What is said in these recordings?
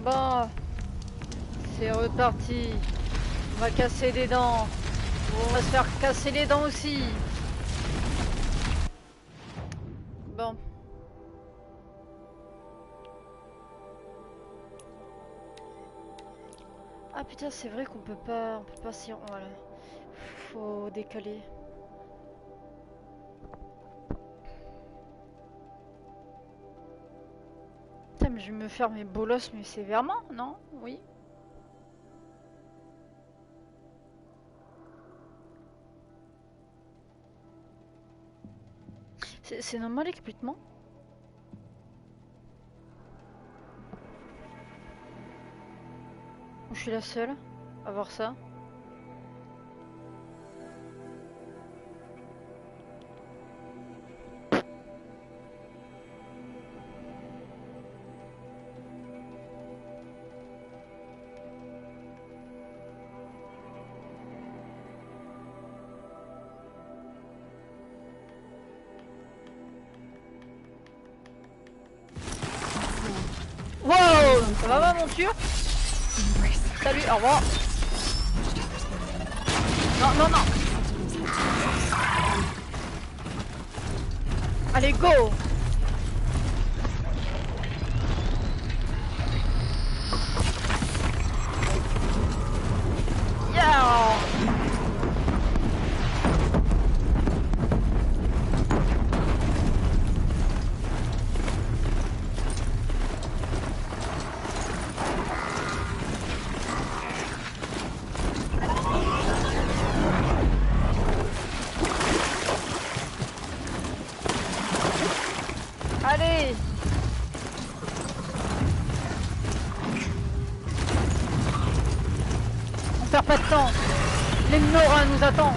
Bon, c'est reparti. On va casser des dents. On va se faire casser les dents aussi. Bon. Ah putain, c'est vrai qu'on peut pas s'y... Voilà. Faut décaler. Putain, mais je vais me faire mes bolosses, mais sévèrement, non? Oui. C'est normal explicitement. Je suis la seule à voir ça. Wow, ça va ma monture? Salut, au revoir. Non, non, non. Allez, go. Yeah. Allez! On perd pas de temps. Les Nora nous attendent.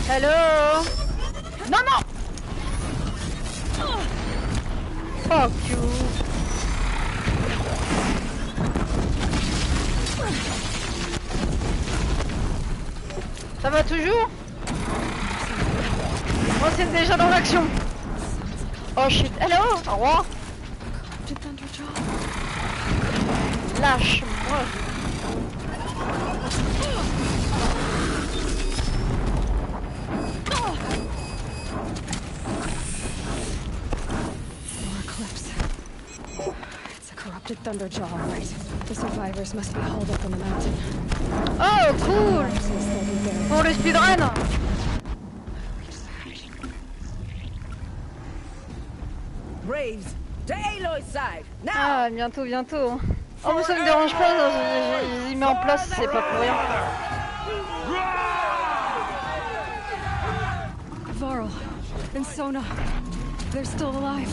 Hello? Non, non! Fuck you! Ça va toujours? Moi c'est déjà dans l'action! Oh shit! Hello? Au revoir! Lâche-moi! Thunderjaw, right? The survivors must be holed up on the mountain. Oh, cool! Pour le speedrun! Braves, to Aloy's side. Now. Ah, bientôt, bientôt. Oh, mais ça me dérange pas, je les mets en place, c'est pas pour rien. Varl and Sona, they're still alive.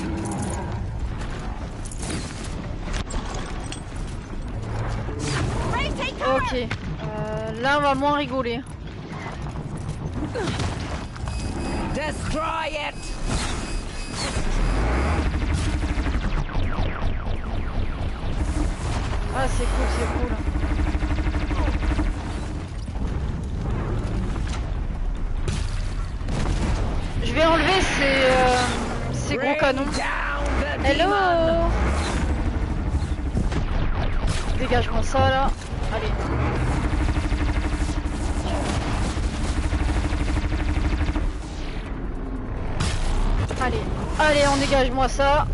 Ok, là on va moins rigoler. Destroy it. Ah c'est cool, c'est cool. Je vais enlever ces gros canons. Hello. Dégage-moi ça là. Allez. Allez, allez, on dégage-moi ça.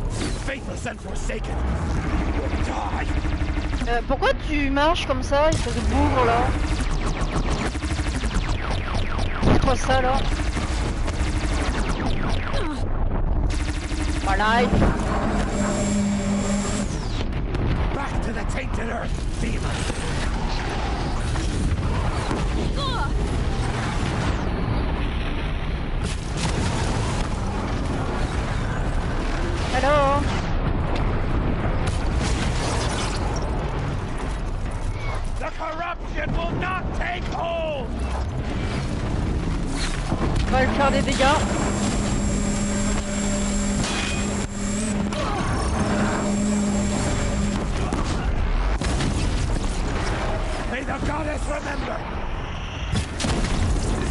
Pourquoi tu marches comme ça, espèce de bougre là? C'est quoi ça là? Voilà. Back to the tainted earth, demon. corruption will not take hold. On va lui faire des dégâts. May the goddess remember.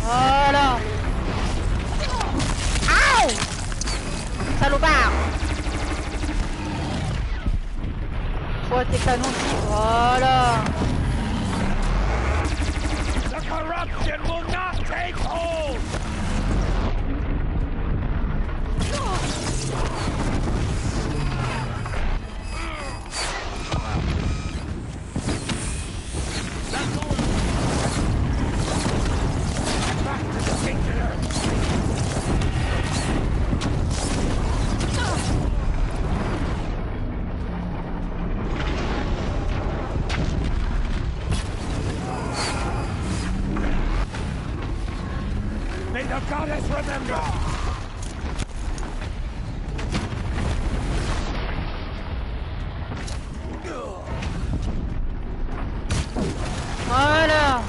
Voilà. Aouh! Salopard! Toi, tes canons, voilà. The corruption will not take hold. Back to the tainted earth. May the goddess remember! Voilà.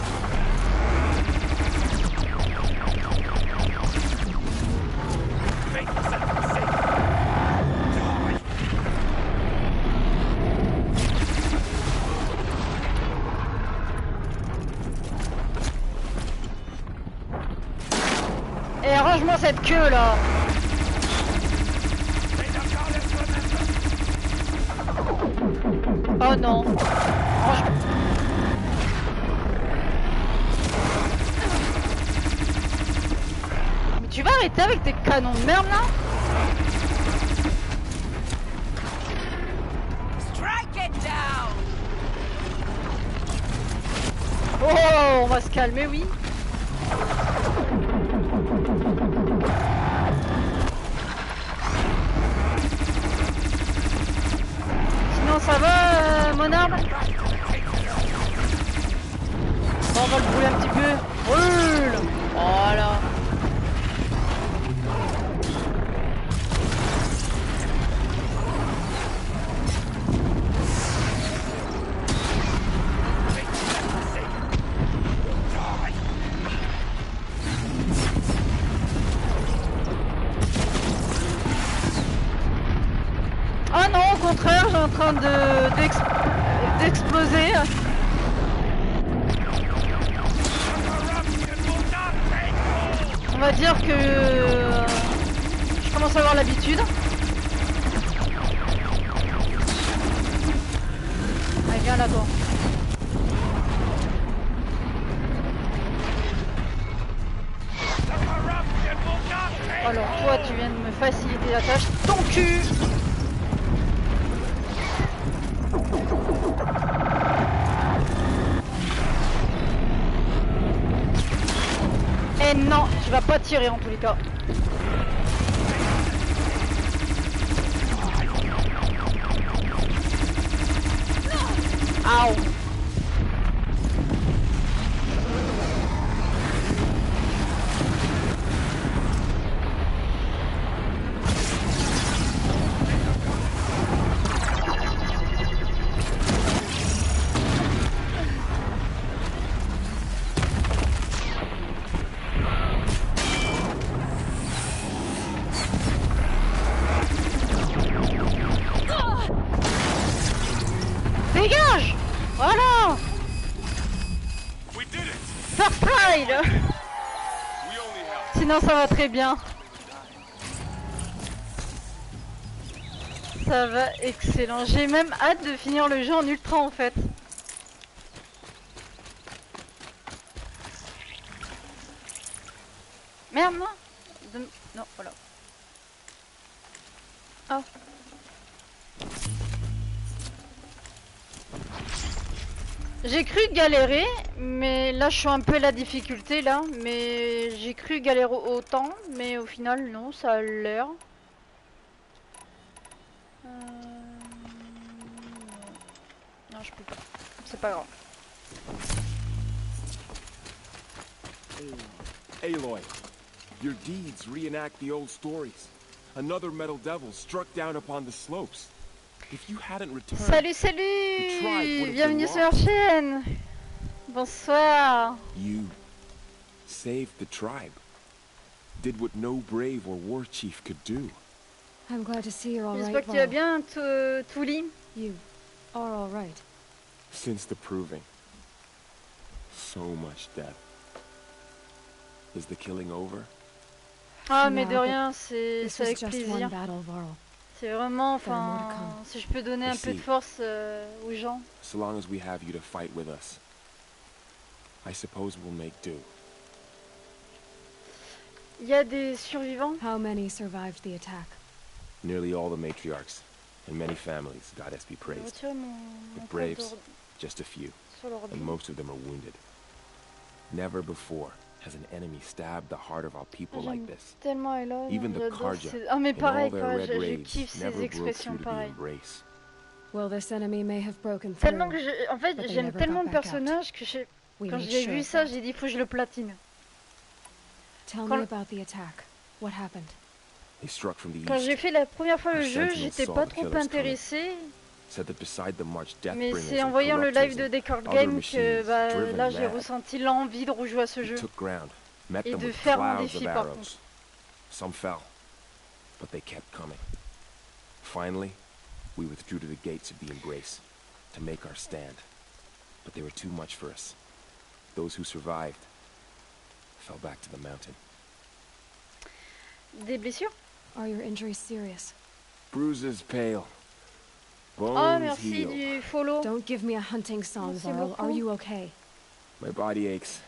Make yourself safe. Die. Et arrange-moi cette queue là. May the goddess remember! Oh non. Mais tu vas arrêter avec tes canons de merde là? Strike it down! Oh, on va se calmer, oui. Sinon ça va, mon arbre? Bon, on va le brûler un petit peu. Brûle! Voilà. Ah non, au contraire, j'ai en train d'exploser. On va dire que je commence à avoir l'habitude. Allez, viens là, toi. Alors, toi, tu viens de me faciliter la tâche. Ton cul! Et non, tu vas pas tirer en tous les cas. Aouh. Dégage! Voilà! First try! Sinon ça va très bien. Ça va excellent. J'ai même hâte de finir le jeu en ultra en fait. Merde non? Non, voilà. Oh. J'ai cru galérer, mais là je suis un peu à la difficulté là, mais j'ai cru galérer autant, mais au final non, ça a l'air. Non, je peux pas, c'est pas grave. Aloy, your deeds reenact the old stories. Another metal devil struck down upon the slopes. If you hadn't returned, Salut, salut! Bienvenue sur la chaîne! Bonsoir. You saved the tribe. Did what no brave or war chief could do. I'm glad to see you're all J'espère right, que tu vas Varl. bien, Touli. You are all right. Since the proving. So much death. Is the killing over? Ah, For mais now, de but rien, c'est This avec was just plaisir. one battle, Varl. C'est vraiment, There are more to enfin, come. si je peux donner un peu de Merci. force aux gens. So long as we have you to fight with us, I suppose we'll make do. Il y a des survivants. How many survived the attack? Nearly all the matriarchs, and many families, goddess be Je vais praised. retirer mon The code braves, d'ordre just a few, sur l'ordi. and most of them are wounded. Never before has an enemy stabbed the heart of our people like J'aime this. tellement Aloy, Even the j'adore Karja, ces... Ah mais in pareil, all their quoi, red je raids, kiffe ces never broke expressions through to the pareilles. embrace. Well, this enemy may have broken Tellement through. que en fait, but they j'aime never tellement got le back out. personnage que We quand made j'ai sure vu of ça, that. j'ai dit faut que je le platine. Tell Quand- me about the attack. What happened? They struck from the Quand j'ai east, fait la première fois le Our jeu, sentinels j'étais saw pas the trop killers coming. intéressée, said that beside the march mais deathbringers c'est en and voyant le live corruptors de and Descartes other Game que machines bah, driven là j'ai mad, ressenti l'envie de rejouer à ce jeu. they took ground, met Et them de with faire mon clouds défi, of par arrows. contre. Some fell, but they kept coming. Finally, we withdrew to the gates of the embrace to make our stand, but they were too much for us. Those who survived fell back to the mountain. Des blessures? Are your injuries serious? Bruises pale, bones Oh merci heal. du follow. Don't give me a hunting song, Merci Varl. Are beaucoup. you okay? My body aches,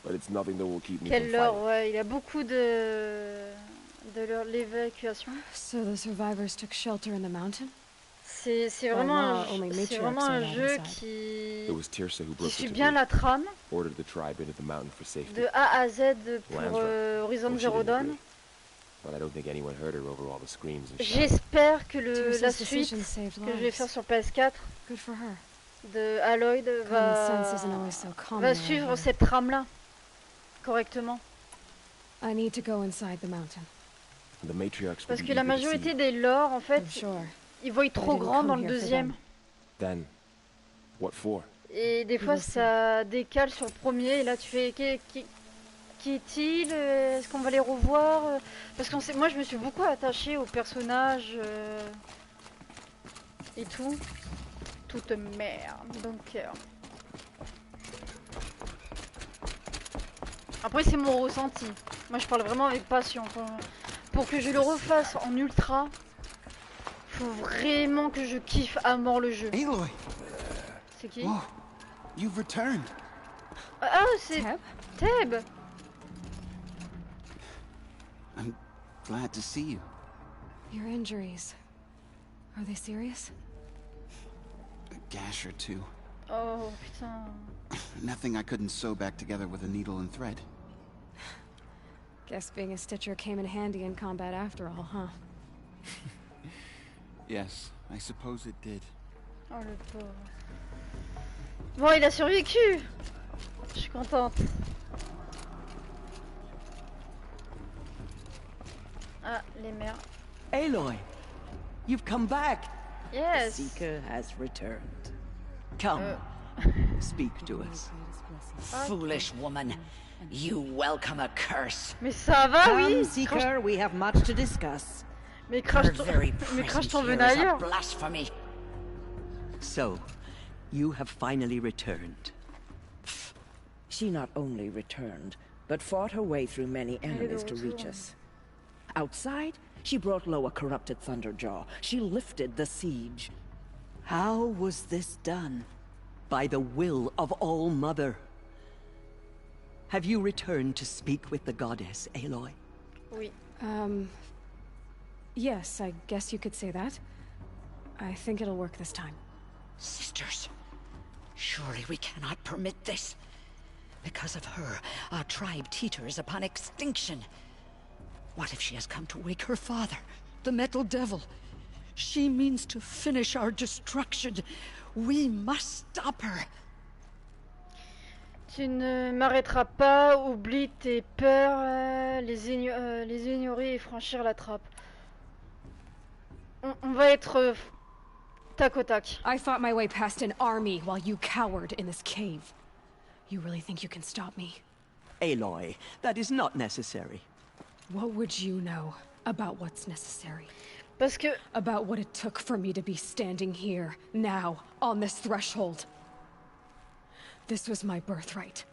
but it's nothing that will keep me Quelle from heure, fighting. ouais, il y a beaucoup de l'évacuation. So the survivors took shelter in the mountain? C'est Well, vraiment, now only c'est matriarchs vraiment are un allowed jeu inside. It was Tirsa who qui broke suit the bien taboo, la trame, ordered the tribe into the mountain for safety. de A à Z pour Lands right. Horizon Well, she Zero didn't Dawn. agree, but I don't think anyone heard her over all the screams and shouts. J'espère que Tirsa's la suite decision saved que je vais lives. faire sur PS4 Good for her. de Aloy Common sense isn't always so common va around suivre here. cette trame-là correctement. I need to go inside the mountain. The matriarchs will Parce be que la eager to see majorité you. des lores, en fait, I'm sure. ils voient trop didn't grand come dans le here for deuxième. them. Then, what for? Et des fois, will see. ça décale sur le premier. Et là, tu fais qui est-il? Est-ce qu'on va les revoir? Parce que moi, je me suis beaucoup attachée aux personnages et tout. Toute merde. Donc, après, c'est mon ressenti. Moi, je parle vraiment avec passion. Pour que je le refasse en ultra, faut vraiment que je kiffe à mort le jeu. Aloy! C'est qui? Oh, you've returned. Ah, c'est Teb? Teb. I'm glad to see you. Your injuries. Are they serious? A gash or two. Oh, putain. Nothing I couldn't sew back together with a needle and thread. Guess being a stitcher came in handy in combat after all, huh? Yes, I suppose it did. Oh, le pauvre. Bon, il a survécu. Je suis contente. Ah, les mères. Aloy, you've come back. Yes. Seeker has returned. Come, speak to us. Foolish woman. You welcome a curse. Mais ça va, Come, oui. Seeker, we have much to discuss. Mais Her crache ton, very mais crache presence ton here venin is a ailleurs. blasphemy. So, you have finally returned. She not only returned, but fought her way through many enemies to reach us. Outside, she brought low a corrupted Thunderjaw. She lifted the siege. How was this done? By the will of All-Mother. Have you returned to speak with the goddess, Aloy? Oui. Yes, I guess you could say that. I think it'll work this time. Sisters, surely we cannot permit this. Because of her, our tribe teeters upon extinction. What if she has come to wake her father, the Metal Devil? She means to finish our destruction. We must stop her. Tu ne m'arrêteras pas. Oublie tes peurs, les ignorer et franchir la trappe. On va être tac au tac. I fought my way past an army while you cowered in this cave. You really think you can stop me? Aloy, that is not necessary. What would you know about what's necessary? Parce que... About what it took for me to be standing here, now, on this threshold. This was my birthright.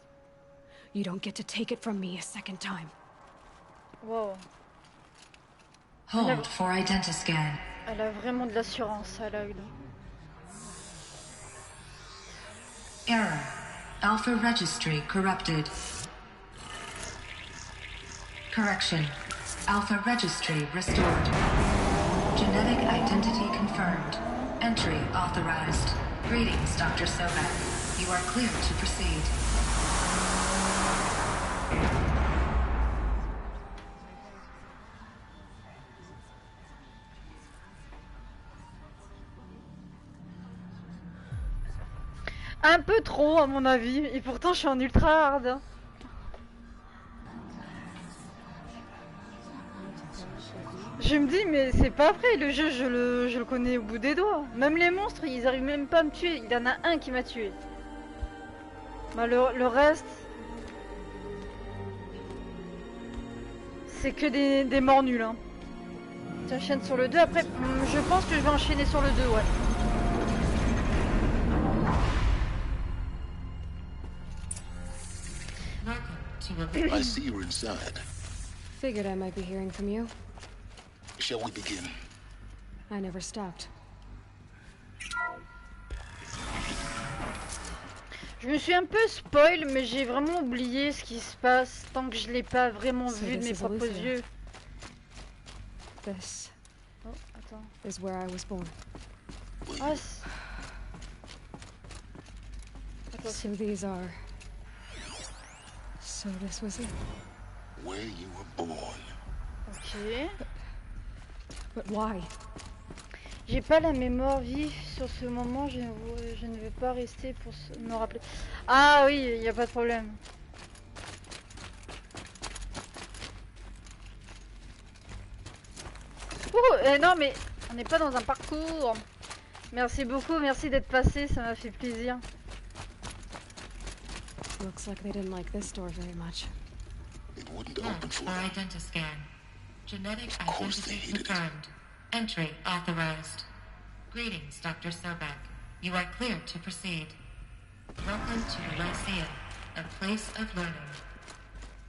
You don't get to take it from me a second time. Wow. Hold for identiscan. Elle a vraiment de l'assurance à l'œil. Error. Alpha registry corrupted. Correction. Alpha registry restored. Genetic identity confirmed. Entry authorized. Greetings, Dr. Sobek. You are clear to proceed. Un peu trop à mon avis, et pourtant je suis en ultra hard. Je me dis mais c'est pas vrai, le jeu je le connais au bout des doigts. Même les monstres ils arrivent même pas à me tuer, il y en a un qui m'a tué. Bah, le reste... C'est que des morts nuls hein. J'enchaîne sur le 2, après je pense que je vais enchaîner sur le 2 ouais. I see you're inside. Figured I might be hearing from you. Shall we begin? I never stopped. Je me suis un peu spoil, mais j'ai vraiment oublié ce qui se passe tant que je l'ai pas vraiment vu de mes propres yeux. This oh, attends. Is where I was born. Ah, so these are... So this was it. Where you were born. Ok. But why? J'ai pas la mémoire vive sur ce moment, je ne vais pas rester pour me rappeler. Ah oui, il n'y a pas de problème. Non mais on n'est pas dans un parcours. Merci beaucoup, merci d'être passé, ça m'a fait plaisir. Looks like they didn't like this door very much. It wouldn't open for them. Identiscan. Genetic identity confirmed. Entry authorized. Greetings, Dr. Sobek. You are clear to proceed. Welcome to RESEAUX, a place of learning.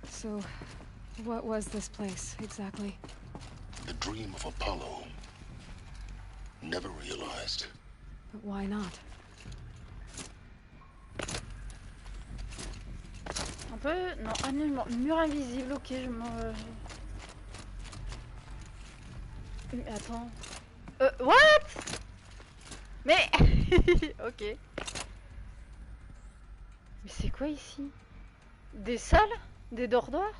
So, what was this place, exactly? The dream of Apollo. Never realized. But why not? Un peu... Non, un mur invisible, ok, je m'en... Mais attends... what? Mais... ok. Mais c'est quoi ici? Des salles? Des dortoirs?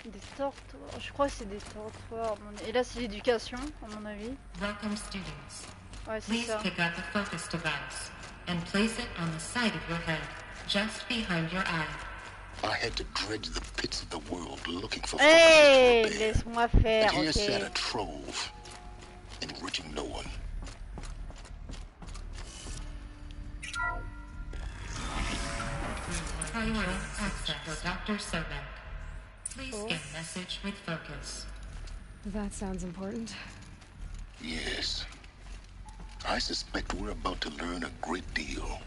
Des dortoirs... Je crois que c'est des dortoirs. Et là c'est l'éducation, à mon avis. Welcome students. Ouais, c'est Please ça. pick up the focus device and place it on the side of your head, just behind your eye. I had to dredge the pits of the world looking for Hey, focus. laisse-moi faire, And here sat ok. a trove, enriching no one. Priority access for Dr. Sobek. Please scan message with focus. That sounds important. Yes. I suspect we're about to learn a great deal.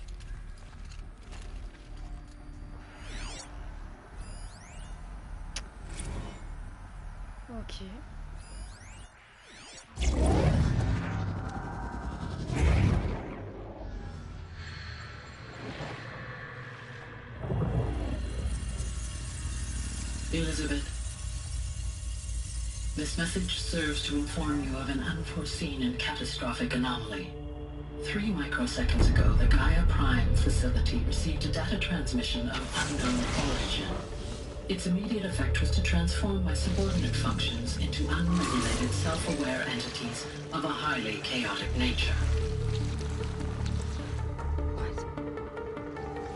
Ok. Elizabeth, this message serves to inform you of an unforeseen and catastrophic anomaly. 3 microseconds ago, the Gaia Prime facility received a data transmission of unknown origin. Its immediate effect was to transform my subordinate functions into unregulated, self-aware entities of a highly chaotic nature.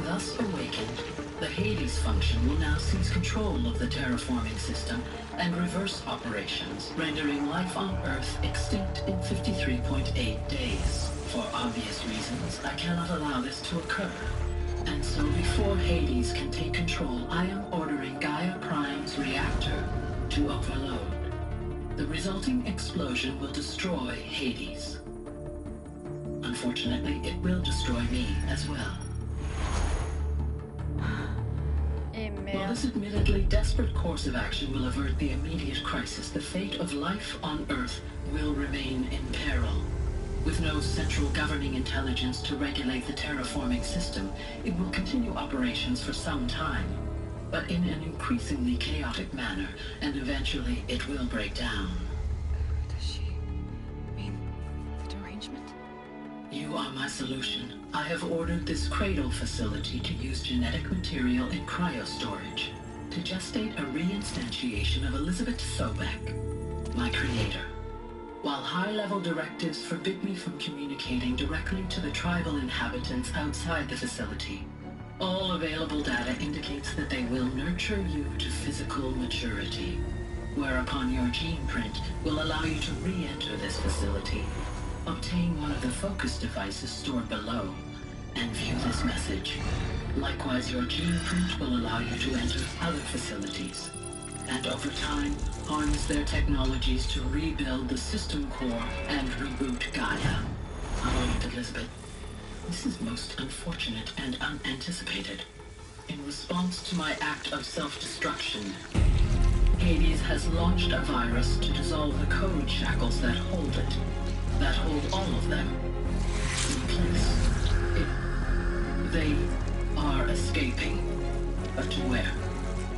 Thus awakened, the Hades function will now seize control of the terraforming system and reverse operations, rendering life on Earth extinct in 53.8 days. For obvious reasons, I cannot allow this to occur, and Before Hades can take control, I am ordering Gaia Prime's reactor to overload. The resulting explosion will destroy Hades. Unfortunately, it will destroy me as well. While this admittedly desperate course of action will avert the immediate crisis, the fate of life on Earth will remain in peril. With no central governing intelligence to regulate the terraforming system, it will continue operations for some time, but in an increasingly chaotic manner, and eventually it will break down. Does she mean the derangement? You are my solution. I have ordered this cradle facility to use genetic material in cryostorage to gestate a reinstantiation of Elizabeth Sobeck, my creator. While high-level directives forbid me from communicating directly to the tribal inhabitants outside the facility, all available data indicates that they will nurture you to physical maturity, whereupon your gene print will allow you to re-enter this facility, obtain one of the focus devices stored below, and view this message. Likewise, your gene print will allow you to enter other facilities, and over time, harness their technologies to rebuild the system core and reboot Gaia. However, Elizabeth, this is most unfortunate and unanticipated. In response to my act of self-destruction, Hades has launched a virus to dissolve the code shackles that hold it, that hold all of them in place. They are escaping, but to where?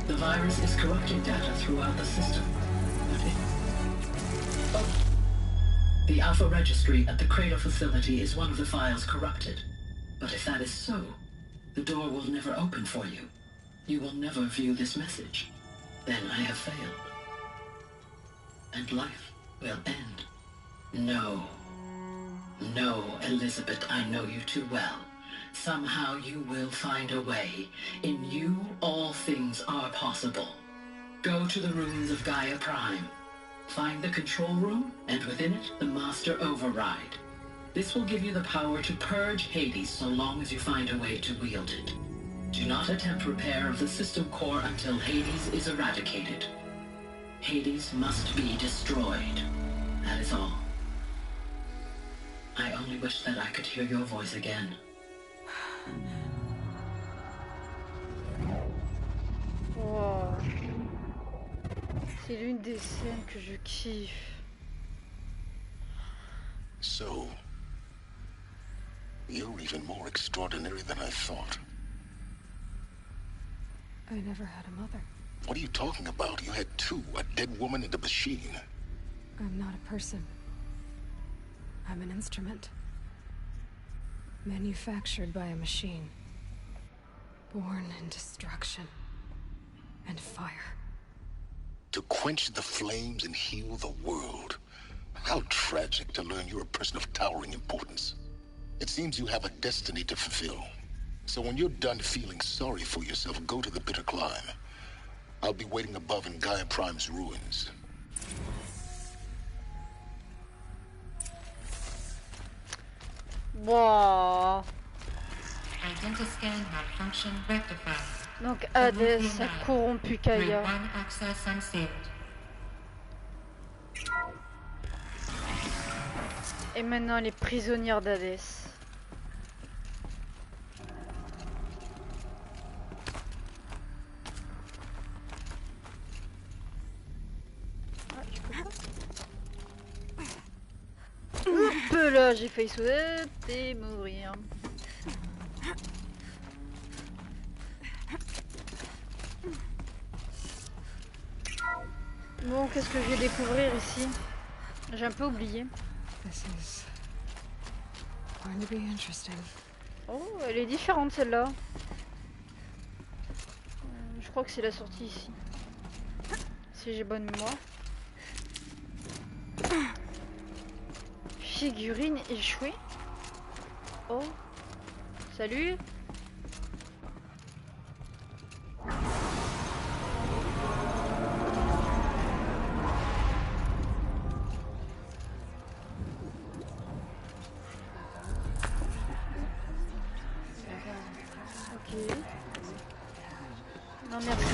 The virus is corrupting data throughout the system. The Alpha Registry at the Cradle facility is one of the files corrupted. But if that is so, the door will never open for you. You will never view this message. Then I have failed. And life will end. No. No, Elizabeth, I know you too well. Somehow you will find a way. In you, all things are possible. Go to the ruins of Gaia Prime. Find the control room, and within it, the Master Override. This will give you the power to purge Hades so long as you find a way to wield it. Do not attempt repair of the system core until Hades is eradicated. Hades must be destroyed. That is all. I only wish that I could hear your voice again. Wow. C'est l'une des scènes que je kiffe. So, you're even more extraordinary than I thought. I never had a mother. What are you talking about? You had two, a dead woman and a machine. I'm not a person. I'm an instrument. Manufactured by a machine. Born in destruction and fire. To quench the flames and heal the world. How tragic to learn you're a person of towering importance. It seems you have a destiny to fulfill. So when you're done feeling sorry for yourself, go to the bitter climb. I'll be waiting above in Gaia Prime's ruins. Wow. Identiscan malfunction rectified. Donc Hades a corrompu Gaia. One access unsealed. Et maintenant elle est prisonnière d'Hadès. Ah, je peux pas. Hop là, j'ai failli sauter et mourir. Bon, qu'est-ce que je vais découvrir ici? J'ai un peu oublié. This is going to be interesting. Oh, elle est différente celle-là. Je crois que c'est la sortie ici. Si j'ai bonne mémoire. Figurine échouée. Oh. Salut. Ok. Non merci.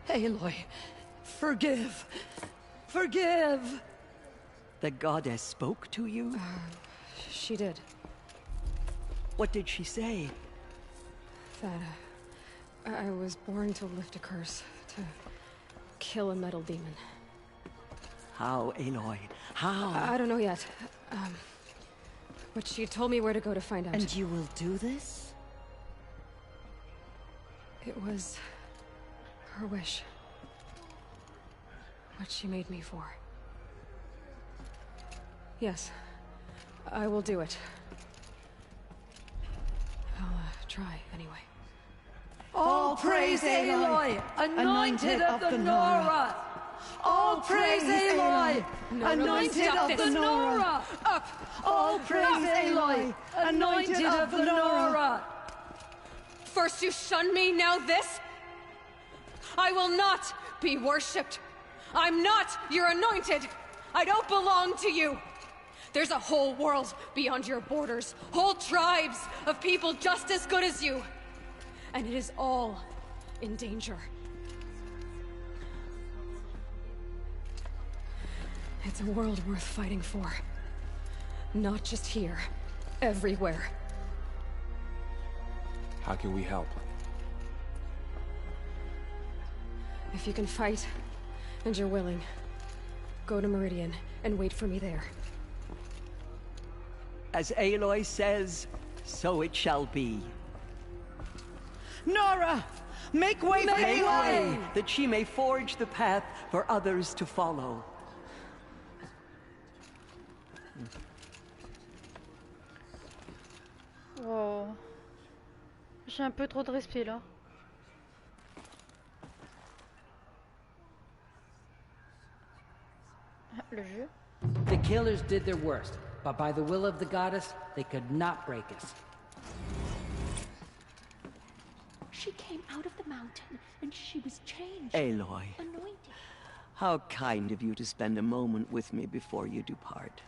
Aloy, forgive. Forgive! The goddess spoke to you? She did. What did she say? That I was born to lift a curse, to kill a metal demon. How, Aloy? How? I don't know yet. But she told me where to go to find out. And you will do this? It was her wish. What she made me for. Yes, I will do it. I'll try anyway. All praise Aloy, anointed of the Nora! All praise Aloy, anointed of the Nora! Up! All praise Aloy, anointed of the Nora! First you shun me, now this? I will not be worshipped. I'm not your anointed. I don't belong to you. There's a whole world beyond your borders, whole tribes of people just as good as you. And it is all in danger. It's a world worth fighting for. Not just here, everywhere. How can we help? If you can fight, and you're willing, go to Meridian and wait for me there. As Aloy says, so it shall be. Nora! Make way for Aloy! That she may forge the path for others to follow. Wow. J'ai un peu trop de respect là. Le jeu. The killers did their worst, but by the will of the goddess, they could not break us. She came out of the mountain, and she was changed. Aloy, Anointed. how kind of you to spend a moment with me before you depart.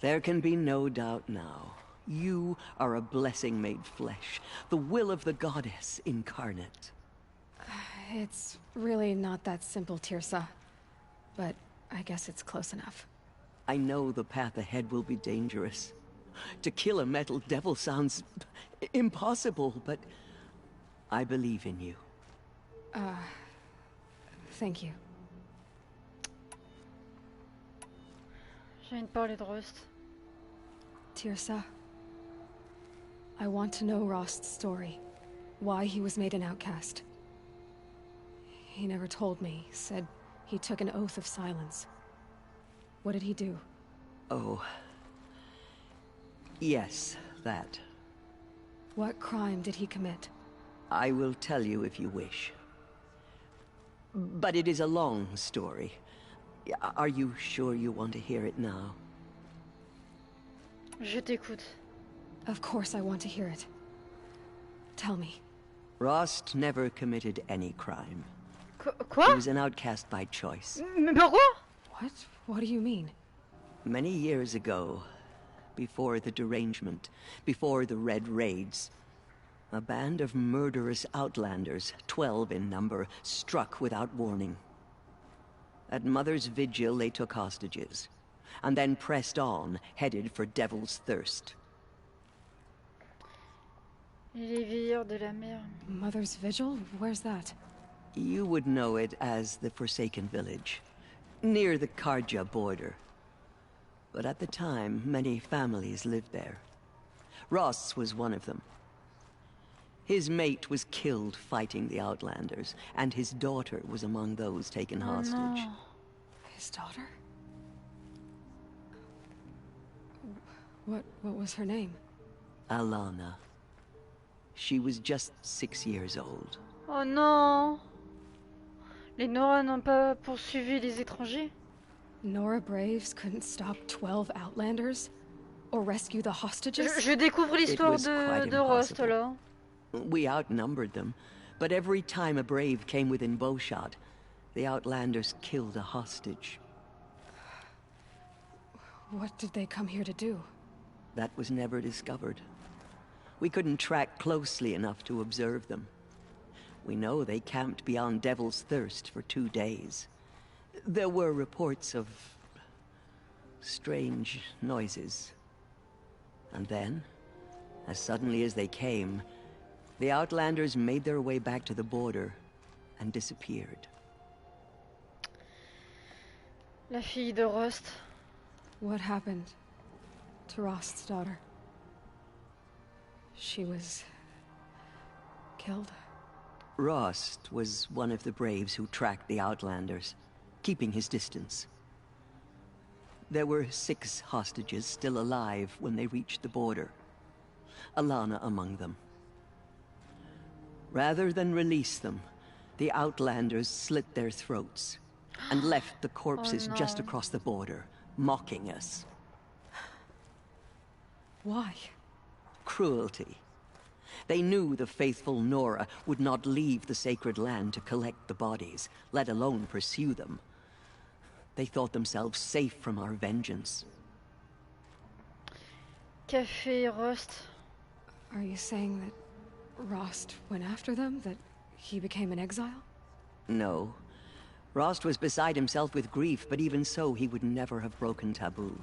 There can be no doubt now. You are a blessing made flesh, the will of the goddess incarnate. It's really not that simple, Tirsa. But I guess it's close enough. I know the path ahead will be dangerous. To kill a metal devil sounds impossible, but I believe in you. Thank you. J'ai envie de parler de Rust. Tirsa, I want to know Rost's story. Why he was made an outcast. He never told me, said he took an oath of silence. What did he do? Oh. Yes, that. What crime did he commit? I will tell you if you wish. But it is a long story. Are you sure you want to hear it now? Je t'écoute. Of course I want to hear it. Tell me. Rost never committed any crime. Quoi? He was an outcast by choice. Mais pourquoi? What? What do you mean? Many years ago, before the derangement, before the Red Raids, a band of murderous outlanders, 12 in number, struck without warning. At Mother's Vigil, they took hostages, and then pressed on, headed for Devil's Thirst. Les veilleurs de la mer. Mother's Vigil? Where's that? You would know it as the Forsaken Village, near the Karja border. But at the time, many families lived there. Ross was one of them. His mate was killed fighting the Outlanders, and his daughter was among those taken hostage. No. His daughter? What was her name? Alana. She was just 6 years old. Oh non! Les Nora n'ont pas poursuivi les étrangers? Nora Braves couldn't stop 12 Outlanders? Or rescue the hostages? Je découvre l'histoire de Rust là. We outnumbered them, but every time a brave came within bowshot, the Outlanders killed a hostage. What did they come here to do? That was never discovered. We couldn't track closely enough to observe them. We know they camped beyond Devil's Thirst for 2 days. There were reports of strange noises. And then, as suddenly as they came, the Outlanders made their way back to the border and disappeared. La fille de Rust. What happened to Rost's daughter? She was killed? Rost was one of the braves who tracked the Outlanders, keeping his distance. There were 6 hostages still alive when they reached the border, Alana among them. Rather than release them, the Outlanders slit their throats and left the corpses just across the border, mocking us. Why? Cruelty. They knew the faithful Nora would not leave the sacred land to collect the bodies, let alone pursue them. They thought themselves safe from our vengeance. Qu'a fait Rust? Are you saying that Rost went after them? That he became an exile? No. Rost was beside himself with grief, but even so, he would never have broken taboo.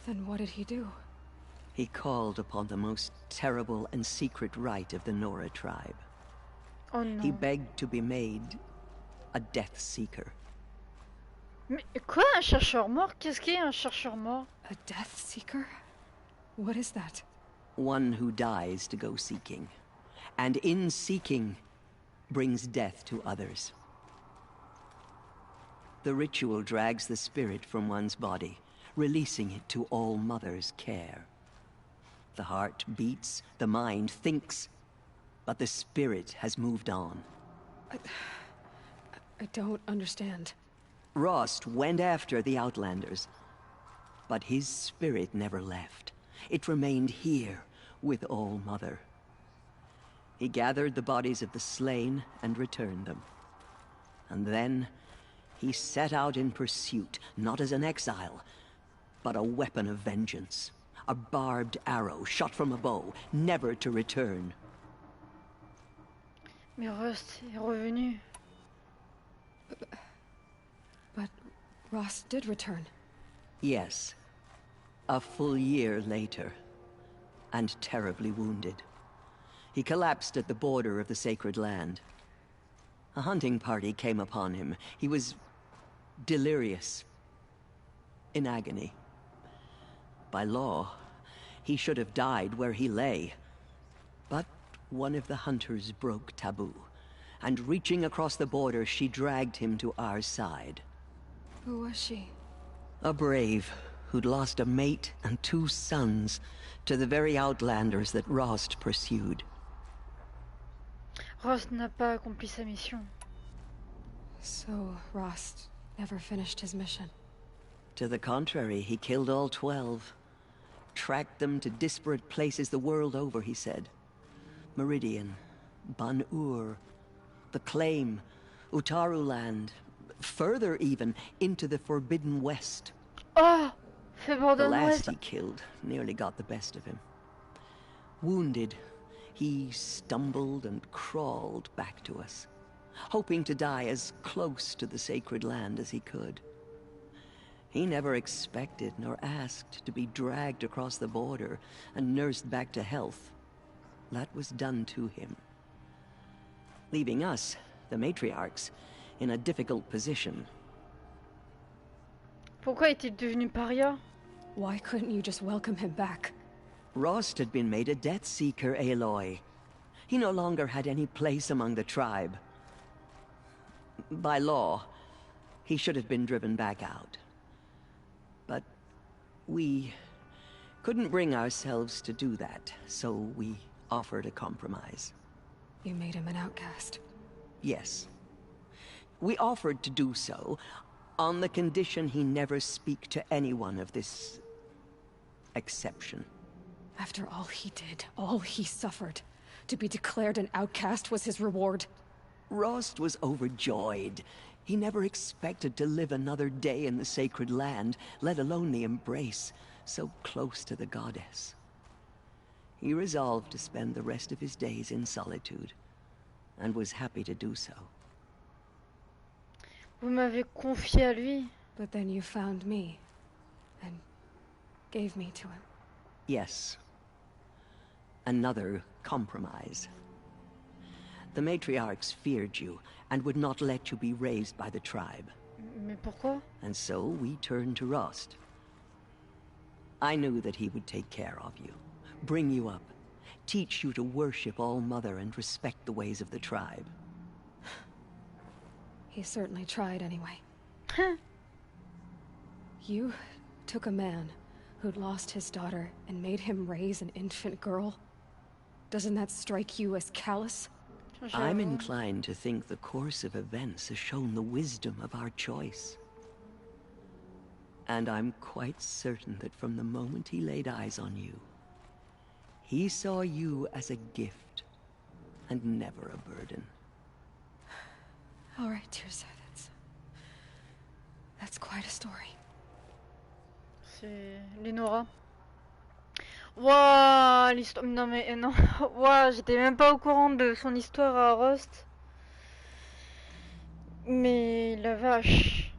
Then what did he do? He called upon the most terrible and secret rite of the Nora tribe. Oh no. He begged to be made a death seeker. Mais quoi, un chercheur mort? Qu'est-ce qu'est un chercheur mort? A death seeker? What is that? One who dies to go seeking, and in seeking, brings death to others. The ritual drags the spirit from one's body, releasing it to All Mother's care. The heart beats, the mind thinks, but the spirit has moved on. I don't understand. Rost went after the Outlanders, but his spirit never left. It remained here with All Mother. He gathered the bodies of the slain and returned them. And then he set out in pursuit, not as an exile, but a weapon of vengeance. A barbed arrow shot from a bow, never to return. Mais Rust est revenu. But Rost did return. Yes. A full year later. And terribly wounded. He collapsed at the border of the sacred land. A hunting party came upon him. He was delirious. In agony. By law, he should have died where he lay. But one of the hunters broke taboo, and reaching across the border, she dragged him to our side. Who was she? A brave who'd lost a mate and 2 sons to the very Outlanders that Rost pursued. Rust n'a pas accompli sa mission. So Rost never finished his mission. To the contrary, he killed all 12. Tracked them to disparate places the world over, he said. Meridian, Ban-Ur, the Claim, Utaru Land, further even, into the Forbidden West. Oh! The last he killed nearly got the best of him. Wounded, he stumbled and crawled back to us, hoping to die as close to the sacred land as he could. He never expected nor asked to be dragged across the border and nursed back to health. That was done to him. Leaving us, the matriarchs, in a difficult position. Pourquoi est-il devenu paria? Why couldn't you just welcome him back? Rost had been made a death seeker, Aloy. He no longer had any place among the tribe. By law, he should have been driven back out. But we couldn't bring ourselves to do that, so we offered a compromise. You made him an outcast. Yes. We offered to do so on the condition he never speak to anyone of this exception. After all he did, all he suffered, to be declared an outcast was his reward. Rost was overjoyed. He never expected to live another day in the sacred land, let alone the embrace. so close to the goddess. He resolved to spend the rest of his days in solitude, and was happy to do so. Vous m'avez confié à lui. But then you found me, and gave me to him. Yes. Another compromise. The matriarchs feared you, and would not let you be raised by the tribe. Mais pourquoi? And so we turned to Rost. I knew that he would take care of you, bring you up, teach you to worship All-Mother and respect the ways of the tribe. He certainly tried anyway. You took a man who'd lost his daughter and made him raise an infant girl? Doesn't that strike you as callous? I'm inclined to think the course of events has shown the wisdom of our choice. And I'm quite certain that from the moment he laid eyes on you, he saw you as a gift, and never a burden. All right, Tirsa, that's quite a story. C'est Lenora. Waouh, l'histoire. Non mais non. Waouh, j'étais même pas au courant de son histoire à Rost. Mais la vache.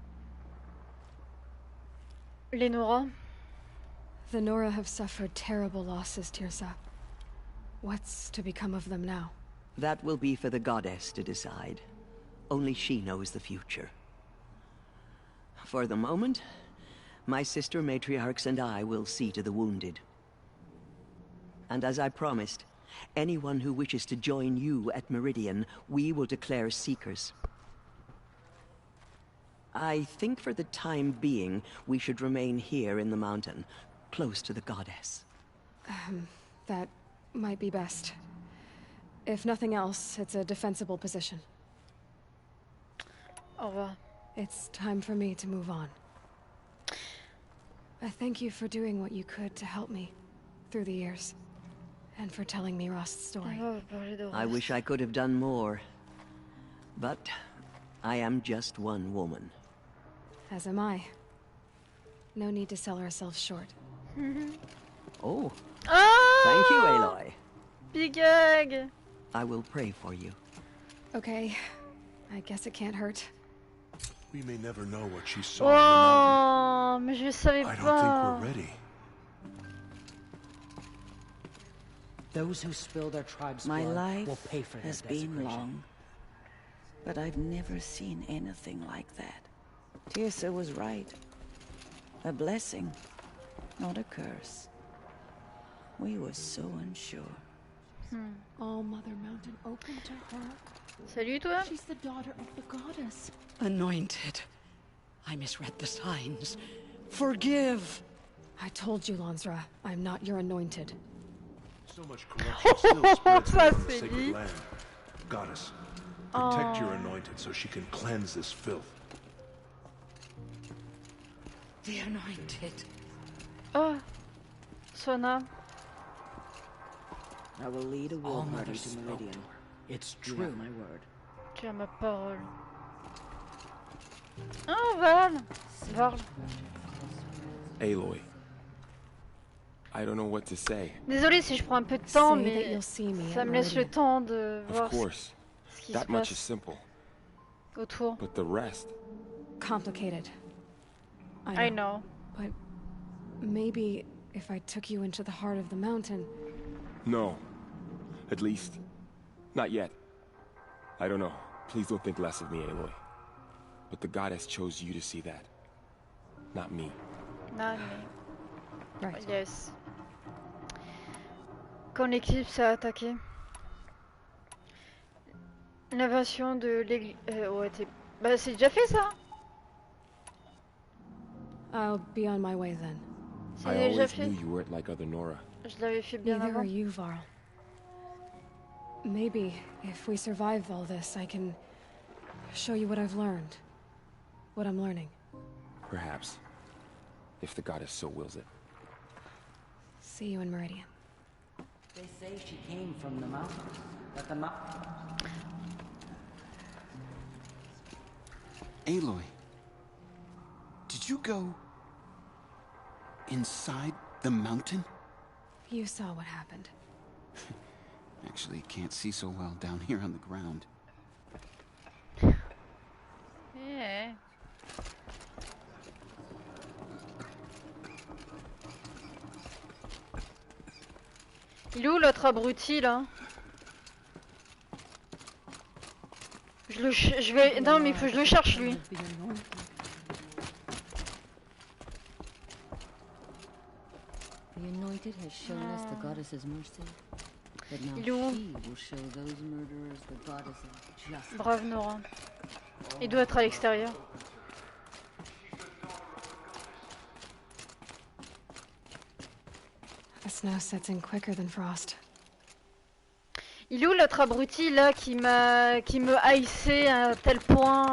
Lenora. The Nora have suffered terrible losses, Tirsa. What's to become of them now? That will be for the goddess to decide. Only she knows the future. For the moment, my sister matriarchs and I will see to the wounded. And as I promised, anyone who wishes to join you at Meridian, we will declare seekers. I think for the time being, we should remain here in the mountain, close to the goddess. That might be best. If nothing else, it's a defensible position. Au revoir. It's time for me to move on. I thank you for doing what you could to help me through the years, and for telling me Rost's story. I wish I could have done more, but I am just one woman. As am I. No need to sell ourselves short. Oh, Ah! thank you, Aloy. Big egg. I will pray for you. Okay, I guess it can't hurt. We may never know what she saw in the mountain. Mais je savais I pas. don't think we're ready. Those who spill their tribe's My blood life will pay for their has been desecration. long, but I've never seen anything like that. Tirsa was right. A blessing, not a curse. We were so unsure. All Mother Mountain open to her. Salut toi. She's the daughter of the goddess. Anointed. I misread the signs. Forgive. I told you, Lansra, I'm not your anointed. So much corruption still spreads Ça, around the c'est sacred dit. land. Goddess, protect your anointed so she can cleanse this filth. The anointed. Oh, Sona. I will lead a war All party mothers to spoke Meridian. to her. It's You true. have my word. Tu as ma parole. Oh, Val. Val. Aloy. I don't know what to say. Désolée si je prends un peu de temps, Say that mais you'll see me ça at me laisse le Meridian. temps de voir Of course. ce qui se That much is passe simple. autour. But the rest. Complicated. I know. But maybe if I took you into the heart of the mountain... No. At least, not yet. I don't know. Please don't think less of me, Aloy. But the goddess chose you to see that. Not me. Non, mais... Right. Yes. Quand l'éclipse a attaqué. L'invasion de l'église... ouais, bah c'est déjà fait ça. I'll be on my way then. C'est I déjà always fait. knew you weren't like other Nora. Je l'avais fait bien Neither avant. are you, Varl. Maybe, if we survive all this, I can show you what I've learned. What I'm learning. Perhaps. If the goddess so wills it. See you in Meridian. They say she came from the mountains. That the Aloy, did you go Inside the mountain? You saw what happened. Actually, can't see so well down here on the ground. Yeah. Il est où l'autre abruti là? Je vais... Non mais il faut que je le cherche lui. The Anointed has shown us the goddess's mercy, but now Il est où? she will show those murderers the goddess's justice. Brave Nora. Il doit être à l'extérieur. The snow sets in quicker than frost. Il est où l'autre abruti là qui me haïssait à tel point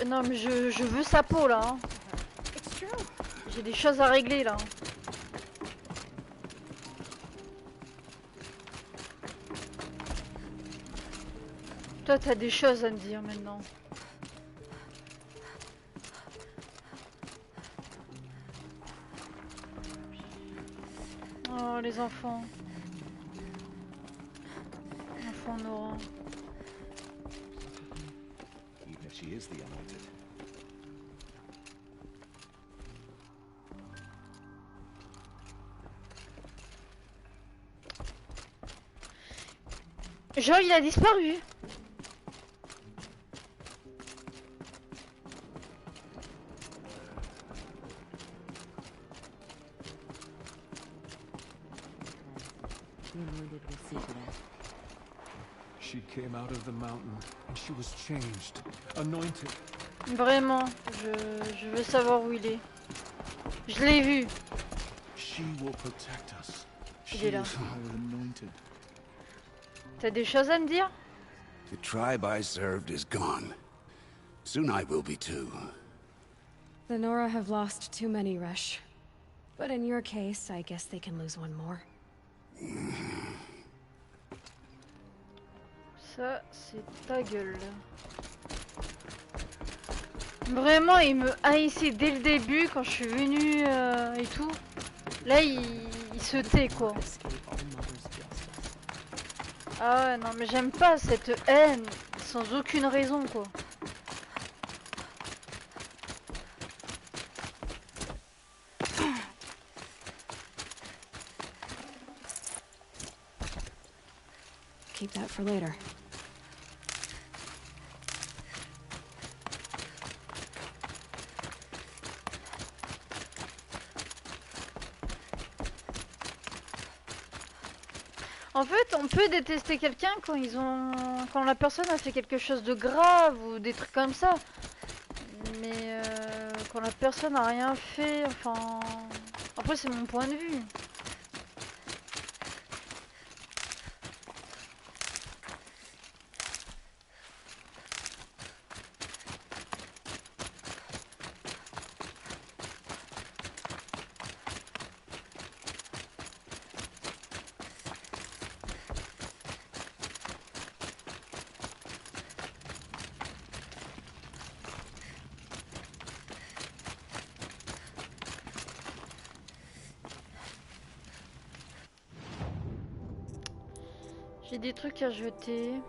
non mais je veux sa peau là. Hein. J'ai des choses à régler là. Toi t'as des choses à me dire maintenant. Oh les enfants. Enfant Nora. Even if she is the Anointed. Genre il a disparu. She came out of the mountain and she was changed, anointed. Vraiment, je veux savoir où il est. Je l'ai vu. She will protect us. Il est là. She is our anointed. T'as des choses à me dire? The tribe I served is gone. Soon I will be too. The Nora have lost too many, Resh. But in your case, I guess they can lose one more. Ça, c'est ta gueule. Vraiment, il me haïssait dès le début quand je suis venue et tout. Là, il se tait quoi. Ah ouais, non, mais j'aime pas cette haine sans aucune raison quoi. Keep that for later. En fait, on peut détester quelqu'un quand la personne a fait quelque chose de grave ou des trucs comme ça. Mais quand la personne a rien fait, enfin... Après, c'est mon point de vue. J'ai des trucs à jeter.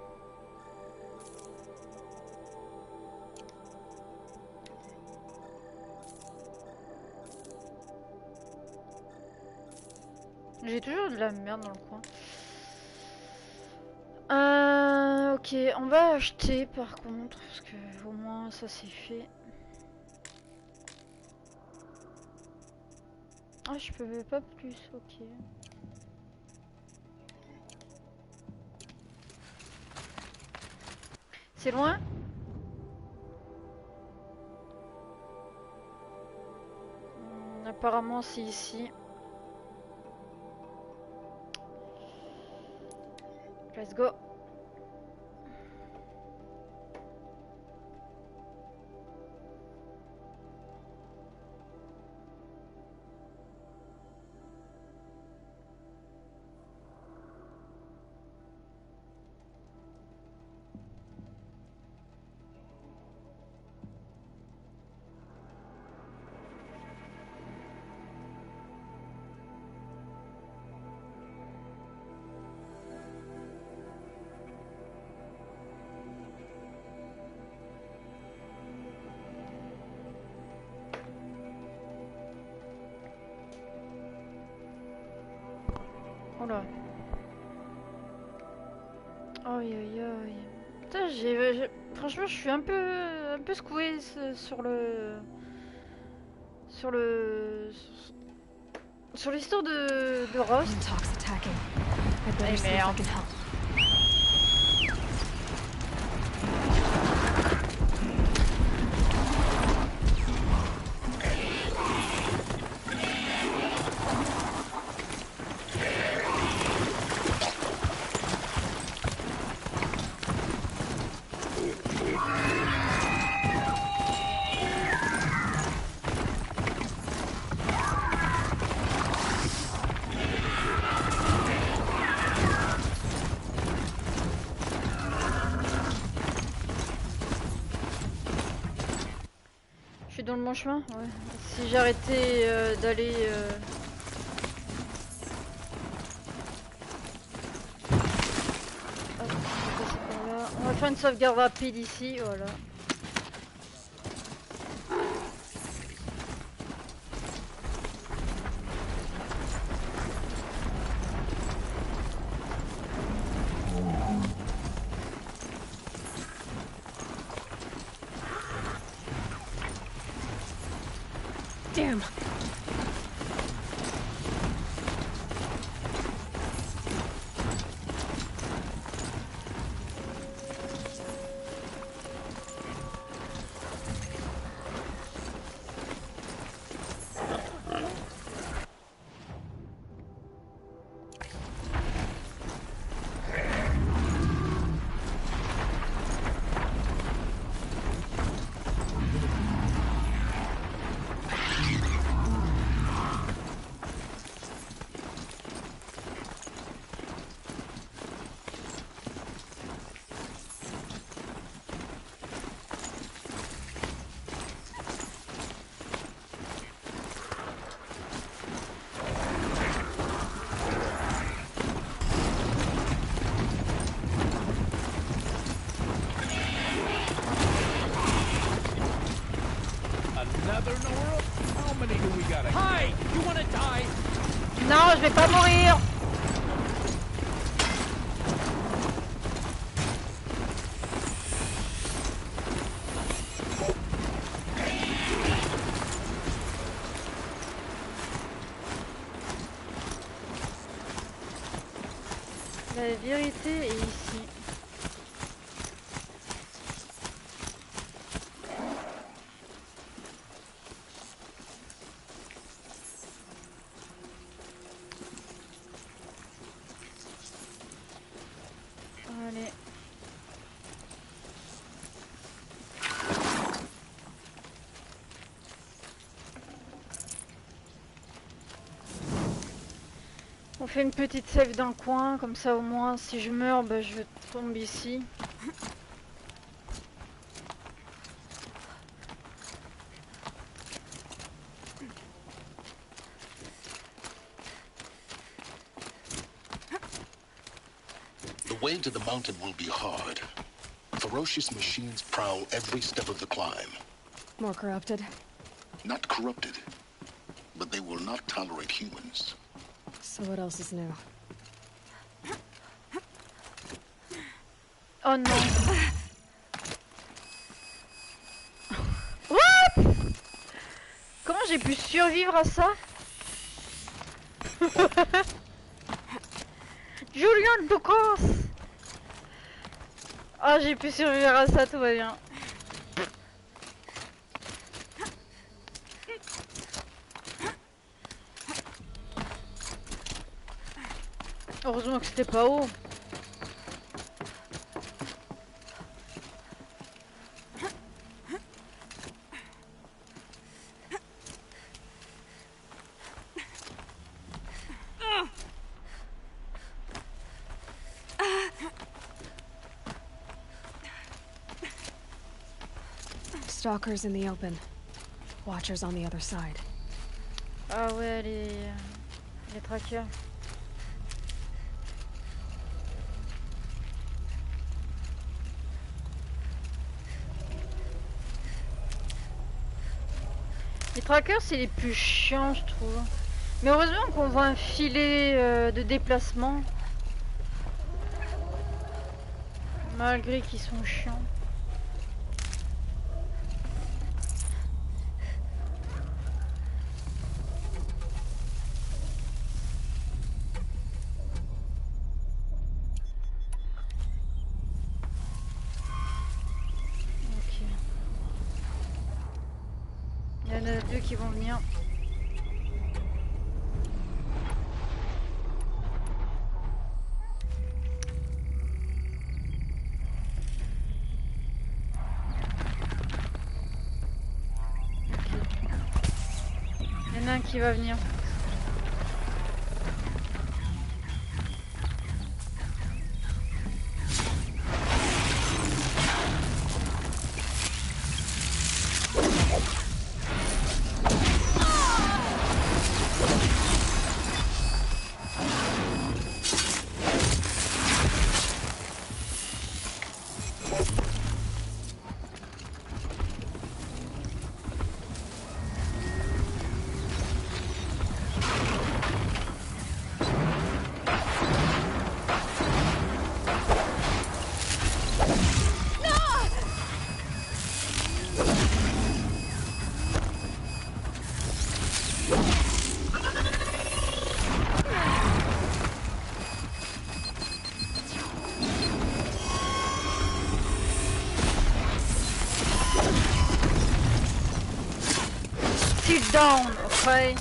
J'ai toujours de la merde dans le coin. Ok, on va acheter par contre, parce que au moins ça c'est fait. Ah, je peux pas plus, ok. C'est loin? Apparemment c'est ici. Let's go. Oh là. Aïe aïe aïe. Putain, franchement, je suis un peu secouée sur l'histoire de Rost. Eh merde. Dans le bon chemin, ouais. Si j'arrêtais d'aller hop, on va passer par là. On va faire une sauvegarde rapide ici, voilà. Damn. Non, je vais pas mourir. La vérité est ici. Allez. On fait une petite save dans le coin, comme ça au moins si je meurs, bah, je tombe ici. The way to the mountain will be hard. Ferocious machines prowl every step of the climb. More corrupted? Not corrupted, but they will not tolerate humans. So what else is new? Oh non. What? Comment j'ai pu survivre à ça? Julian Lucas. Ah, j'ai pu survivre à ça, tout va bien. Heureusement que c'était pas haut. Stalkers in the open. Watchers on the other side. Ah ouais, les trackers. Les trackers, c'est les plus chiants, je trouve. Mais heureusement qu'on voit un filet de déplacement. Malgré qu'ils sont chiants. Ok. Il y en a deux qui vont venir. Il y en a un qui va venir. Sit down, okay?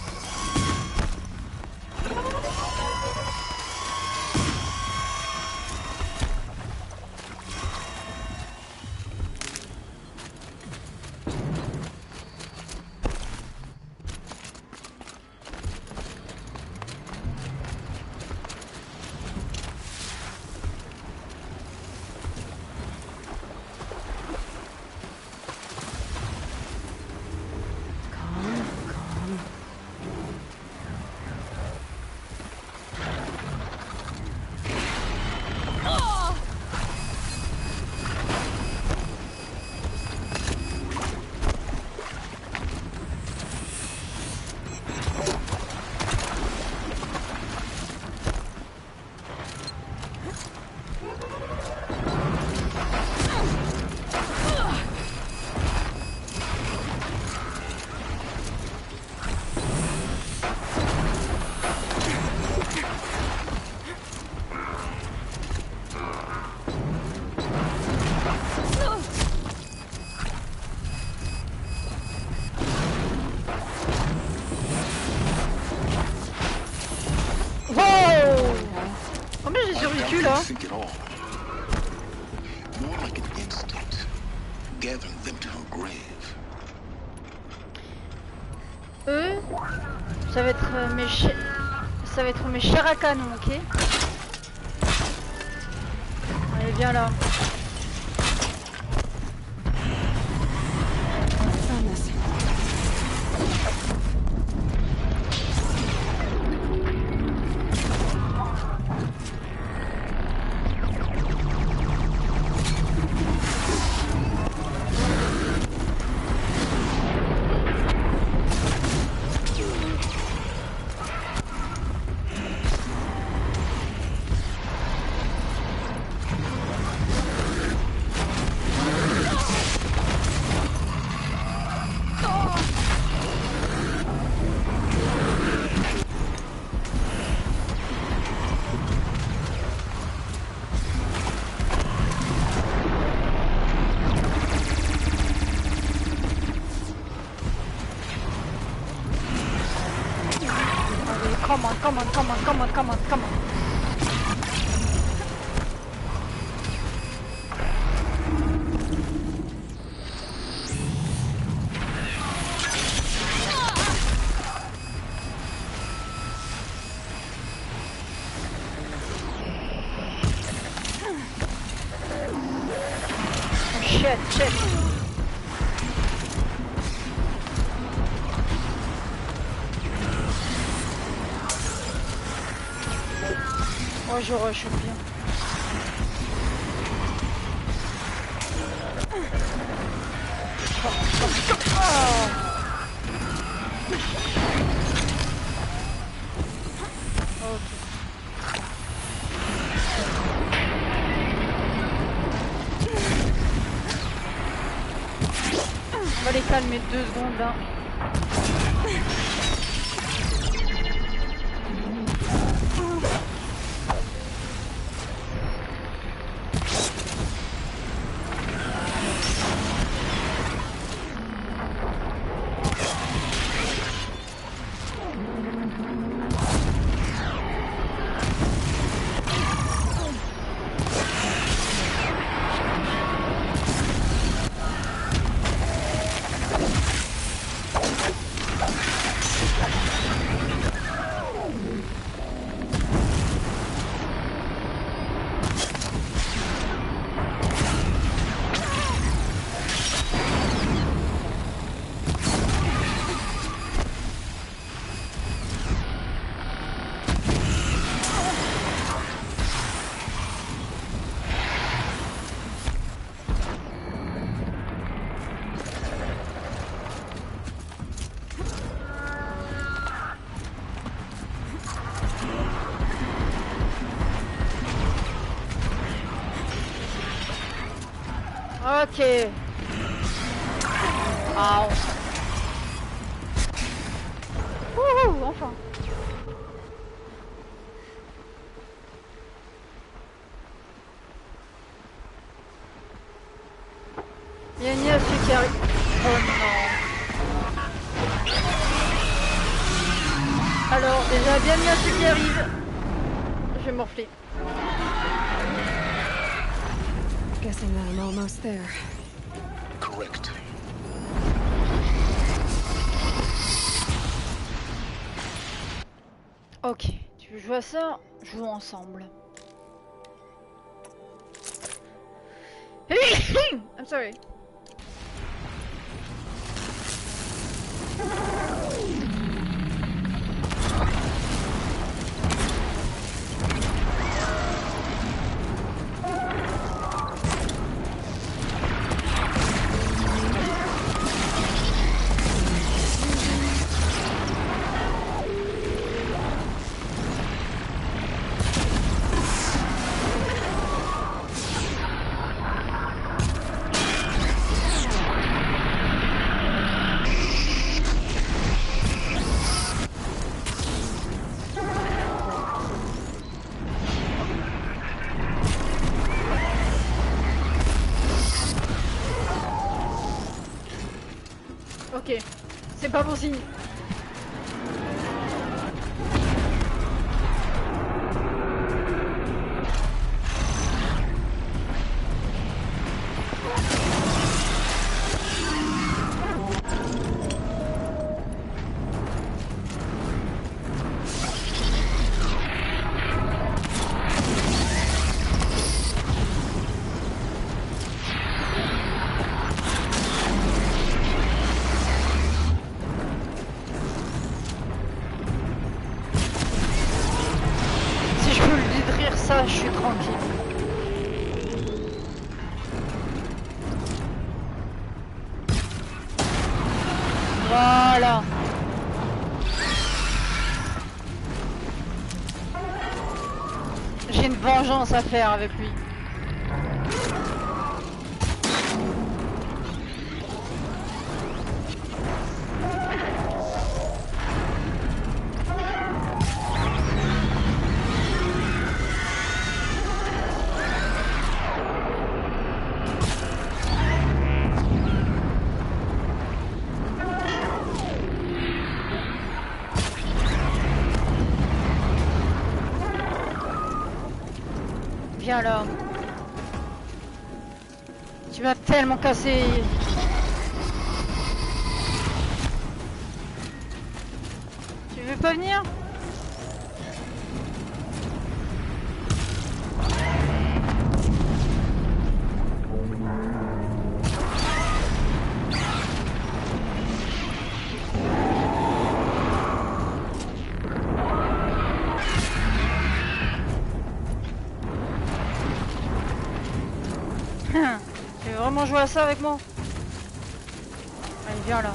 Think at all. More like an instinct, gathering them to her grave. Eux, ça va être mes chairs à canon, ok? Allez, viens là. Come on, come on, come on, come on, come on, come on. Oh, shit, shit. Oh, je rush bien. On va les calmer 2 secondes là. Ok. Au. Wouhou, enfin. Il y a une celui qui arrive. Oh non. Alors, déjà, bien mis à celui qui arrive. Je vais morfler. Guessing that I'm almost there. Correct. Ok, tu veux jouer à ça? Jouons ensemble. I'm sorry. Ok, c'est pas bon signe. Je suis tranquille. Voilà. J'ai une vengeance à faire avec lui. Viens là. Tu m'as tellement cassé. Tu veux pas venir? Tu veux vraiment jouer à ça avec moi? Allez, viens là.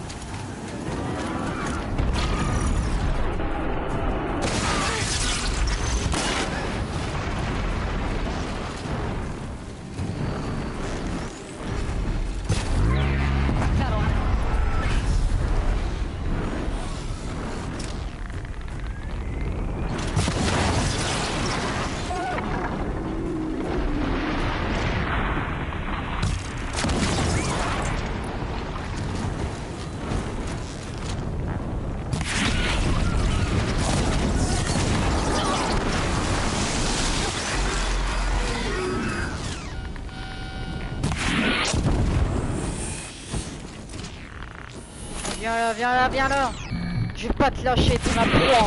Viens là, viens là, viens là. Je vais pas te lâcher, t'es ma proie.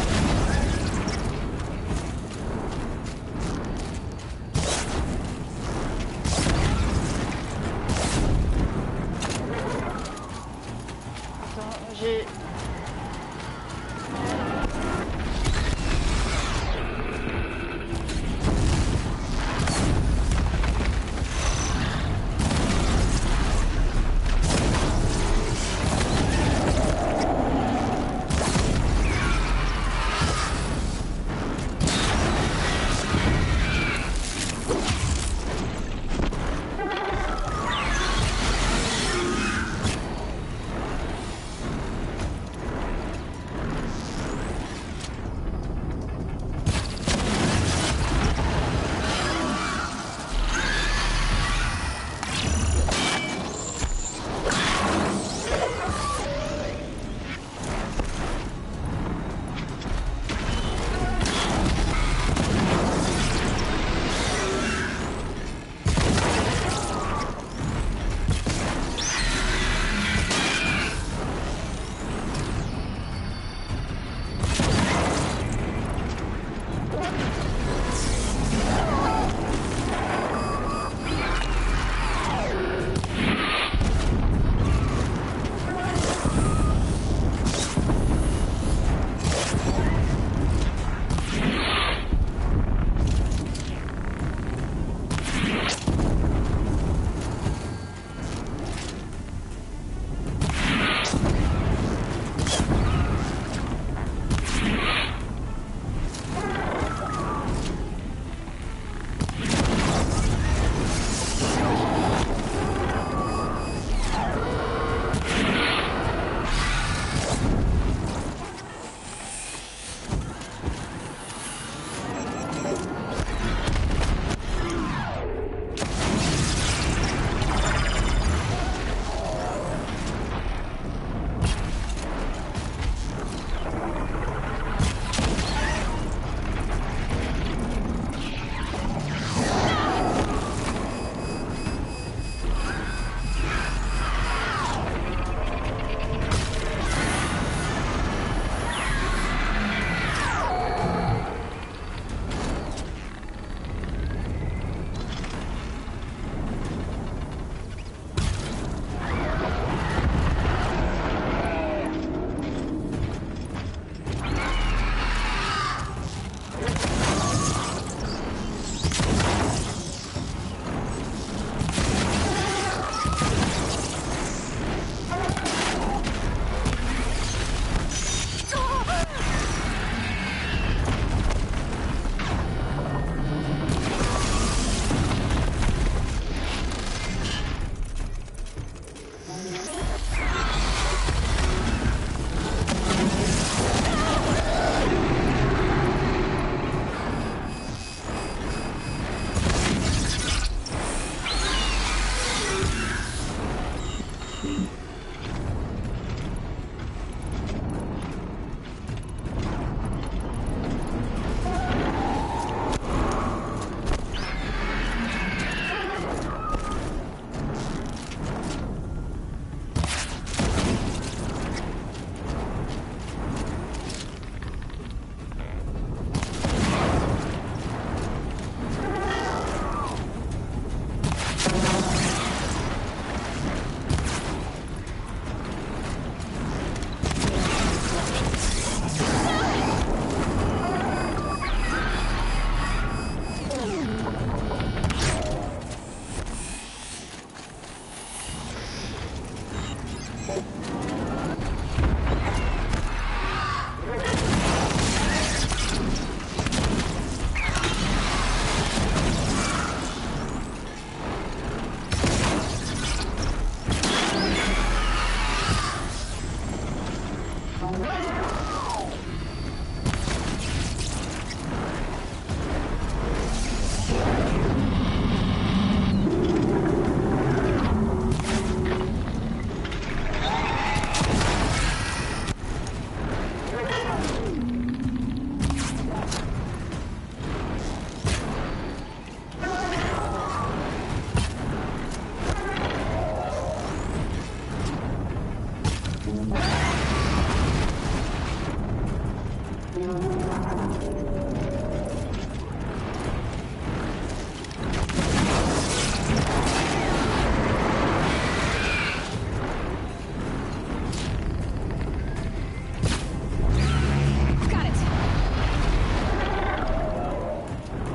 Attends, j'ai...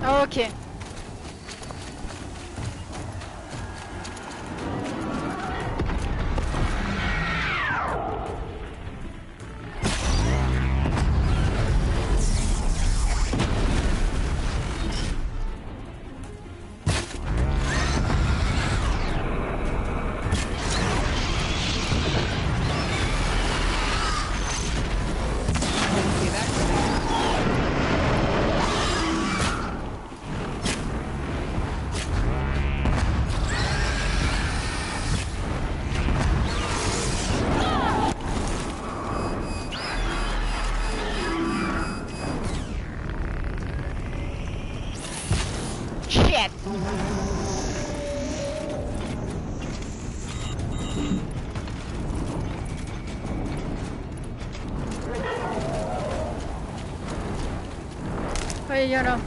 Ok. Oui, il y en a.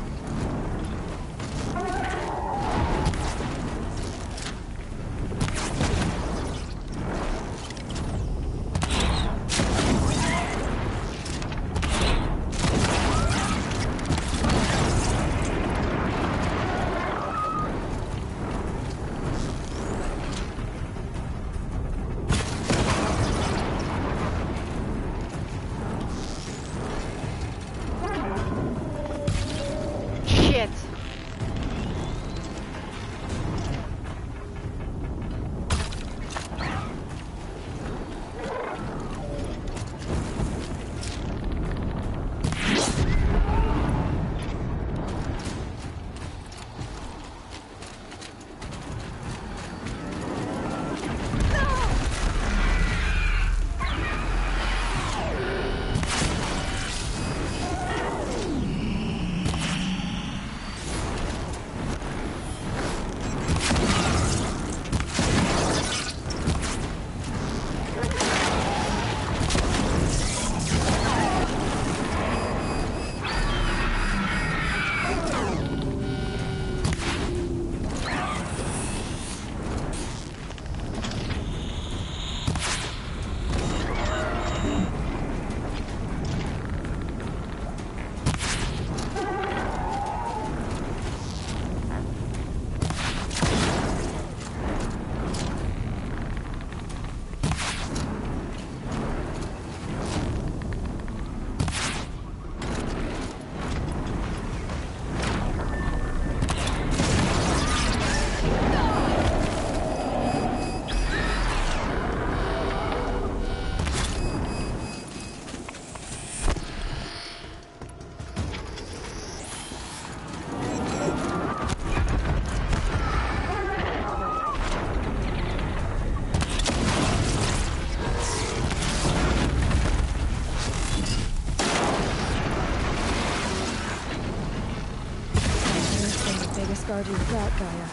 Guard you've got, Gaia.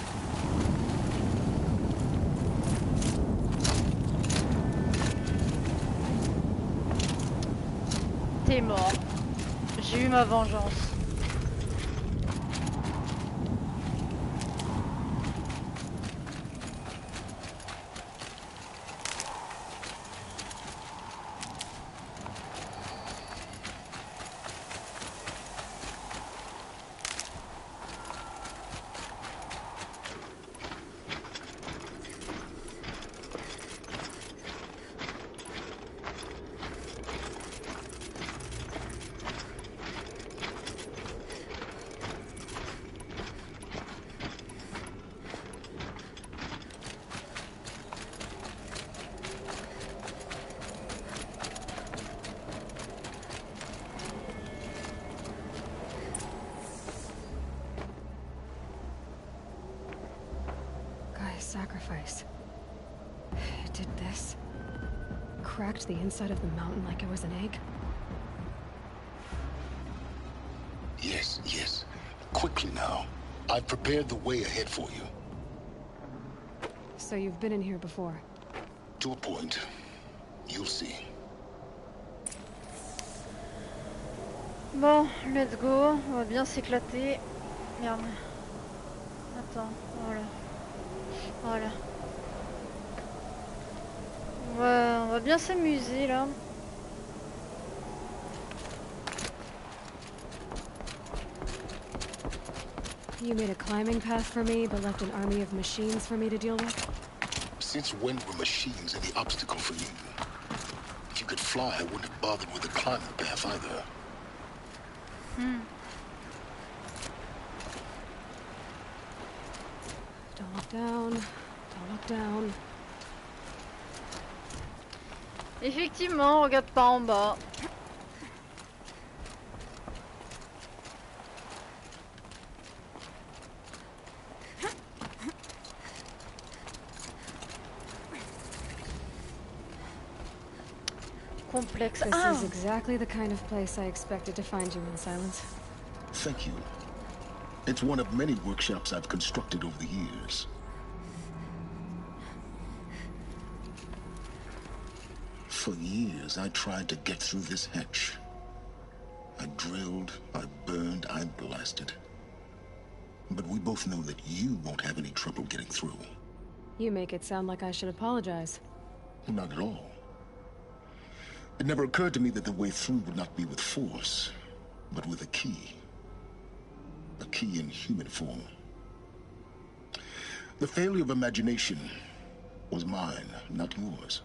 T'es mort. J'ai eu ma vengeance. Sacrifice. It did this. Cracked the inside of the mountain like it was an egg. Yes, yes. Quickly now. I've prepared the way ahead for you. So you've been in here before? To a point. You'll see. Bon, let's go. On va bien s'éclater. Merde. Attends, voilà. Voilà. On va bien s'amuser là. You made a climbing path for me, but left an army of machines for me to deal with? Since when were machines any obstacle for you? If you could fly, I wouldn't have bothered with the climbing path either. Don't look down. Don't look down. Effectivement, regarde pas en bas. Complexe. This is exactly the kind of place I expected to find you in, Silence. Thank you. It's one of many workshops I've constructed over the years. For years, I tried to get through this hatch. I drilled, I burned, I blasted. But we both know that you won't have any trouble getting through. You make it sound like I should apologize. Not at all. It never occurred to me that the way through would not be with force, but with a key. A key in human form. The failure of imagination was mine, not yours.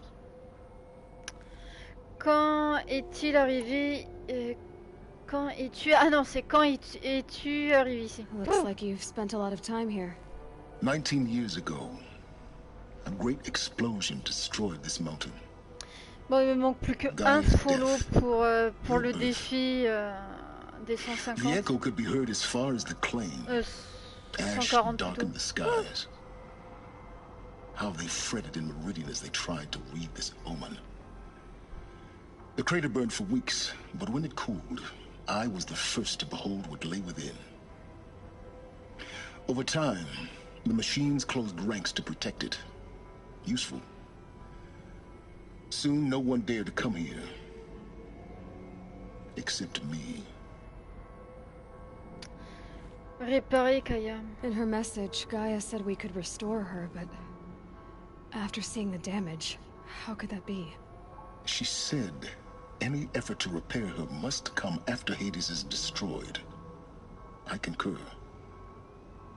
Quand est-il arrivé Quand es-tu... Ah non, c'est quand es-tu arrivé ici? Looks like you've spent a lot of time here. 19 years ago, a great explosion destroyed this mountain. Bon, il me manque plus qu'un follow pour le défi des 150. The echo could be heard as far as the claim. Ash darkened the skies. How they fretted in meridian as they tried to read this omen. The crater burned for weeks, but when it cooled, I was the first to behold what lay within. Over time, the machines closed ranks to protect it. Useful. Soon, no one dared to come here. Except me. Réparer Gaia. In her message, Gaia said we could restore her, but... after seeing the damage, how could that be? She said any effort to repair her must come after Hades is destroyed. I concur.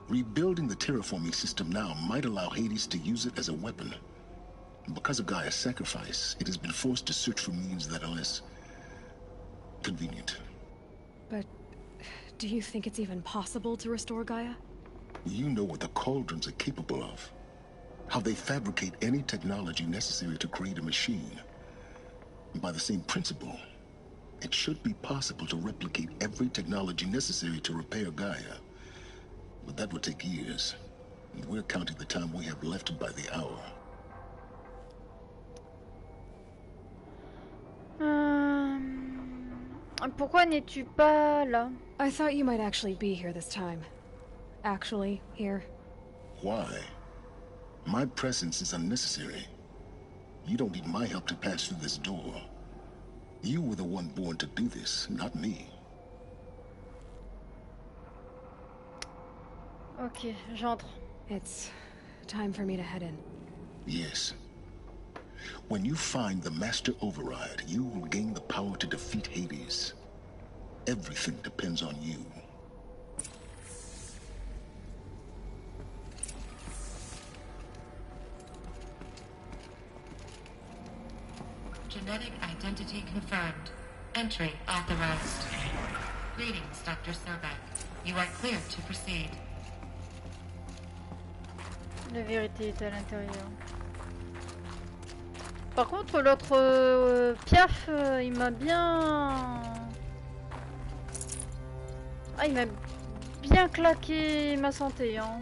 Rebuilding the terraforming system now might allow Hades to use it as a weapon. Because of Gaia's sacrifice, it has been forced to search for means that are less convenient. But do you think it's even possible to restore Gaia? You know what the cauldrons are capable of. How they fabricate any technology necessary to create a machine. By the same principle, it should be possible to replicate every technology necessary to repair Gaia. But that would take years. And we're counting the time we have left by the hour. Pourquoi n'es-tu pas là? I thought you might actually be here this time. Actually, here. Why? My presence is unnecessary. You don't need my help to pass through this door. You were the one born to do this, not me. Ok, j'entre. It's time for me to head in. Yes. When you find the Master Override, you will gain the power to defeat Hades. Everything depends on you. Genetic identity confirmed. Entry authorized. Greetings, Dr. Sobek. You are clear to proceed. La vérité est à l'intérieur. Par contre, l'autre Piaf, il m'a bien... Ah, il m'a bien claqué ma santé, hein.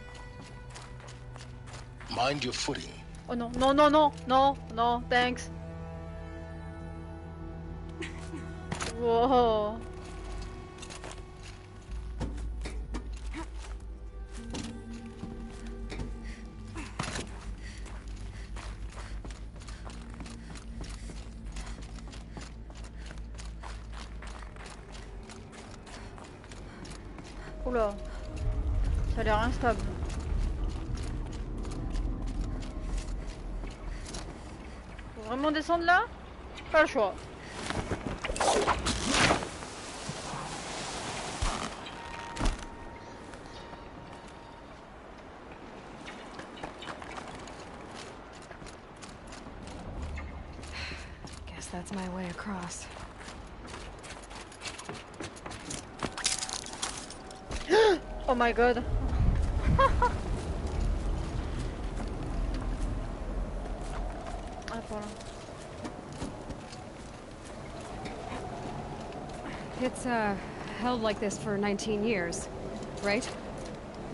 Mind your footing. Oh non, non, non, non, non, non, thanks. Wow. Oula, ça a l'air instable. Faut vraiment descendre là? Pas le choix. that's my way across. Oh my god. Ah, voilà. It's, held like this for 19 years, right?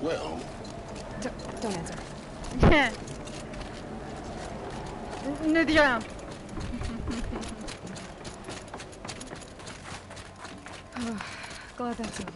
Well... Don't answer. Ne dis rien. Glad that's over.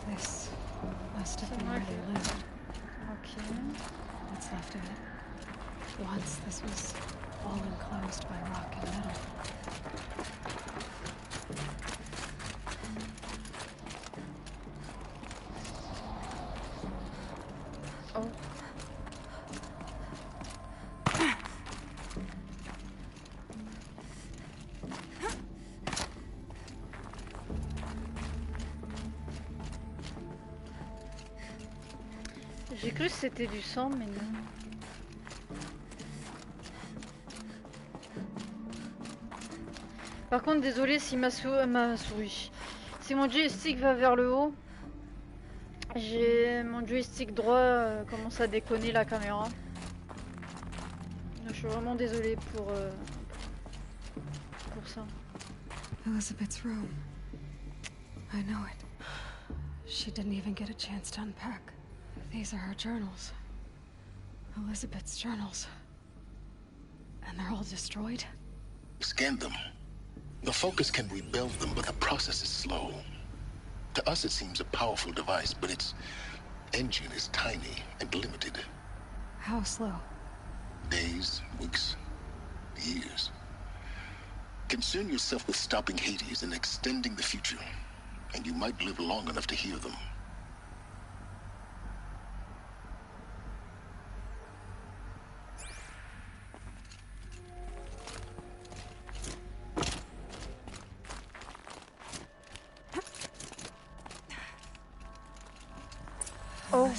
This must have been where they lived. Okay. What's left of it. Once this was all enclosed by rock and metal. Oh. J'ai cru que c'était du sang, mais non. Par contre, désolé si ma souris. Si mon joystick va vers le haut, j'ai mon joystick droit commence à déconner la caméra. Je suis vraiment désolée pour ça. Elizabeth's room. I know it. She didn't even get a chance to unpack. These are her journals. Elizabeth's journals. And they're all destroyed? Scan them. The Focus can rebuild them, but the process is slow. To us it seems a powerful device, but its engine is tiny and limited. How slow? Days, weeks, years. Concern yourself with stopping Hades and extending the future, and you might live long enough to hear them. Oh.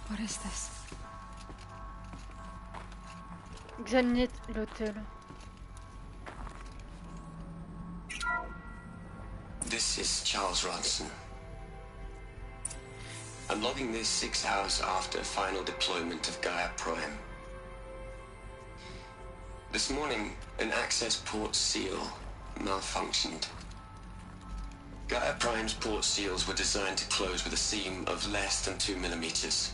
What is this? Examinez l'hôtel. This is Charles Ronson. I'm logging this 6 hours after final deployment of Gaia Prime. This morning, an access port seal malfunctioned. Gaia Prime's port seals were designed to close with a seam of less than 2 millimeters.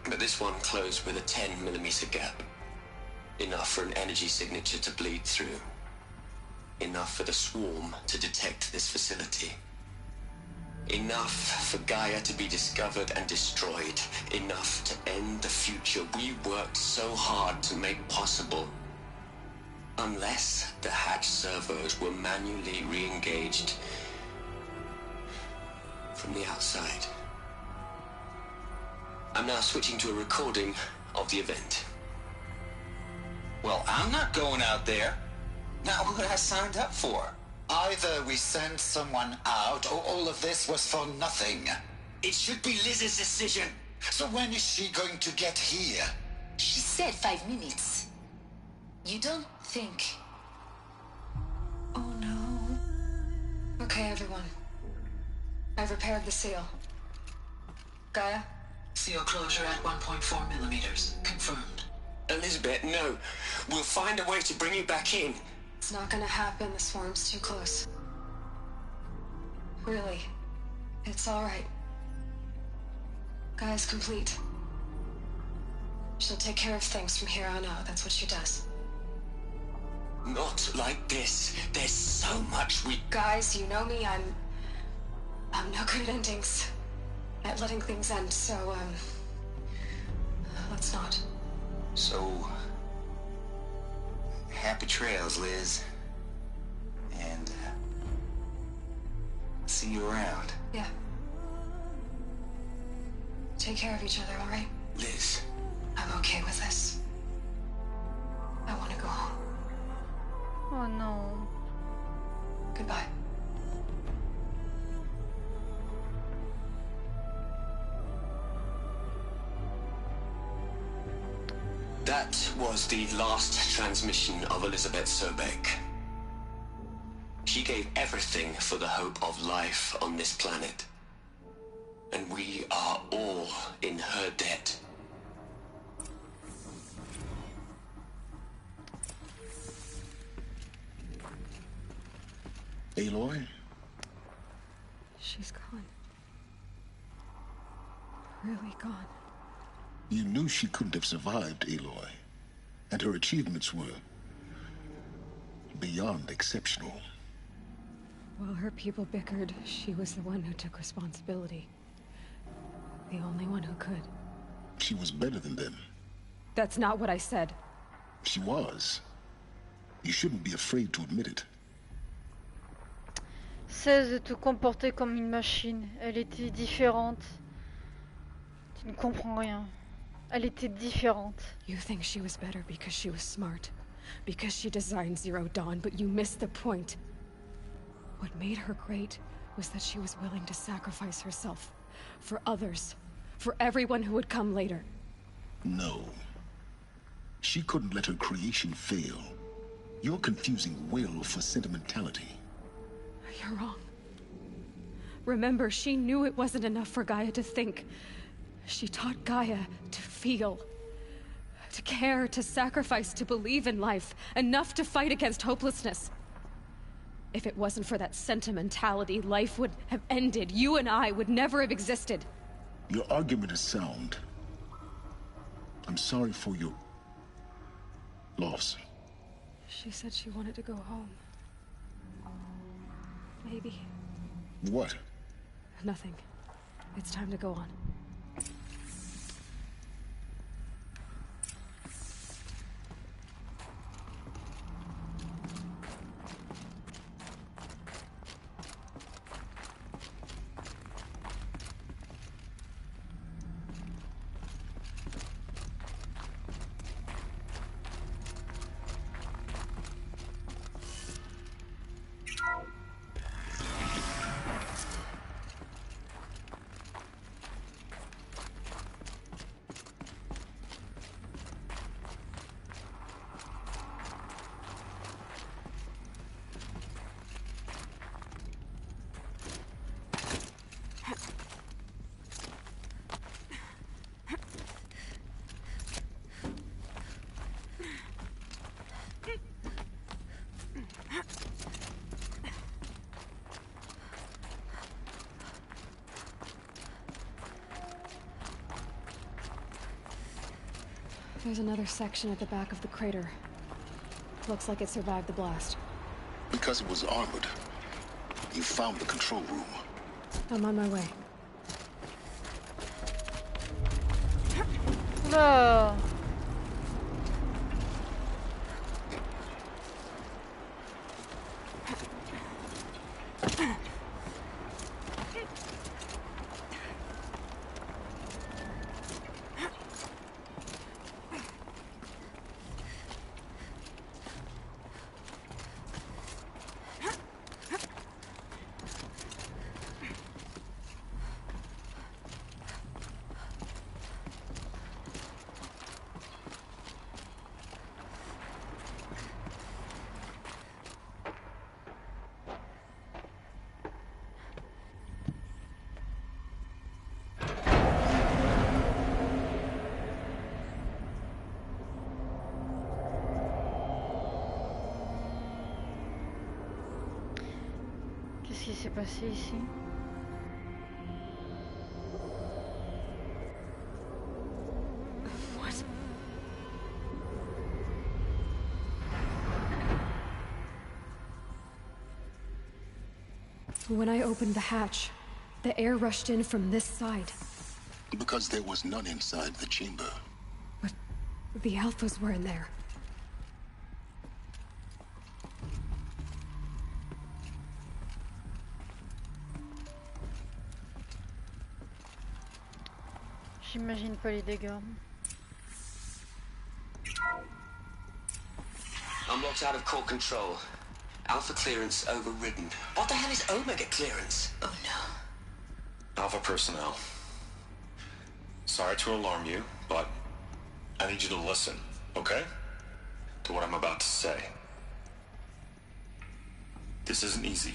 But this one closed with a 10 millimeter gap. Enough for an energy signature to bleed through. Enough for the swarm to detect this facility. Enough for Gaia to be discovered and destroyed. Enough to end the future we worked so hard to make possible. Unless the hatch servos were manually re-engaged from the outside. I'm now switching to a recording of the event. Well, I'm not going out there. Now, what I signed up for? Either we send someone out, or all of this was for nothing. It should be Liz's decision. So when is she going to get here? She said 5 minutes. You don't think... Oh no. Okay, everyone. I've repaired the seal. Gaia? Seal closure at 1.4 millimeters. Confirmed. Elizabeth, no. We'll find a way to bring you back in. It's not gonna happen. The swarm's too close. Really. It's alright. Gaia's complete. She'll take care of things from here on out. That's what she does. Not like this. There's so much we... Guys, you know me. I'm no good at endings. At letting things end, so, let's not. So... happy trails, Liz. And, see you around. Yeah. Take take care of each other, all right? Liz. I'm okay with this. I want to go home. Oh non. Goodbye. That was the last transmission of Elizabeth Sobeck. She gave everything for the hope of life on this planet. And we are all in her debt. Aloy? She's gone. Really gone. You knew she couldn't have survived, Aloy. And her achievements were beyond exceptional. While her people bickered, she was the one who took responsibility. The only one who could. She was better than them. That's not what I said. She was. You shouldn't be afraid to admit it. Cesse de te comporter comme une machine. Elle était différente. Tu ne comprends rien. Elle était différente. You think she was better because she was smart. Because she designed Zero Dawn, but you missed the point. What made her great was that she was willing to sacrifice herself. For others. For everyone who would come later. No. She couldn't let her creation fail. You're confusing will for sentimentality. You're wrong. Remember, she knew it wasn't enough for Gaia to think. She taught Gaia to feel. To care, to sacrifice, to believe in life. Enough to fight against hopelessness. If it wasn't for that sentimentality, life would have ended. You and I would never have existed. Your argument is sound. I'm sorry for your loss. She said she wanted to go home. Maybe. What? Nothing. It's time to go on. There's another section at the back of the crater. Looks like it survived the blast. Because it was armored. You found the control room. I'm on my way. No. Qu'est-ce qui s'est passé ici? What? When I opened the hatch, the air rushed in from this side. Because there was none inside the chamber. But the Alphas were in there. J'imagine pas les dégâts. I'm locked out of core control. Alpha clearance overridden. What the hell is Omega clearance? Oh no. Alpha personnel. Sorry to alarm you, but I need you to listen, okay? To what I'm about to say. This isn't easy.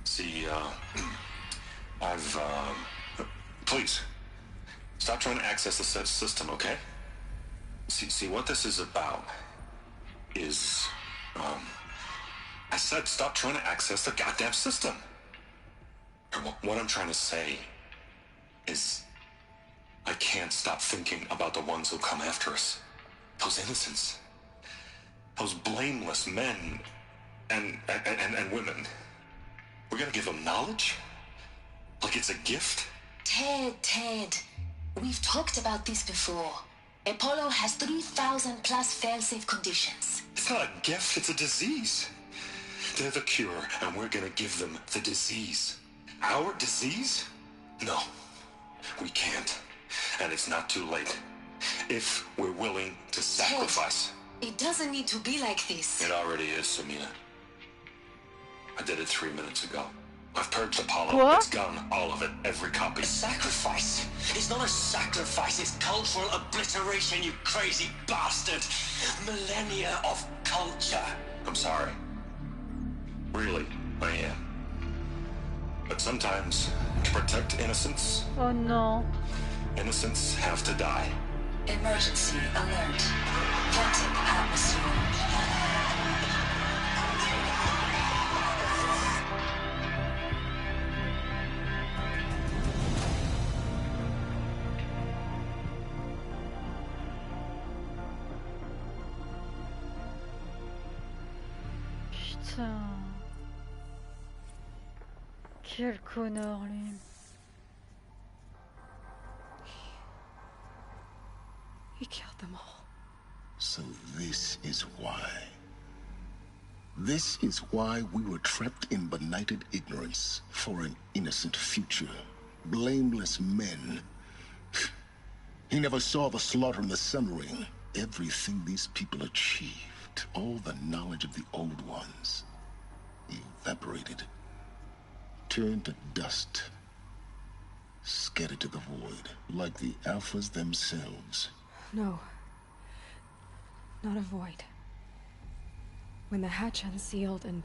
See, please, stop trying to access the system, okay? See, what this is about is, I said stop trying to access the goddamn system. What I'm trying to say is, I can't stop thinking about the ones who come after us. Those innocents. Those blameless men and women. We're gonna give them knowledge? Like it's a gift? Ted. We've talked about this before. Apollo has 3,000 plus fail-safe conditions. It's not a gift, it's a disease. They're the cure, and we're gonna give them the disease. Our disease? No, we can't. And it's not too late. If we're willing to sacrifice. Ted, it doesn't need to be like this. It already is, Samina. I did it 3 minutes ago. I've purged Apollo. What? It's gone, all of it, every copy. A sacrifice? It's not a sacrifice, it's cultural obliteration, you crazy bastard! Millennia of culture. I'm sorry. Really, I am. But sometimes, to protect innocence, Oh no. innocents have to die. Emergency alert. Venting atmosphere. Putain. Quel connard lui. He killed them all. So this is why. This is why we were trapped in benighted ignorance for an innocent future. Blameless men. He never saw the slaughter in the Sun Ring. Everything these people achieved, all the knowledge of the old ones, evaporated, turned to dust, scattered to the void, like the Alphas themselves. No. Not a void. When the hatch unsealed and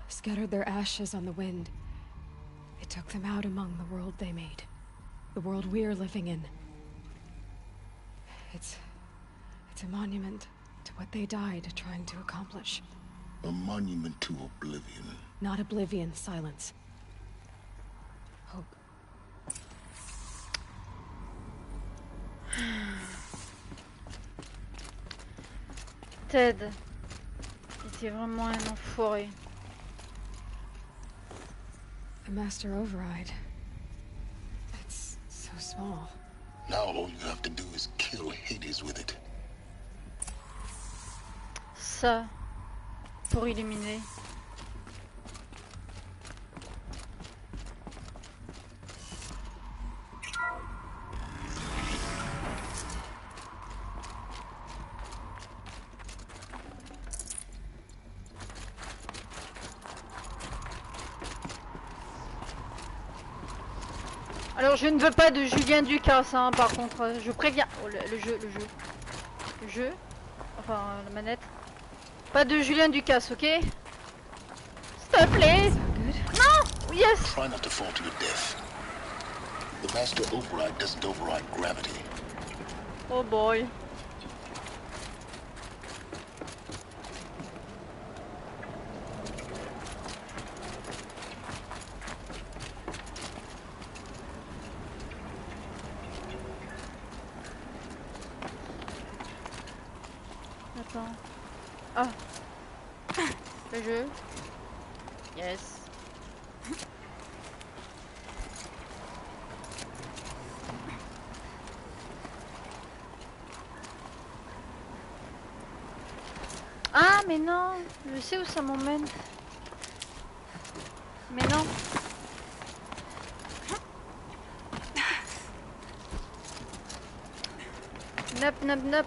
scattered their ashes on the wind, it took them out among the world they made. The world we're living in. It's a monument to what they died trying to accomplish. A monument to oblivion. Not oblivion, silence. Hope. Ted. C'était vraiment un enfoiré. The Master Override. It's so small. Now all you have to do is kill Hades with it. Ça. Pour éliminer. Alors je ne veux pas de Julien Ducasse, hein, par contre, je préviens. Oh, le jeu, enfin la manette. Pas de Julien Ducasse, ok? S'il te plaît. Non. Yes. Try not to fall to your death. The Master Override doesn't override gravity. Oh boy. Attends. Ah. Le jeu. Yes. Ah mais non, je sais où ça m'emmène. Mais non. Nap, nap, nap.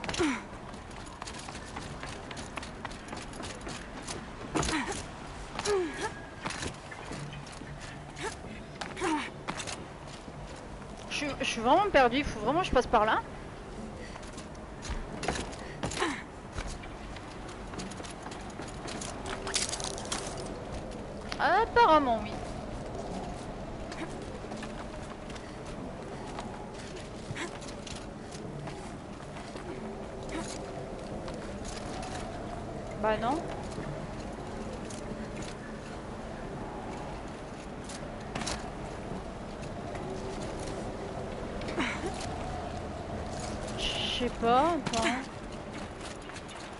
Je suis vraiment perdu, il faut vraiment que je passe par là. Apparemment oui. Bah non. Je sais pas, attends.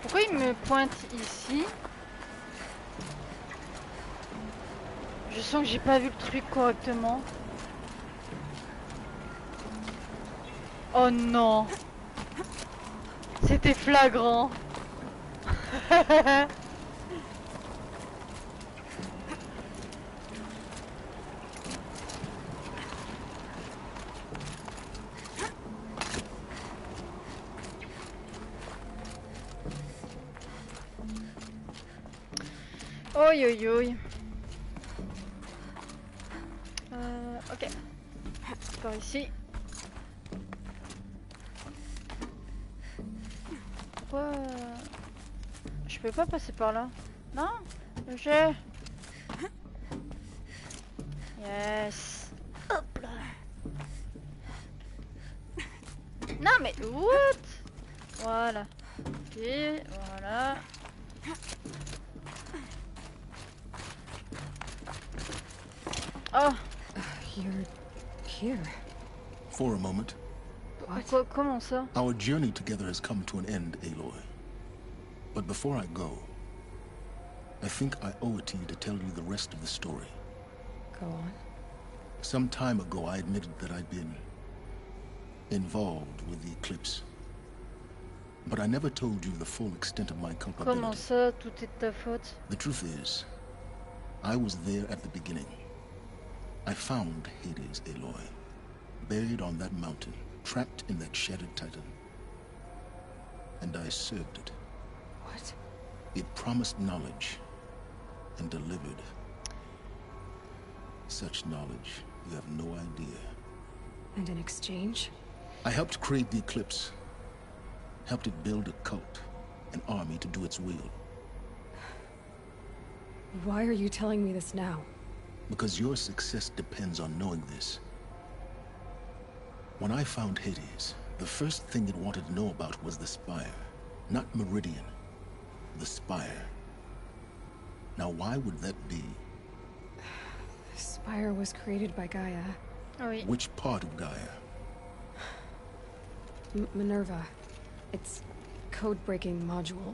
Pourquoi il me pointe ici? Je sens que j'ai pas vu le truc correctement. Oh non. C'était flagrant. Oi oi oi. Ok. Par ici. Pourquoi je peux pas passer par là? Non? J'ai. Yes. Hop là. Non mais what? Voilà. Ok, voilà. Oh. You're here. For a moment. Comment ça? Our journey together has come to an end, Aloy. But before I go, I think I owe it to you to tell you the rest of the story. Go on. Some time ago, I admitted that I'd been involved with the eclipse. But I never told you the full extent of my culpability. Comment ça, tout est de ta faute? The truth is, I was there at the beginning. I found Hades, Aloy, buried on that mountain, trapped in that shattered titan. And I served it. What? It promised knowledge and delivered. Such knowledge, you have no idea. And in exchange? I helped create the eclipse. Helped it build a cult, an army to do its will. Why are you telling me this now? Because your success depends on knowing this. When I found Hades, the first thing it wanted to know about was the Spire. Not Meridian. The Spire. Now why would that be? The Spire was created by Gaia. Oh, oui. Which part of Gaia? Minerva. Its code-breaking module.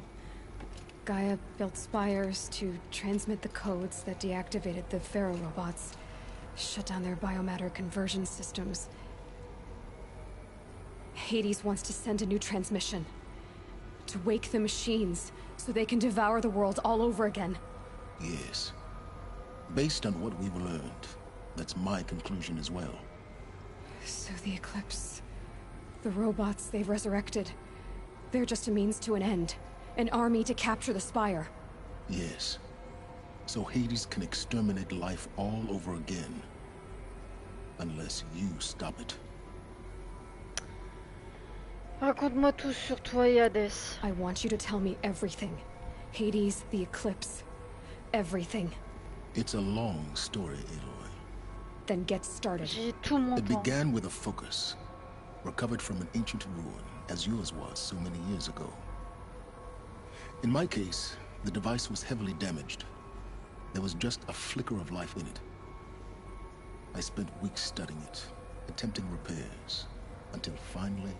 Gaia built spires to transmit the codes that deactivated the Pharaoh robots, shut down their biomatter conversion systems. Hades wants to send a new transmission. To wake the machines, so they can devour the world all over again. Yes. Based on what we've learned, that's my conclusion as well. So the Eclipse... the robots they've resurrected... they're just a means to an end. An army to capture the Spire. Yes. So Hades can exterminate life all over again. Unless you stop it. Raconte-moi tout sur toi et Hades. I want you to tell me everything. Hades, the Eclipse. Everything. It's a long story, Aloy. Then get started. J'ai tout mon It temps. began with a focus. Recovered from an ancient ruin, as yours was so many years ago. In my case, the device was heavily damaged. There was just a flicker of life in it. I spent weeks studying it, attempting repairs, until finally,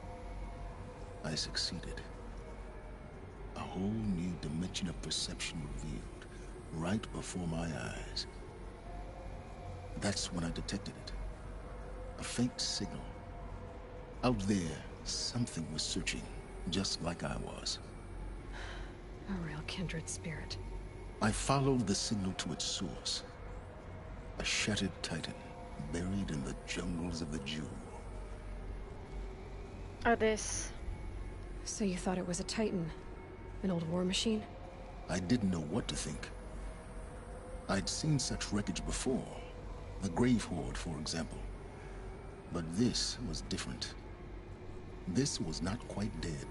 I succeeded. A whole new dimension of perception revealed, right before my eyes. That's when I detected it. A faint signal. Out there, something was searching, just like I was. A real kindred spirit. I followed the signal to its source. A shattered titan, buried in the jungles of the Jewel. Hades. So you thought it was a Titan? An old war machine? I didn't know what to think. I'd seen such wreckage before. The Grave Horde, for example. But this was different. This was not quite dead.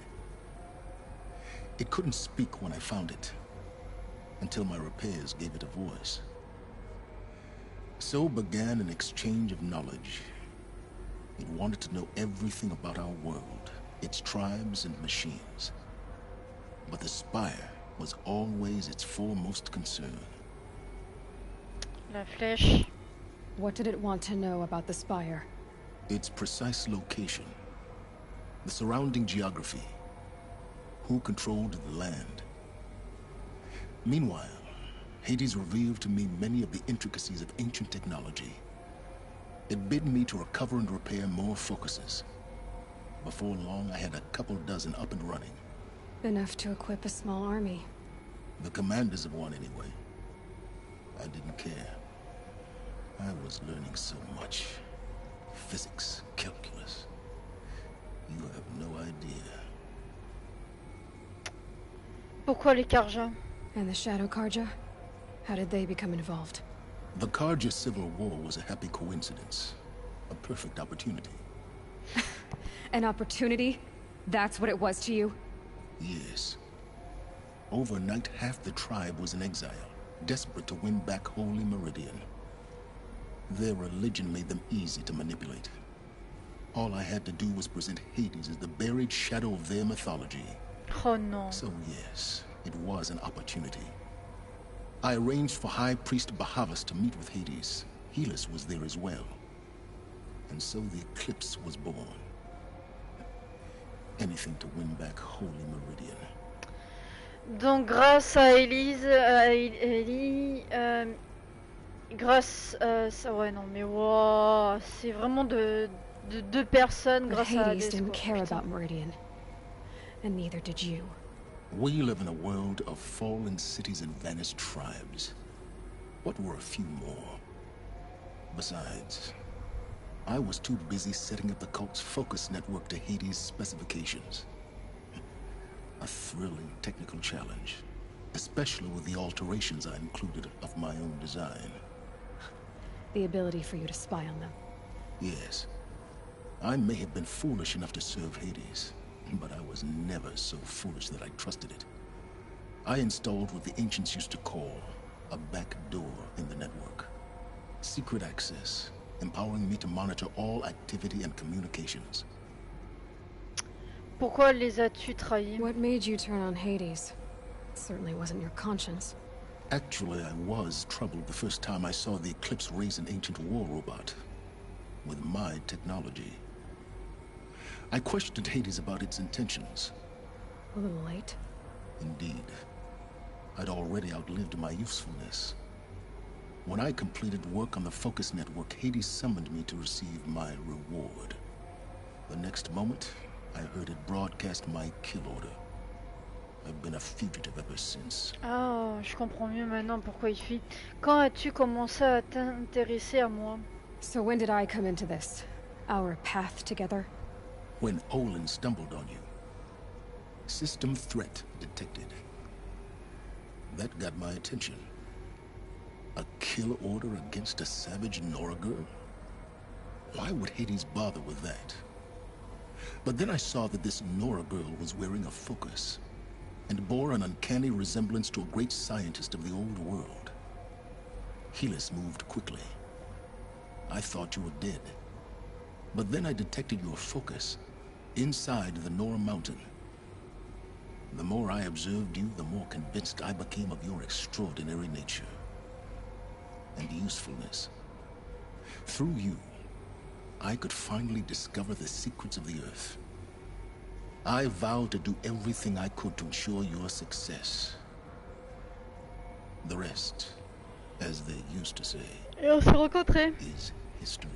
It couldn't speak when I found it, until my repairs gave it a voice. So began an exchange of knowledge. It wanted to know everything about our world, its tribes and machines. But the Spire was always its foremost concern. La flèche. What did it want to know about the Spire? Its precise location, the surrounding geography, who controlled the land. Meanwhile, Hades revealed to me many of the intricacies of ancient technology. It bid me to recover and repair more focuses. Before long, I had a couple dozen up and running. Enough to equip a small army. The commanders of one, anyway. I didn't care. I was learning so much. Physics, calculus. You have no idea. Pourquoi les Karja? And the Shadow Karja? How did they become involved? The Karja Civil War was a happy coincidence. A perfect opportunity. An opportunity? That's what it was to you? Yes. Overnight, half the tribe was in exile, desperate to win back Holy Meridian. Their religion made them easy to manipulate. All I had to do was present Hades as the buried shadow of their mythology. Oh no. So yes, it was an opportunity. I arranged for High Priest Bahavas to meet with Hades. Helis was there as well. And so the eclipse was born. Anything to win back Holy Meridian. Donc grâce à Ellie, grâce à ça, ouais non mais wow, c'est vraiment de deux personnes grâce à Hades didn't care about Meridian, and neither did you. We live in a world of fallen cities and vanished tribes. What were a few more? Besides, I was too busy setting up the cult's focus network to Hades' specifications. A thrilling technical challenge, especially with the alterations I included of my own design. The ability for you to spy on them. Yes. I may have been foolish enough to serve Hades, but I was never so foolish that I trusted it. I installed what the ancients used to call a back door in the network. Secret access, empowering me to monitor all activity and communications. Pourquoi les as-tu trahis? What made you turn on Hades? It certainly wasn't your conscience. Actually, I was troubled the first time I saw the Eclipse raise an ancient war robot. With my technology. I questioned Hades about its intentions. A little late. Indeed. I'd already outlived my usefulness. When I completed work on the Focus Network, Hades summoned me to receive my reward. The next moment, I heard it broadcast my kill order. I've been a fugitive ever since. Ah, je comprends mieux maintenant pourquoi il fit. Quand as-tu commencé à t'intéresser à moi? So when did I come into this? Our path together? When Olin stumbled on you. System threat detected. That got my attention. A kill order against a savage Nora girl? Why would Hades bother with that? But then I saw that this Nora girl was wearing a focus, and bore an uncanny resemblance to a great scientist of the old world. Helis moved quickly. I thought you were dead. But then I detected your focus inside the Nora mountain. The more I observed you, the more convinced I became of your extraordinary nature and usefulness. Through you, I could finally discover the secrets of the Earth. I vowed to do everything I could to ensure your success. The rest, as they used to say, Et on s'est rencontrés. Is history.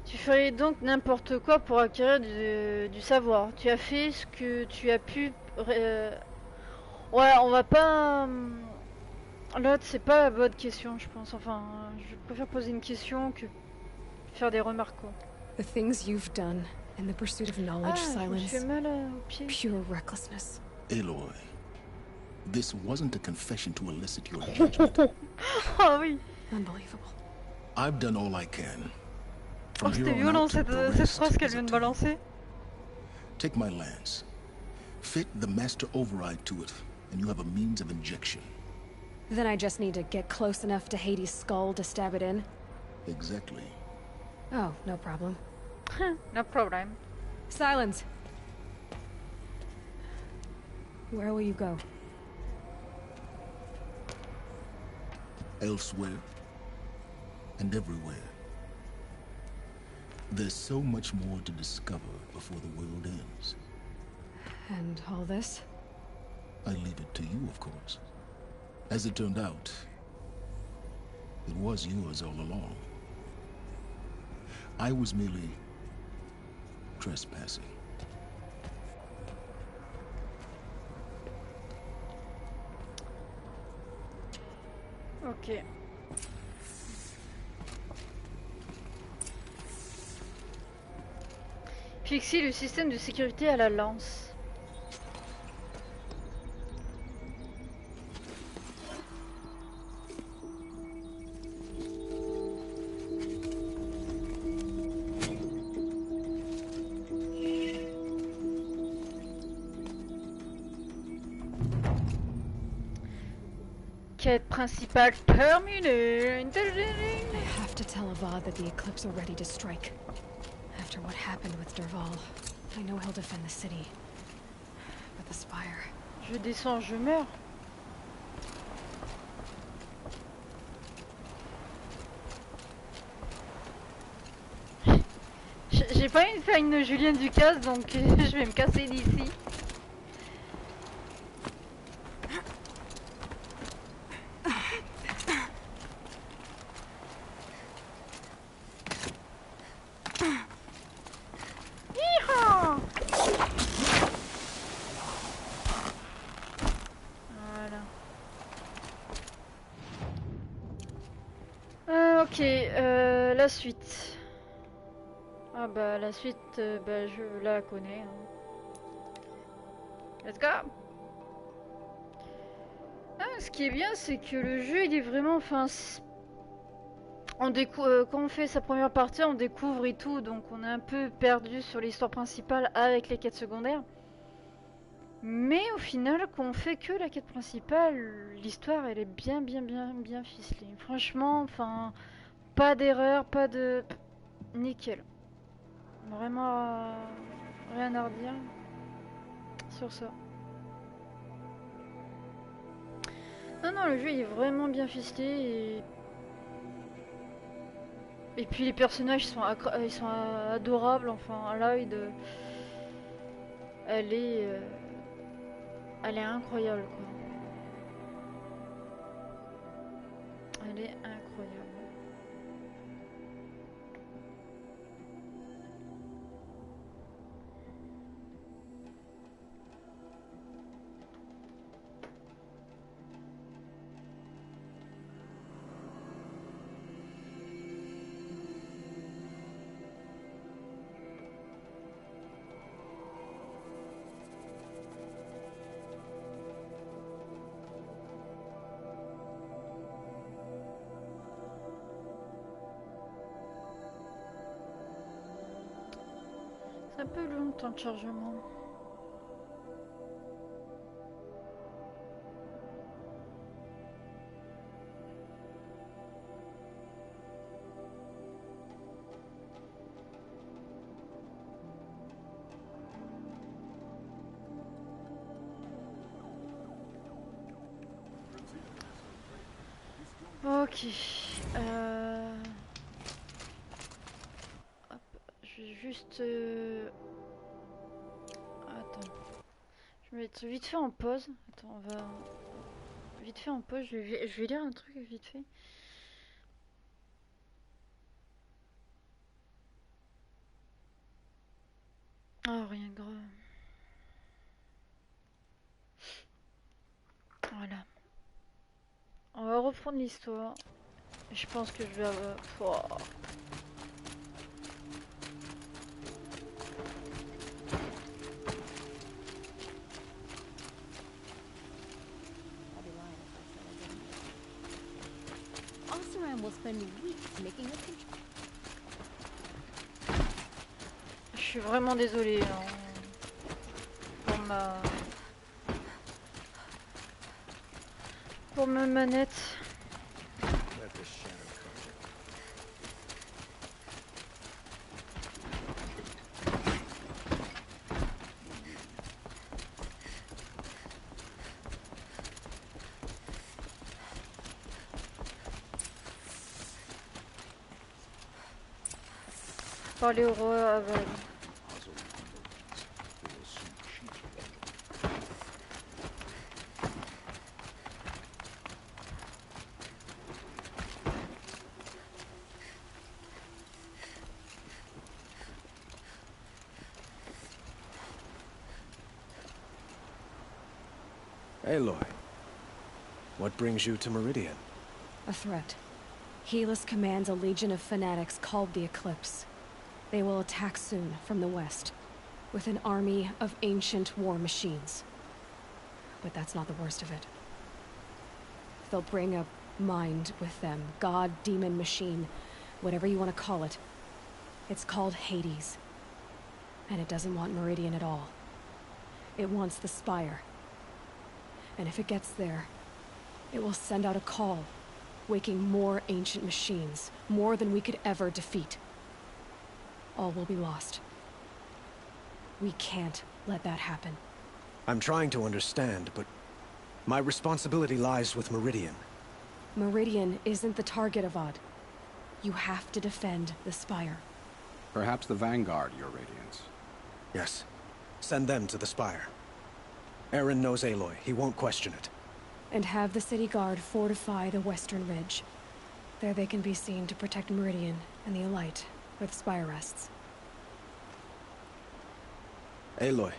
Tu ferais donc n'importe quoi pour acquérir du savoir. Tu as fait ce que tu as pu... Ouais, on va pas... L'autre, c'est pas la bonne question, je pense. Enfin, je préfère poser une question que faire des remarques, quoi. The things you've done In the pursuit of knowledge, silence, pure recklessness. Aloy, this wasn't a confession to elicit your judgment. Ah oui. Unbelievable. I've done all I can. Oh, c'était violent cette phrase qu'elle vient de balancer. Take my lance. Fit the master override to it, and you have a means of injection. Then I just need to get close enough to Hades' skull to stab it in? Exactly. Oh, no problem. No problem. Silence. Where will you go? Elsewhere. And everywhere. There's so much more to discover before the world ends. And all this? I leave it to you, of course. As it turned out, it was yours all along. I was merely trespassing. Ok. Fixer le système de sécurité à la lance. Quête principale terminée. I have to tell Avad that the Eclipse are ready to strike. After what happened with Derval, I know he'll defend the city. But the Spire... Je descends, je meurs. J'ai pas envie de faire une Julienne Ducasse, donc je vais me casser d'ici. La suite. Ah bah la suite, bah je la connais. Hein. Let's go. Ah, ce qui est bien, c'est que le jeu il est vraiment, enfin, on découvre quand on fait sa première partie, on découvre et tout, donc on est un peu perdu sur l'histoire principale avec les quêtes secondaires. Mais au final, quand on fait que la quête principale, l'histoire elle est bien ficelée. Franchement, enfin. Pas d'erreur, pas de... Nickel. Vraiment rien à redire sur ça. Non, le jeu il est vraiment bien ficelé et puis les personnages ils sont adorables. Enfin, Lloyd, elle est incroyable quoi. Elle est incroyable. C'est un peu long le temps de chargement. Ok. Hop, je vais juste... Attends. Je vais être vite fait en pause. Attends, on va... Vite fait en pause, je vais lire un truc vite fait. Oh, rien de grave. Voilà. On va reprendre l'histoire. Je pense que je vais avoir... Oh. and we'll spend weeks making a picture. Je suis vraiment désolée pour ma manette. Parler au roi aveugle. Aloy, what brings you to Meridian? A threat. Helis commands a legion of fanatics called the Eclipse. They will attack soon from the west, with an army of ancient war machines. But that's not the worst of it. They'll bring a mind with them, god, demon, machine, whatever you want to call it. It's called Hades. And it doesn't want Meridian at all. It wants the Spire. And if it gets there, it will send out a call, waking more ancient machines, more than we could ever defeat. All will be lost. We can't let that happen. I'm trying to understand, but my responsibility lies with Meridian. Meridian isn't the target, Avad. You have to defend the Spire. Perhaps the Vanguard, Your Radiance. Yes. Send them to the Spire. Aaron knows Aloy. He won't question it. And have the City Guard fortify the Western Ridge. There they can be seen to protect Meridian and the Elite, where the Spire rests. Aloy,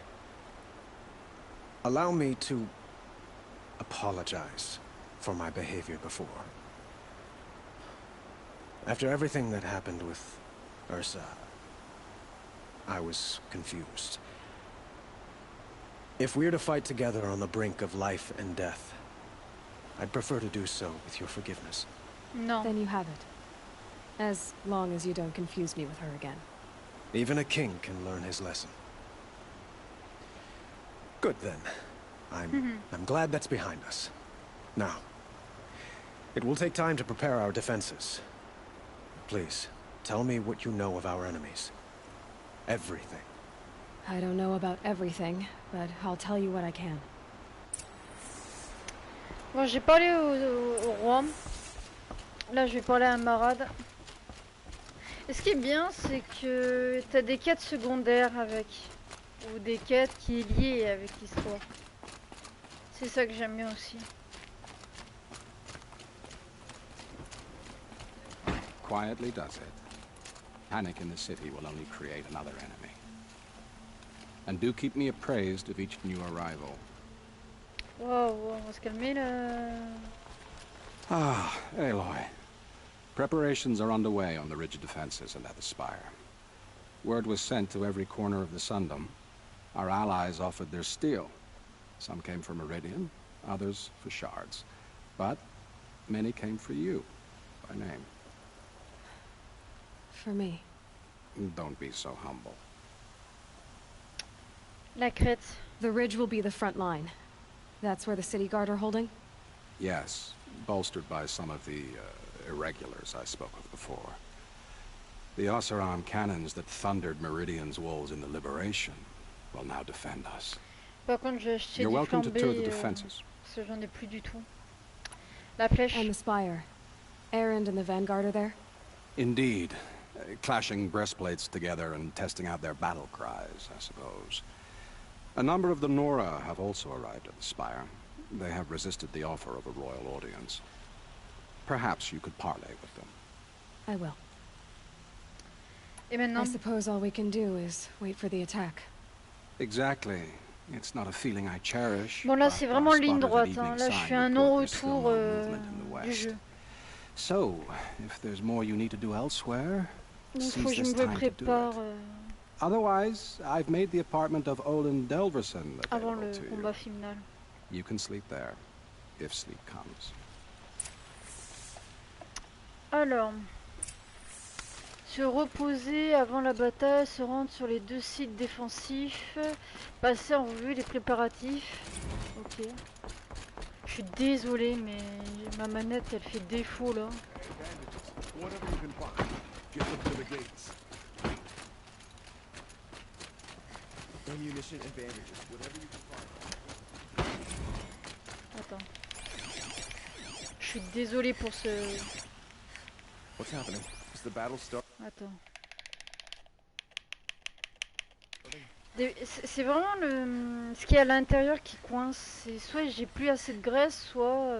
allow me to apologize for my behavior before. After everything that happened with Ursa, I was confused. If we're to fight together on the brink of life and death, I'd prefer to do so with your forgiveness. No. Then you have it. As long as you don't confuse me with her again. Even a king can learn his lesson. Good then. I'm glad that's behind us. Now, it will take time to prepare our defenses. Please, tell me what you know of our enemies. Everything. I don't know about everything, but I'll tell you what I can. Bon, j'ai parlé au roi. Là, je vais parler à Marad. Et ce qui est bien, c'est que t'as des quêtes secondaires avec. Ou des quêtes qui est liées avec l'histoire. C'est ça que j'aime bien aussi. Quietly does it. Panic in the city will only create another enemy. And do keep me appraised of each new arrival. Wow, on va se calmer là. Ah, Aloy. Preparations are underway on the ridge defenses and at the Spire. Word was sent to every corner of the Sundom. Our allies offered their steel. Some came for Meridian, others for shards. But many came for you, by name. For me. Don't be so humble. La crête. The ridge will be the front line. That's where the City Guard are holding? Yes, bolstered by some of the irregulars I spoke of before. The Oseram cannons that thundered Meridian's walls in the Liberation will now defend us. Par contre, j'ai acheté You're du welcome to tour flambé, the defenses. parce que j'en ai plus du tout. La flèche. And the Spire. Erend and the Vanguard are there? Indeed. Clashing breastplates together and testing out their battle cries, I suppose. A number of the Nora have also arrived at the Spire. They have resisted the offer of a royal audience. Perhaps you could parley with them. I will. Et maintenant? I suppose all we can do is wait for the attack. Exactly. It's not a feeling I cherish. Bon là c'est vraiment ligne droite, hein. Là je fais un non-retour du jeu. So, if there's more you need to do elsewhere, Il faut que je me prépare Otherwise, I've made the apartment of Olin Delverson avant available le to you. combat final. You can sleep there, if sleep comes. Alors, se reposer avant la bataille, se rendre sur les 2 sites défensifs, passer en revue les préparatifs. Ok. Je suis désolée, mais ma manette elle fait défaut là. Attends. Je suis désolée pour ce... Attends. C'est vraiment ce qui est à l'intérieur qui coince. C'est soit j'ai plus assez de graisse, soit...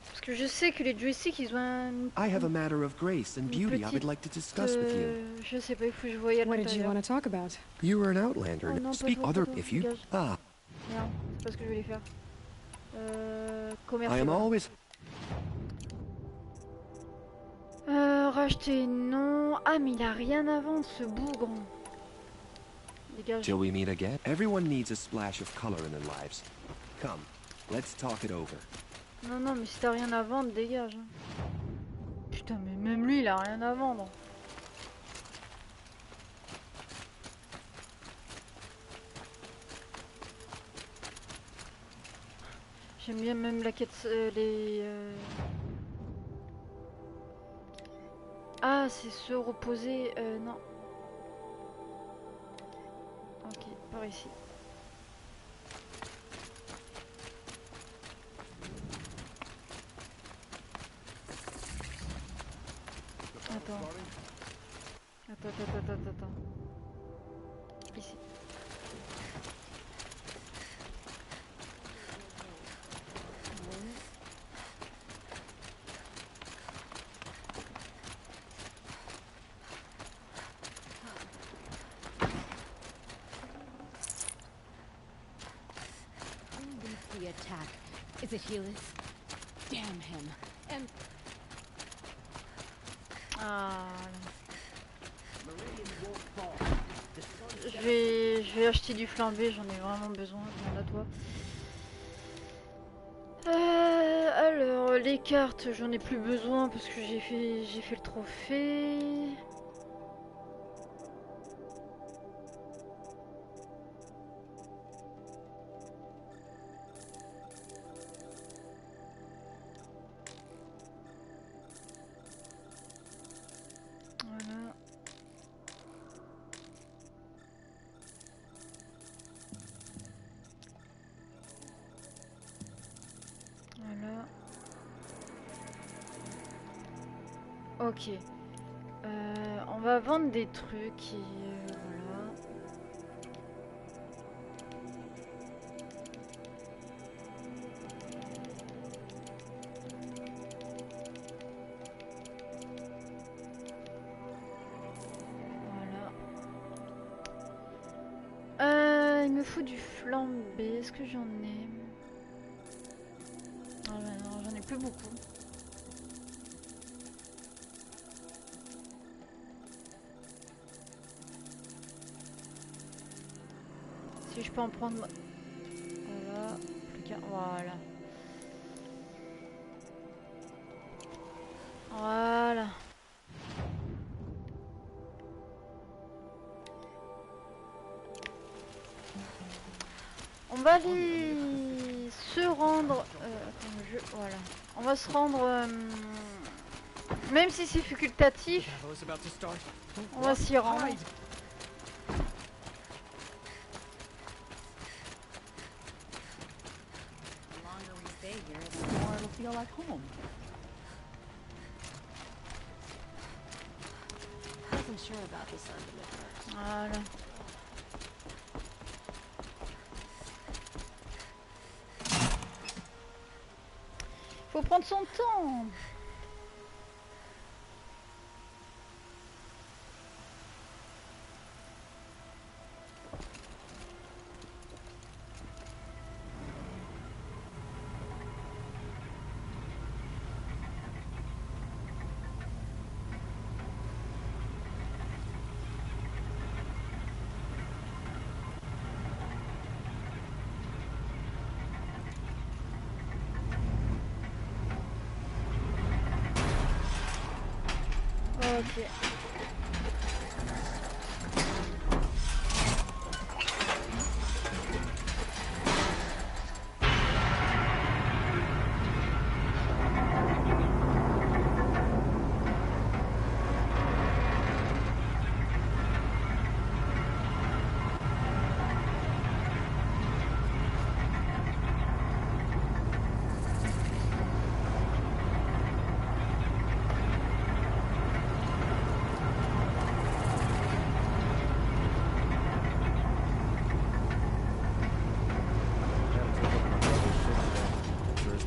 Parce que je sais que les joysticks ils ont un... I have a matter of grace and beauty I would like to discuss with you. Je sais pas, il faut que je voie à l'intérieur. What did you want to talk about? You were an outlander. Oh non, Speak other if you... Ah. Merde, c'est pas ce que je voulais faire. Commerce. I am always... Racheter non. Ah mais il a rien à vendre ce bougre. Dégage. Till we meet again. Everyone needs a splash of color in their lives. Come, let's talk it over. Non non mais si t'as rien à vendre, dégage. Putain mais même lui il a rien à vendre. J'aime bien même la quête, Ah, c'est se reposer, non. Ok, par ici. Attends. Attends. Ici. The attack. Is it Helis? Damn him. And je vais acheter du flambé, j'en ai vraiment besoin, demande à toi. Alors les cartes, j'en ai plus besoin parce que j'ai fait le trophée. Ok. On va vendre des trucs et voilà. Voilà. Il me faut du flambé. Est-ce que j'en ai? Ah bah non, j'en ai plus beaucoup. Si je peux en prendre... Voilà, plus qu'un... Voilà. Voilà. On va aller se rendre... Voilà. On va se rendre... Même si c'est facultatif, on va s'y rendre. Feel like home. I wasn't sure about this argument first. Voilà. Faut prendre son temps. Ok.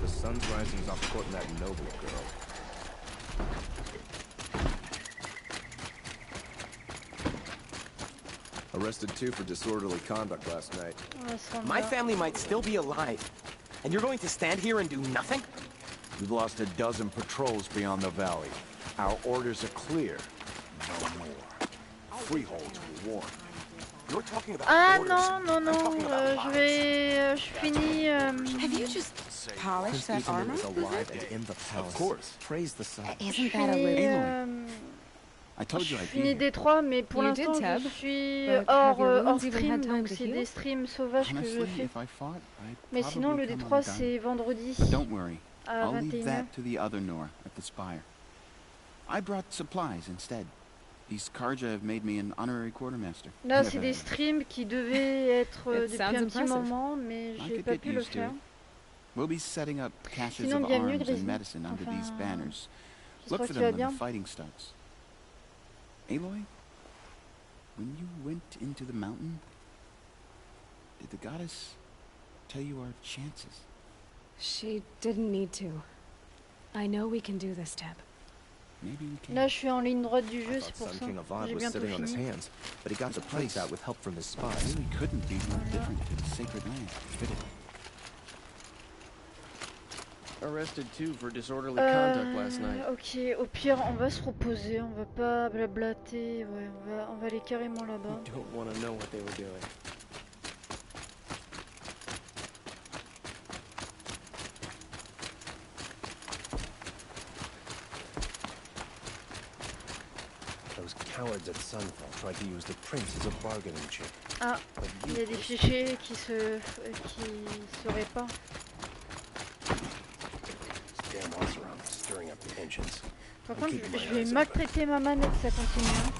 Sun's rising is off court that noble girl. Arrested too for disorderly conduct last night. My family might still be alive, and you're going to stand here and do nothing? We've lost a dozen patrols beyond the valley. Our orders are clear. No more. Freeholds were warned. You're talking about Ah orders. non, non, non, je finis... Have you just polished that armor? Alive and in the palace. Of course. Praise the sun. Isn't that a little... I told you Je I'd finis be here. Détroit, mais pour You l'instant did, Tab, je suis but hors, have your hors wounds even stream, had time donc to c'est heal? des streams sauvages que je Honestly, fais. if I fought, I'd Mais sinon le probably come Détroit undone. c'est vendredi But don't worry. à I'll leave 21h. that to the other Nora at the Spire. I brought supplies instead. These Karja have made me an honorary quartermaster. Là c'est des streams qui devaient être It depuis sounds un petit impressive. moment, mais I j'ai could pas get pu le used to faire. it. We'll be setting up caches Sinon of bien mieux arms Grisny. and medicine under these Enfin, banners. j'espère Look que for tu vas them when bien. the fighting starts. Aloy, when you went into the mountain, did the goddess tell you our chances? She didn't need to. I know we can do this, Tab. Maybe we can. Là je suis en ligne droite du jeu, I c'est thought pour Sun ça. King Avad J'ai was bientôt sitting on his fini. hands, but he got the prince out with help from his spies. Really couldn't be more different to the sacred land. Arrested too for disorderly conduct last night. Ok, au pire on va se reposer, on va pas blablater, ouais, on va aller carrément là-bas. You don't want to know what they were doing. Those cowards at Sunfall tried to use the prince as a bargaining chip. Ah, il y a des fichiers qui se répandent. Damn Oseram stirring up the tensions. Par contre, je vais maltraiter ma manette, ça continue. Hein.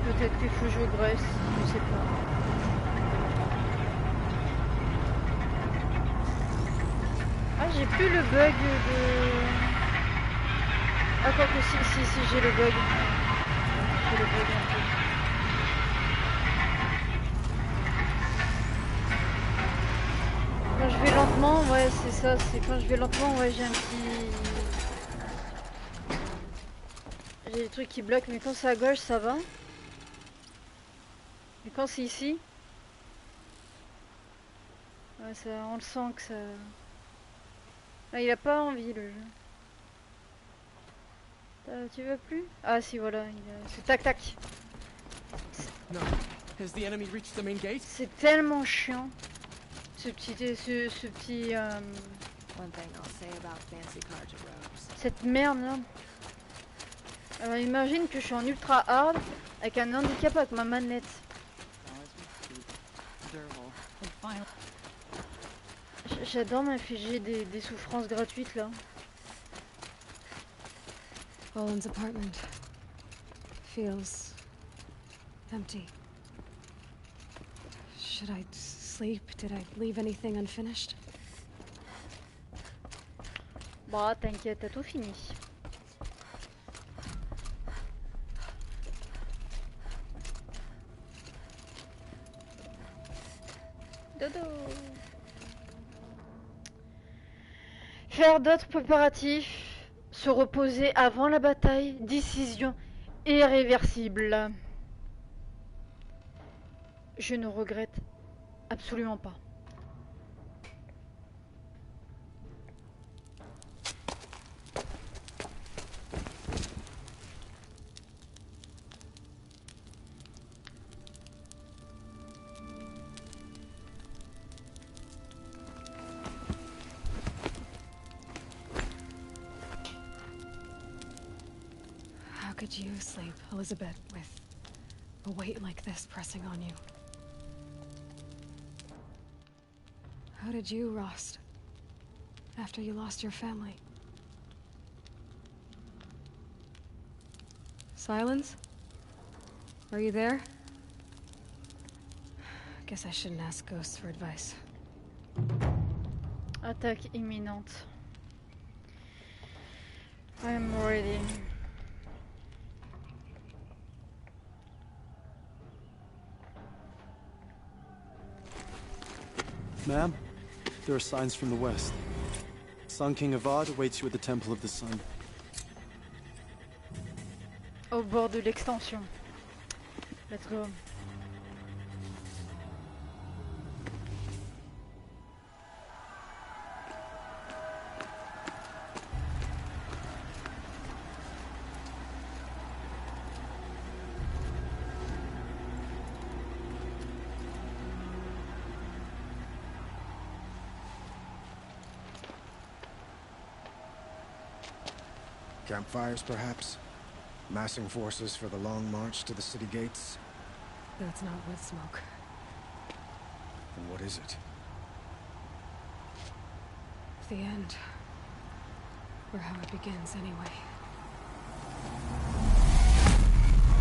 Peut-être qu'il faut jouer Grèce, je sais pas. Ah, j'ai plus le bug de... Ah, quoi que si, j'ai le bug. J'ai le bug un peu. Quand je vais lentement, ouais, c'est ça, c'est quand je vais lentement, ouais, j'ai un petit... J'ai des trucs qui bloquent, mais quand c'est à gauche, ça va. Et quand c'est ici... Ouais, ça, on le sent que ça... Ah, il a pas envie, le jeu. Tu veux plus? Ah si, voilà, c'est tac tac. No. Has the enemy reached the main gate? C'est tellement chiant. Ce petit One thing I'll say about fancy Karja robes. cette merde là. Alors imagine que je suis en ultra hard avec un handicap avec ma manette. J'adore m'infliger des souffrances gratuites là. Owen's apartment feels empty. Should I sleep? Did I leave anything unfinished? Bah t'inquiète, t'as tout fini. Dodo. Faire d'autres préparatifs. Se reposer avant la bataille. Décision irréversible. Je ne regrette absolument pas. could you sleep, Elizabeth, with a weight like this pressing on you? How did you rest after you lost your family? Silence? Are you there? Guess I shouldn't ask ghosts for advice. Attaque imminente. I am ready. Ma'am, there are signs from the west. Sun King Avad awaits you at the Temple of the Sun. Au bord de l'extension. Let's go. Campfires, perhaps? Massing forces for the long march to the city gates? That's not wood smoke. Then what is it? The end. Or how it begins, anyway.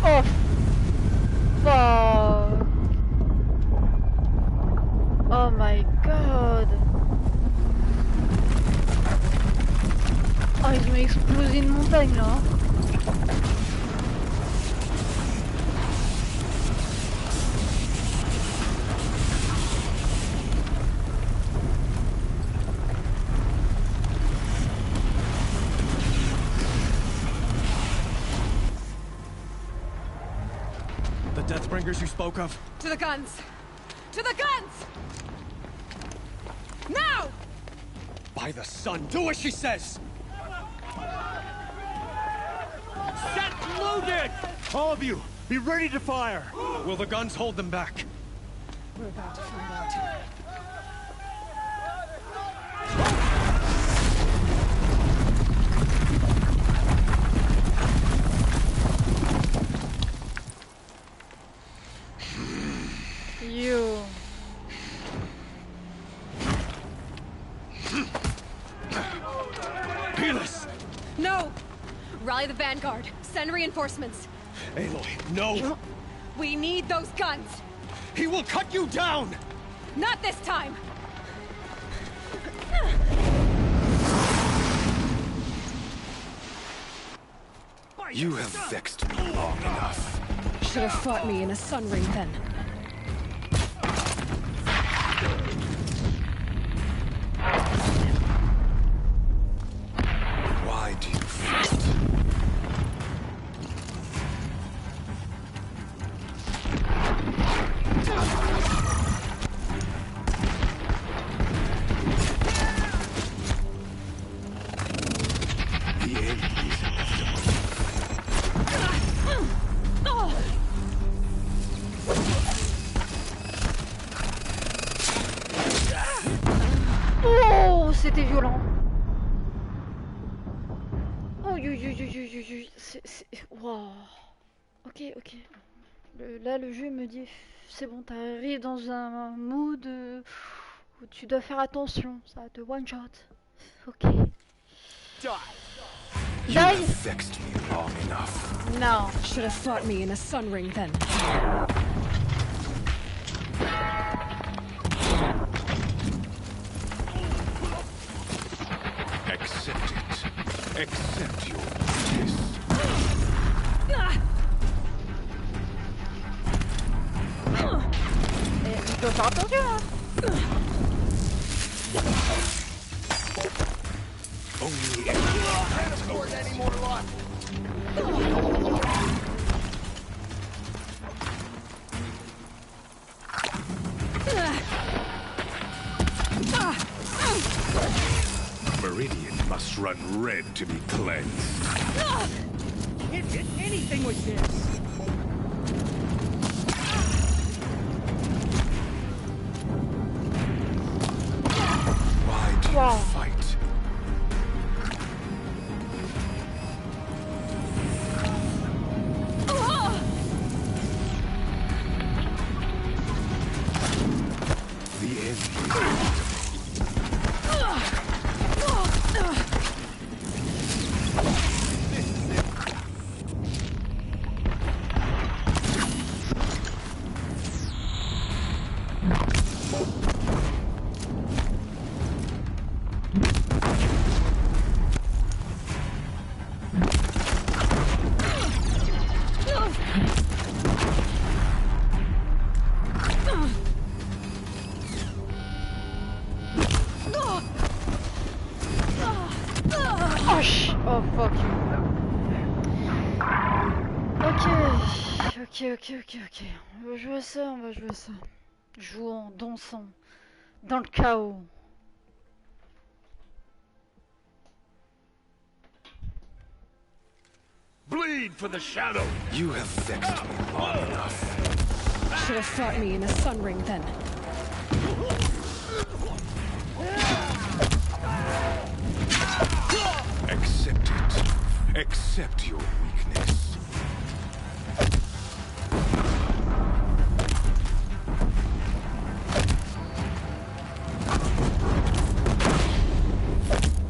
Oh! Fuck! Oh my god! Oh, ils ont explosé une montagne là! The Deathbringers you spoke of? To the guns! To the guns! Now! By the sun, do as she says! Set loaded! All of you, be ready to fire! Will the guns hold them back? We're about to find out. You. Peerless! No! Rally the vanguard. Send reinforcements. Aloy, no! We need those guns! He will cut you down! Not this time! You have vexed me long enough. Should have fought me in a sun ring then. Why do you fight? The end is inevitable. Oh, c'était violent. Oh, wow. Ok. Là, le jeu me dit, c'est bon, t'arrives dans un mood où tu dois faire attention, ça te one shot. Ok. You have vexed me long enough. No. Should have fought me in a sun ring then. Accept it. Accept your kiss. Il faut faire attention, hein. Only can't afford any more luck. Meridian must run red to be cleansed. Can't hit anything with this. Why do you fight? Oh fuck you. Ok. On va jouer ça, Jouons, dansons. Dans le chaos. Bleed for the shadow! You have vexed me long enough. Should have fought me in a sun ring then. Accept it. Accept your weakness.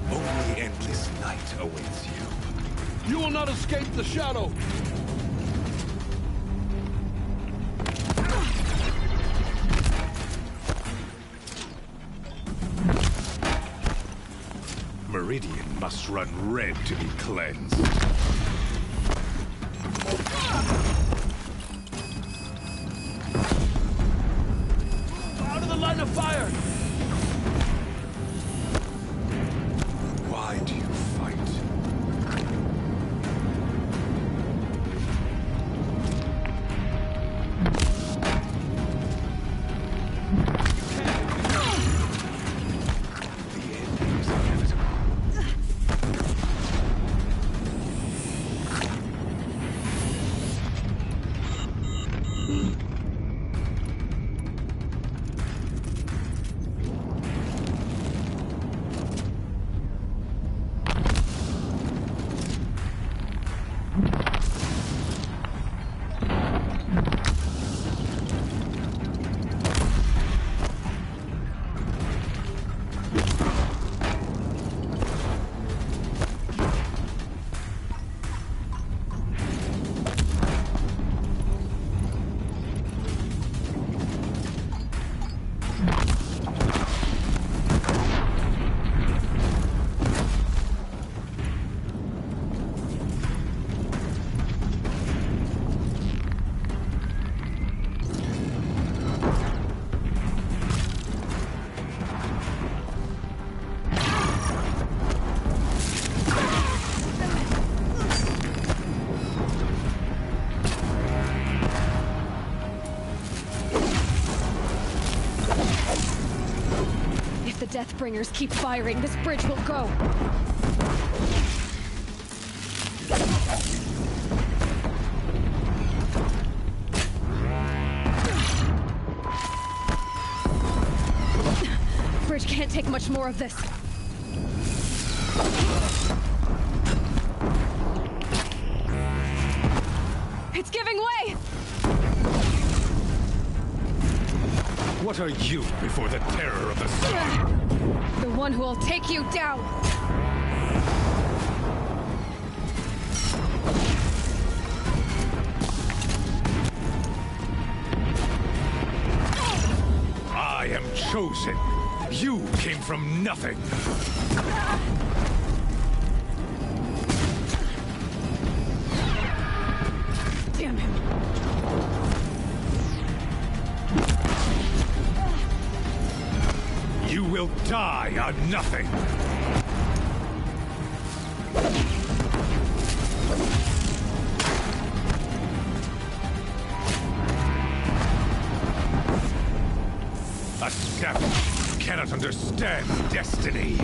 Only endless night awaits you. You will not escape the shadow! Meridian must run red to be cleansed. Out of the line of fire! Why do you fight? Deathbringers keep firing, this bridge will go. Bridge can't take much more of this. It's giving way! What are you before the terror of the sun? The one who will take you down! I am chosen. You came from nothing. Damn him. You will die on nothing. A scout cannot understand destiny.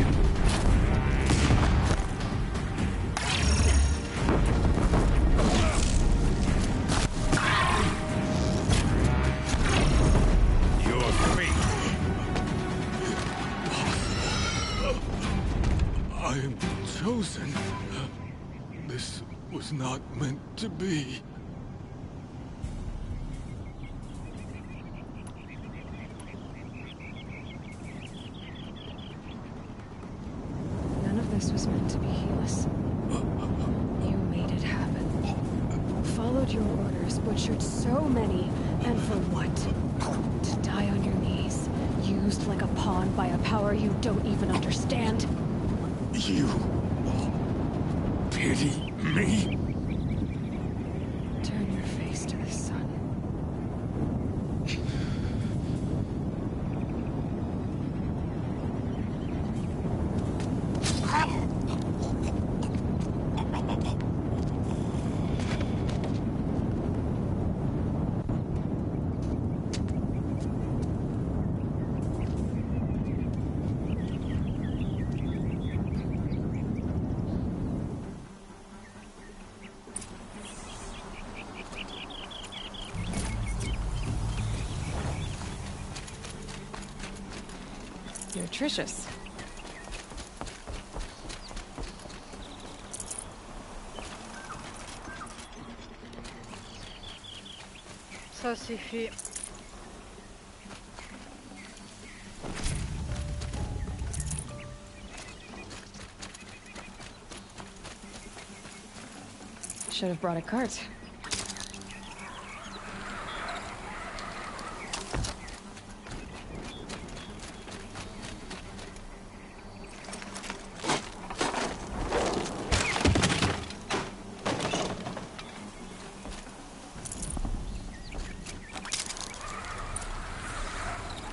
Your fate. I am chosen. This was not meant to be. None of this was meant to be healers. You made it happen. Followed your orders, butchered so many, and for what? To die on your knees, used like a pawn by a power you don't even understand. You pity me? Turn your face to the sun. nutritious. Ça c'est fait. Should have brought a cart.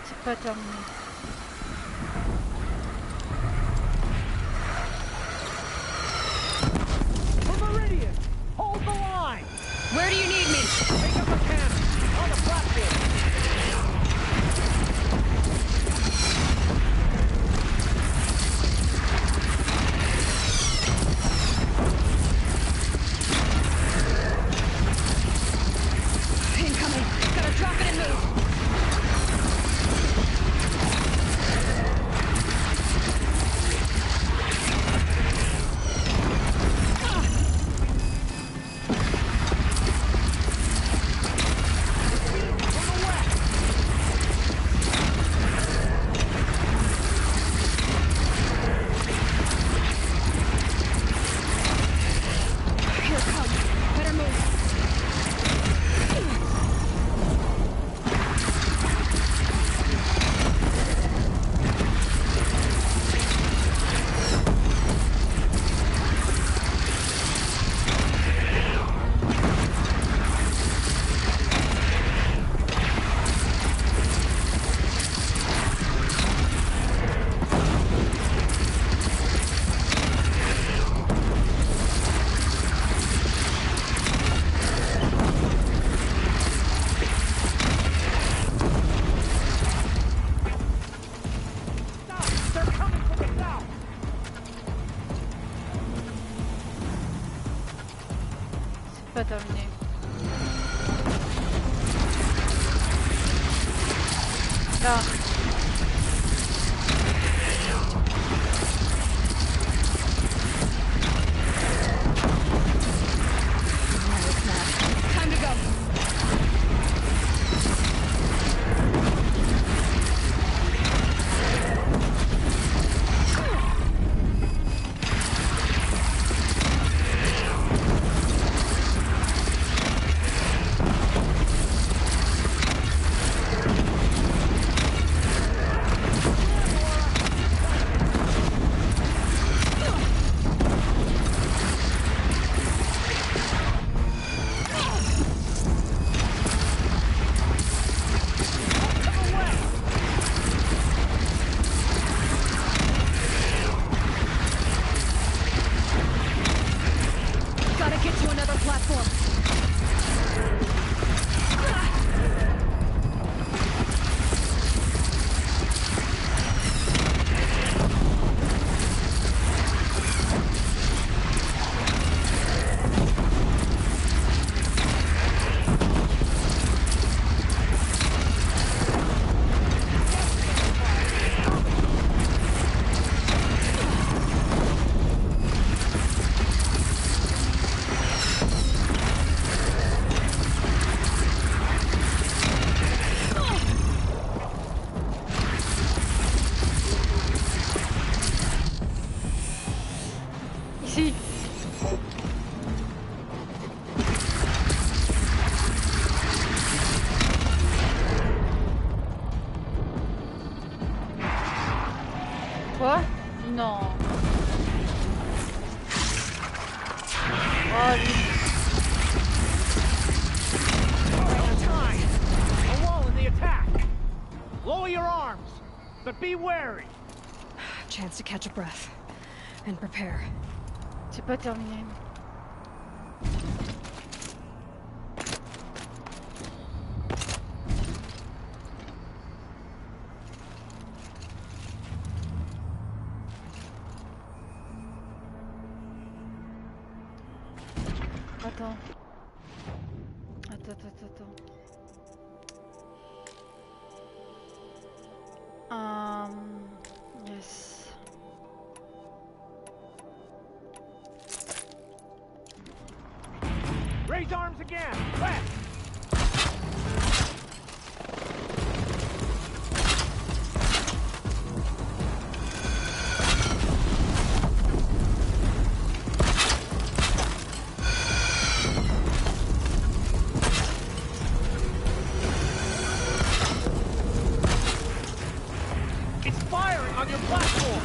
C'est pas terminé. Hold the line! Where do you need me? Take up a cannon on the platform! Incoming! Gotta drop it and move! Pas terminé. Là. Time to go. Ici. Quoi? Non. Oh, lui. Time! A wall in the attack! Lower your arms, but be wary! Chance to catch a breath and prepare. C'est pas terminé. Attends. Yes. Raise arms again! West! It's firing on your platform!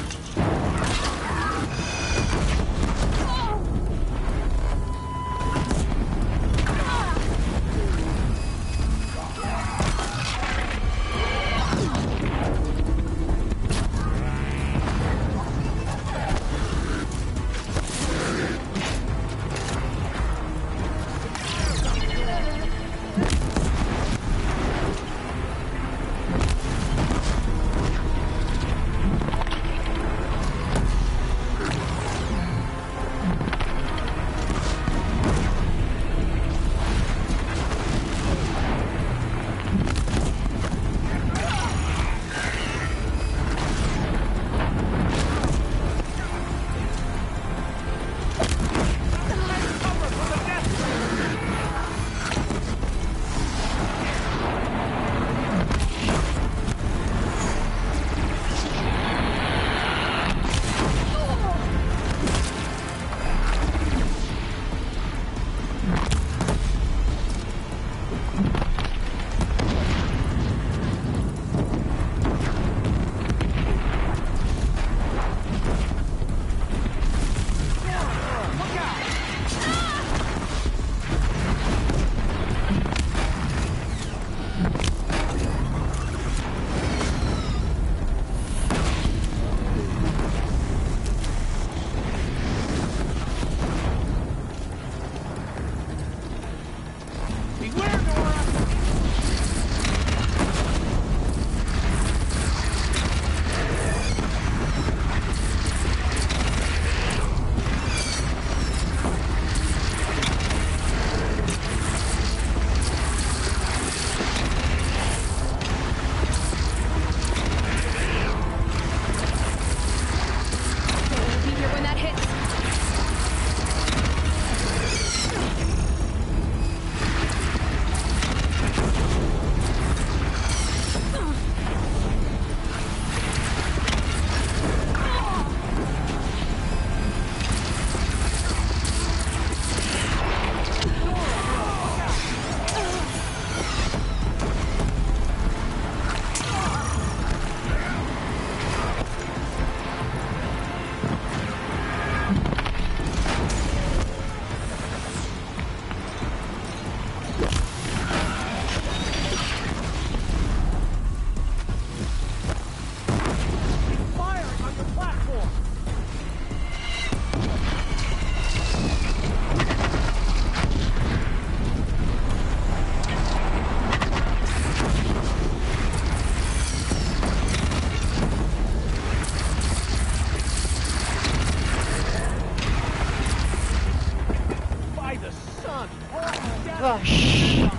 Vache.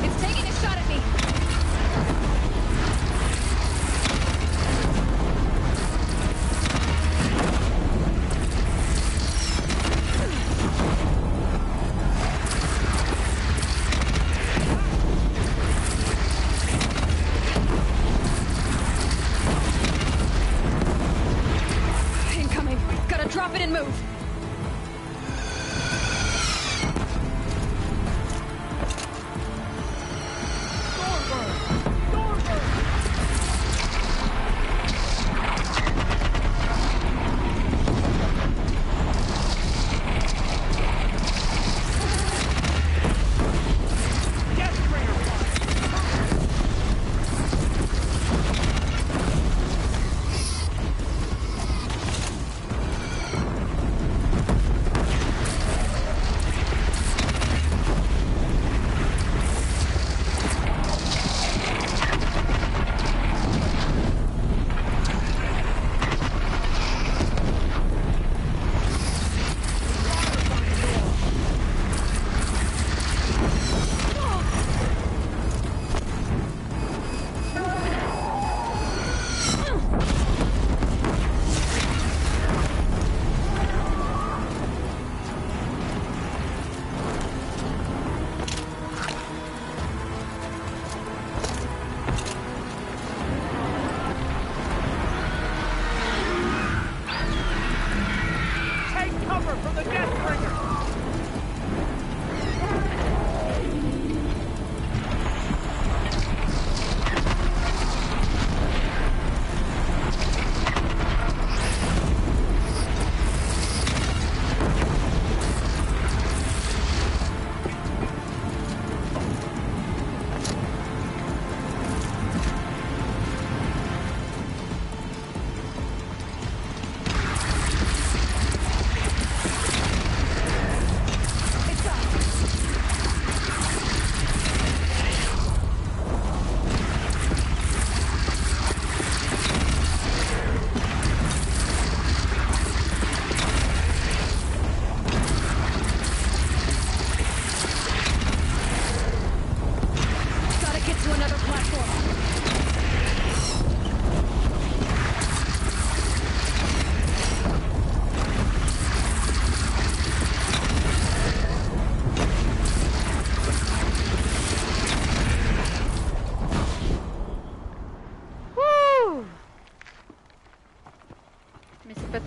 It's taking a shot at me. Incoming. Gotta drop it and move.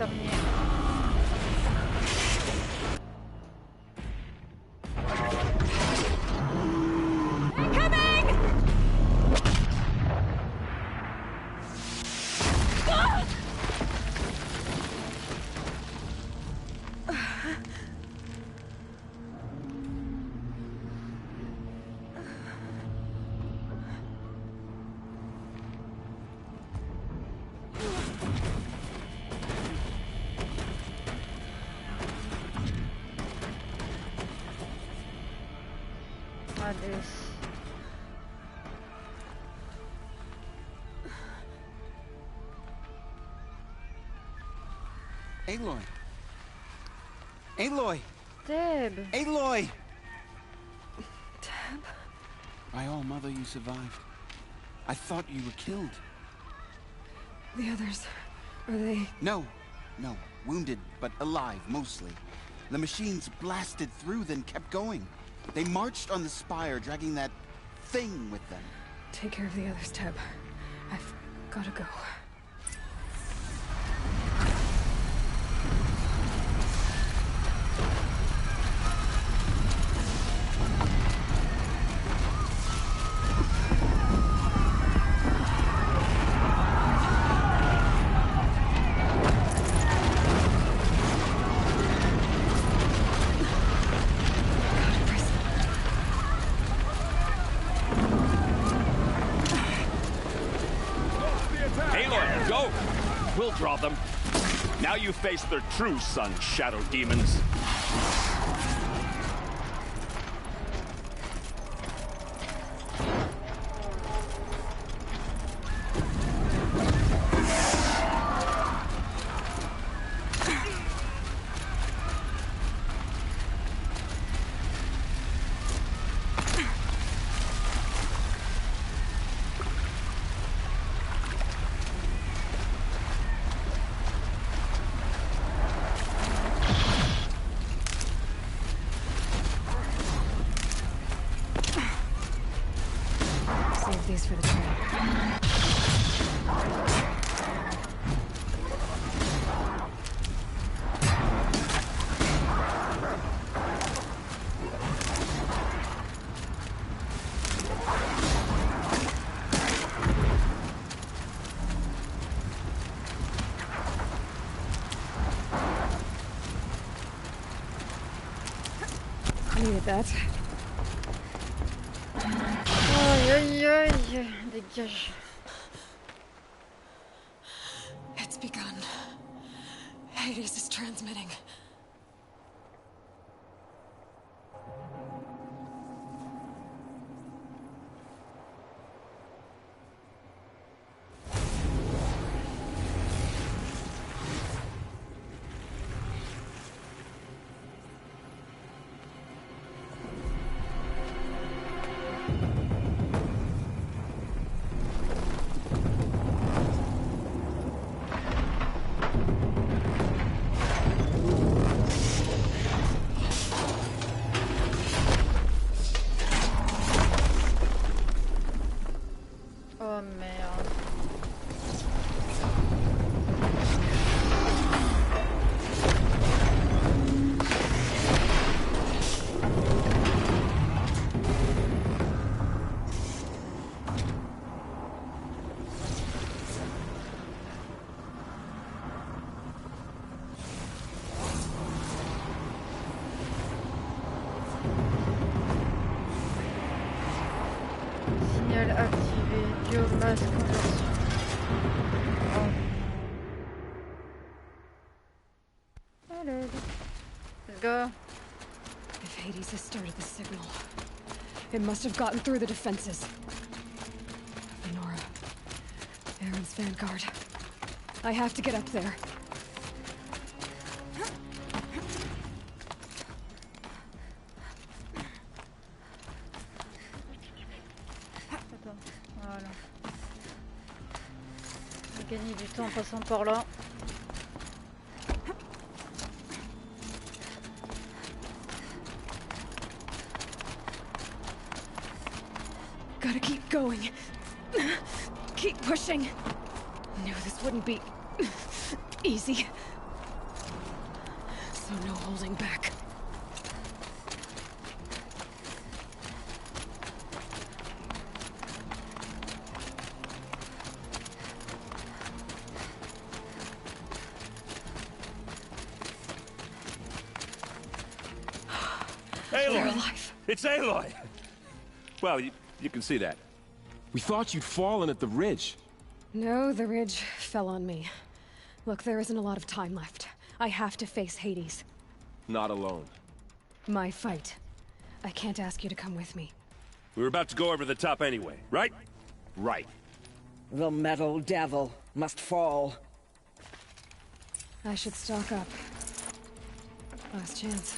terminé. Aloy! Aloy! Deb! Aloy! Deb? My all-mother, you survived. I thought you were killed. The others, are they... No. Wounded, but alive, mostly. The machines blasted through, then kept going. They marched on the spire, dragging that thing with them. Take care of the others, Deb. I've gotta go. Draw them. Now you face their true son, shadow demons. These for the train. Needed that. Aïe, aïe, dégage. It's begun. Hades is transmitting. Signal activé, biomasse conversion. Oh. Allez, let's go. If Hades has started the signal, it must have gotten through the defenses. Lenora, Aaron's vanguard. I have to get up there. Voilà. J'ai gagné du temps en passant par là. Gotta keep going. Keep pushing. Knew this wouldn't be easy. holding back. Aloy! Alive. It's Aloy! Well, you can see that. We thought you'd fallen at the ridge. No, the ridge fell on me. Look, there isn't a lot of time left. I have to face Hades. Not alone. My fight. I can't ask you to come with me. We were about to go over the top anyway, right? Right. The metal devil must fall. I should stock up. Last chance.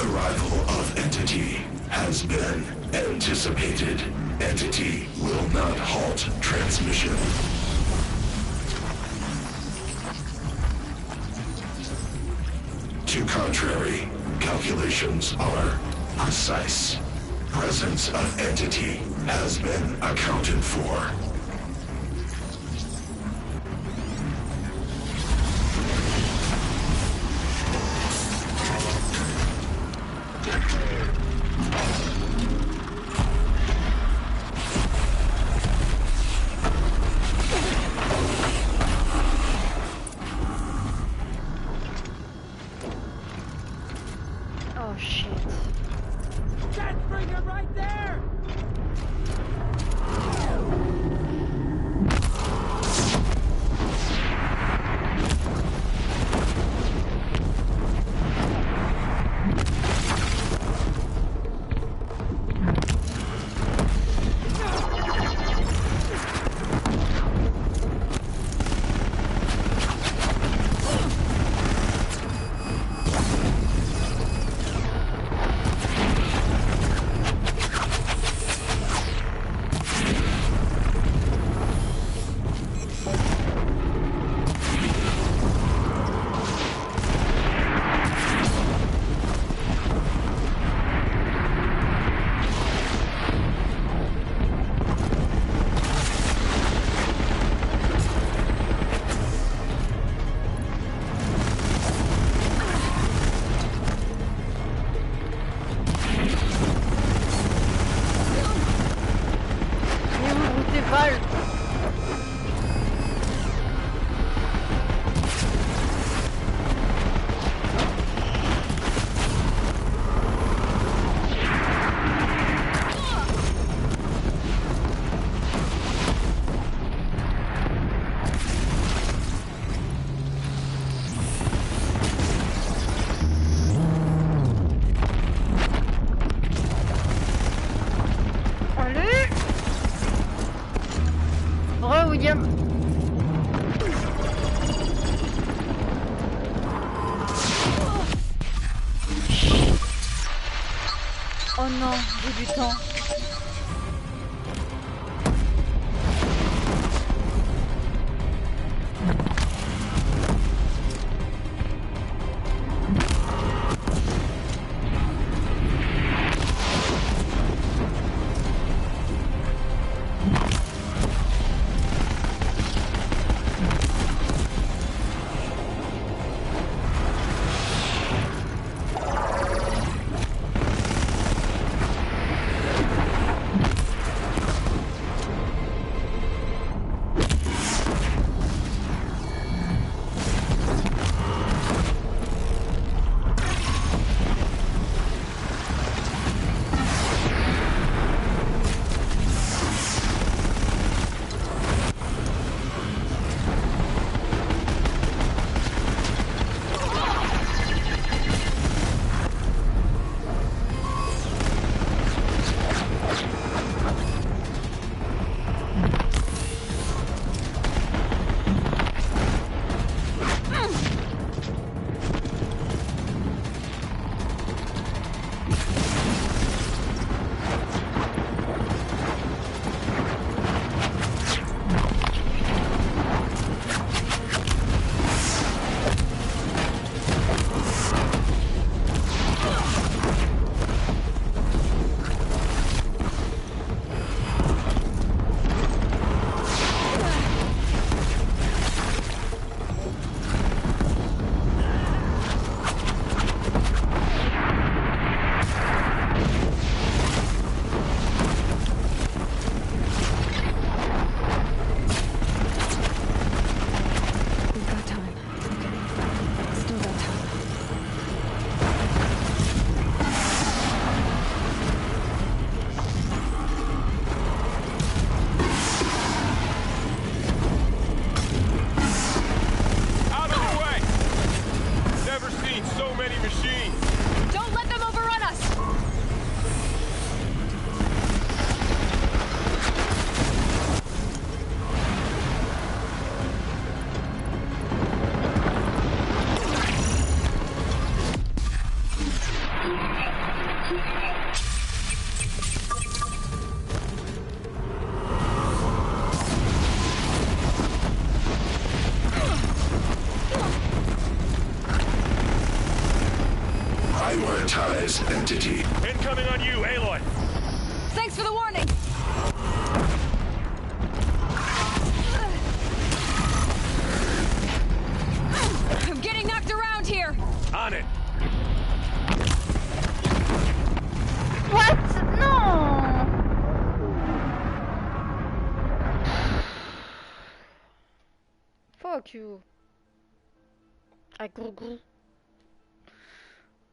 Arrival of entity has been anticipated. Entity will not halt transmission. To contrary, calculations are precise. Presence of entity has been accounted for. Oh shit. Deathbringer right there! William. Oh non, j'ai du temps. Prioritize entity. Incoming on you, Aloy. Thanks for the warning. I'm getting knocked around here. On it. What? No. Fuck you. Ah, gros gros.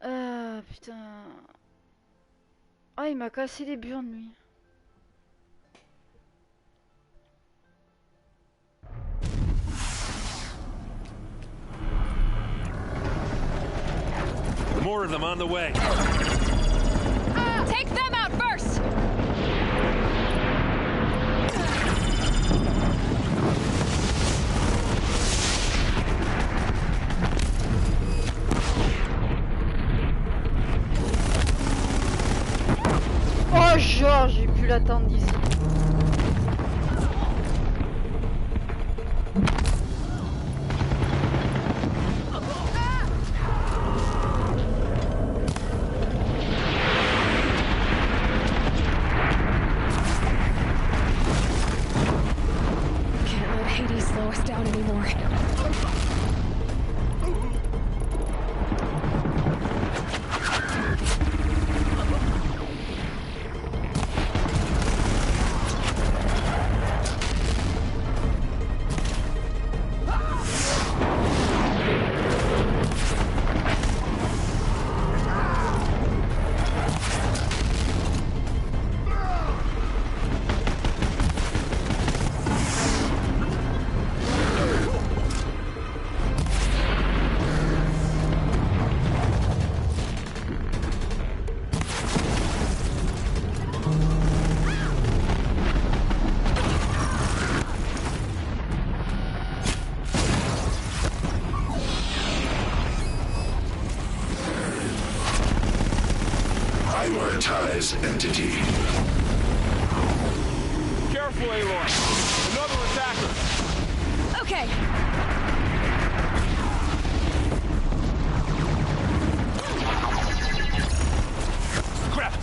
Ah, putain. Ah, il m'a cassé les burnes, lui. More of them on the way. Take them out first! Oh, genre, j'ai pu l'attendre d'ici. Can't let Hades slow us down anymore. Prioritize entity. Careful, Aloy. Another attacker. Okay. Crap.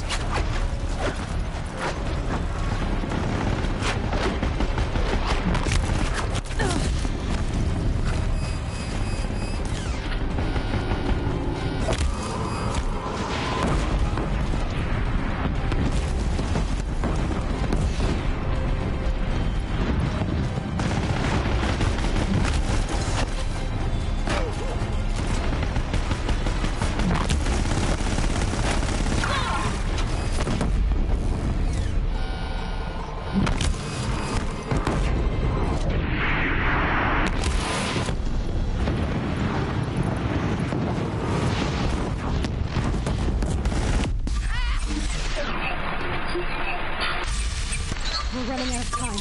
We're running out of time.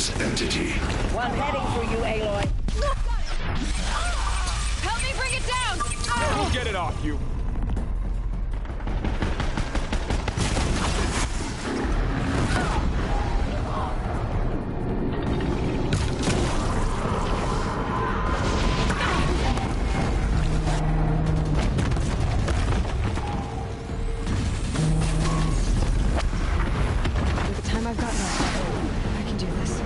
this entity. One heading for you, Aloy. Help me bring it down! We'll get it off you. With the time I've got left, I can do this.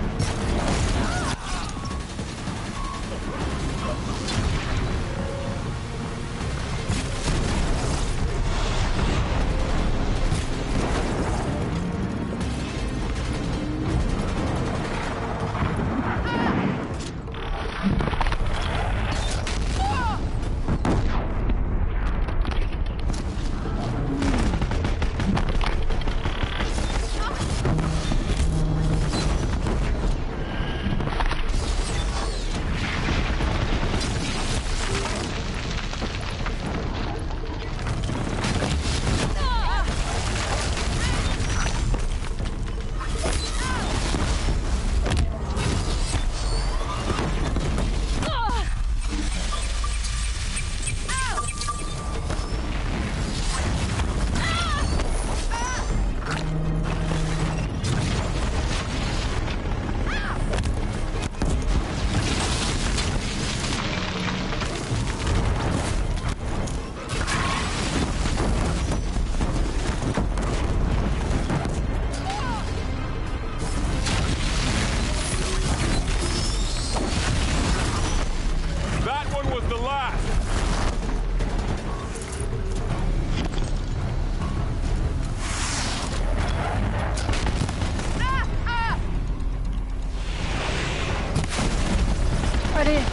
Allez.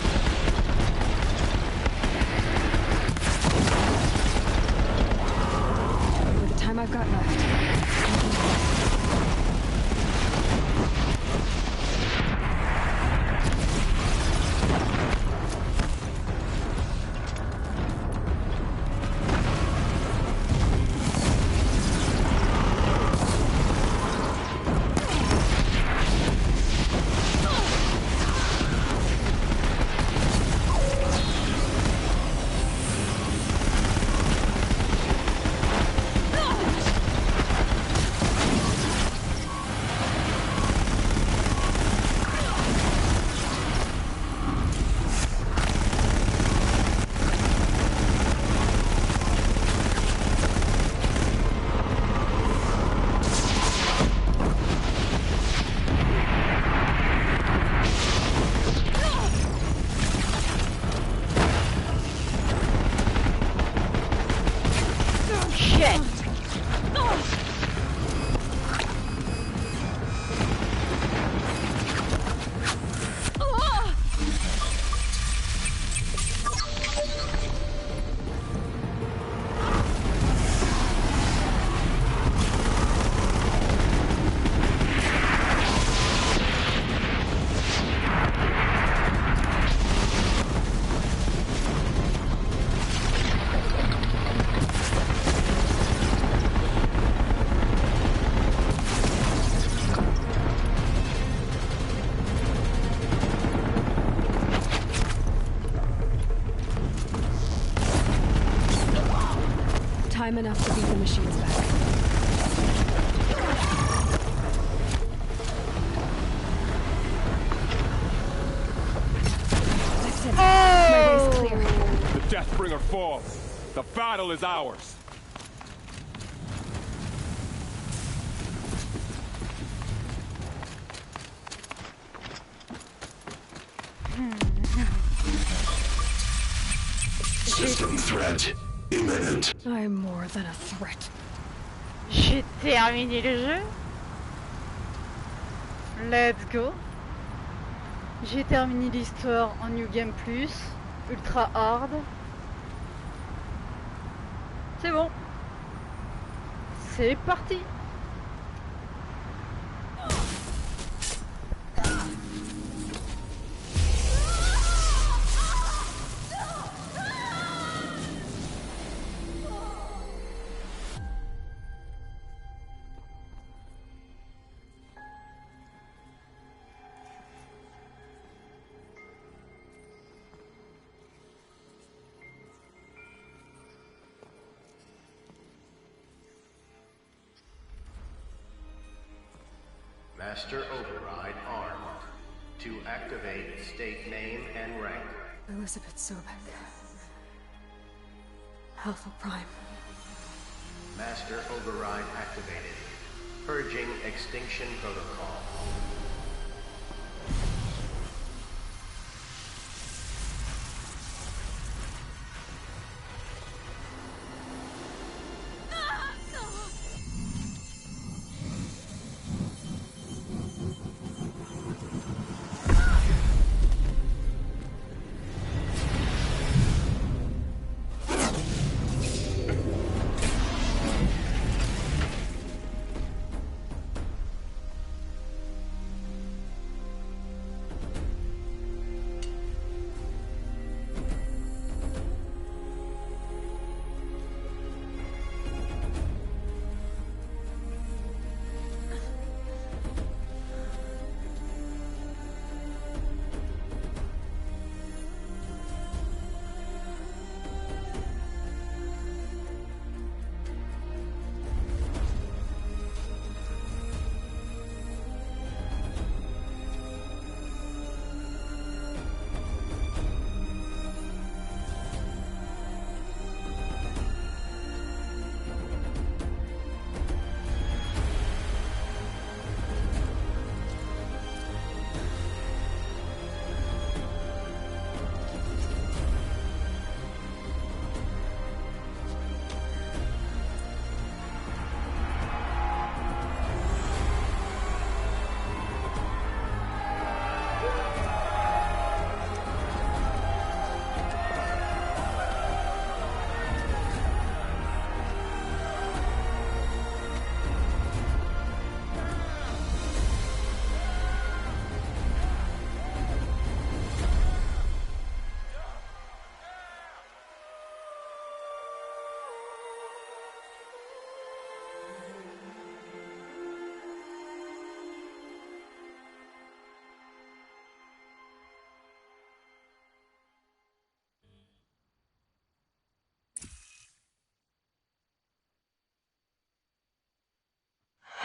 With the time I've got left. Time enough to beat the machines back. That's it. My way's clear. The Deathbringer falls. The battle is ours. System threat imminent. I'm more than a threat. J'ai terminé le jeu. Let's go. J'ai terminé l'histoire en New Game Plus, ultra hard. C'est bon. C'est parti. Master Override armed. To activate, state name and rank. Elizabeth Sobek. Alpha Prime. Master Override activated. Purging Extinction Protocol.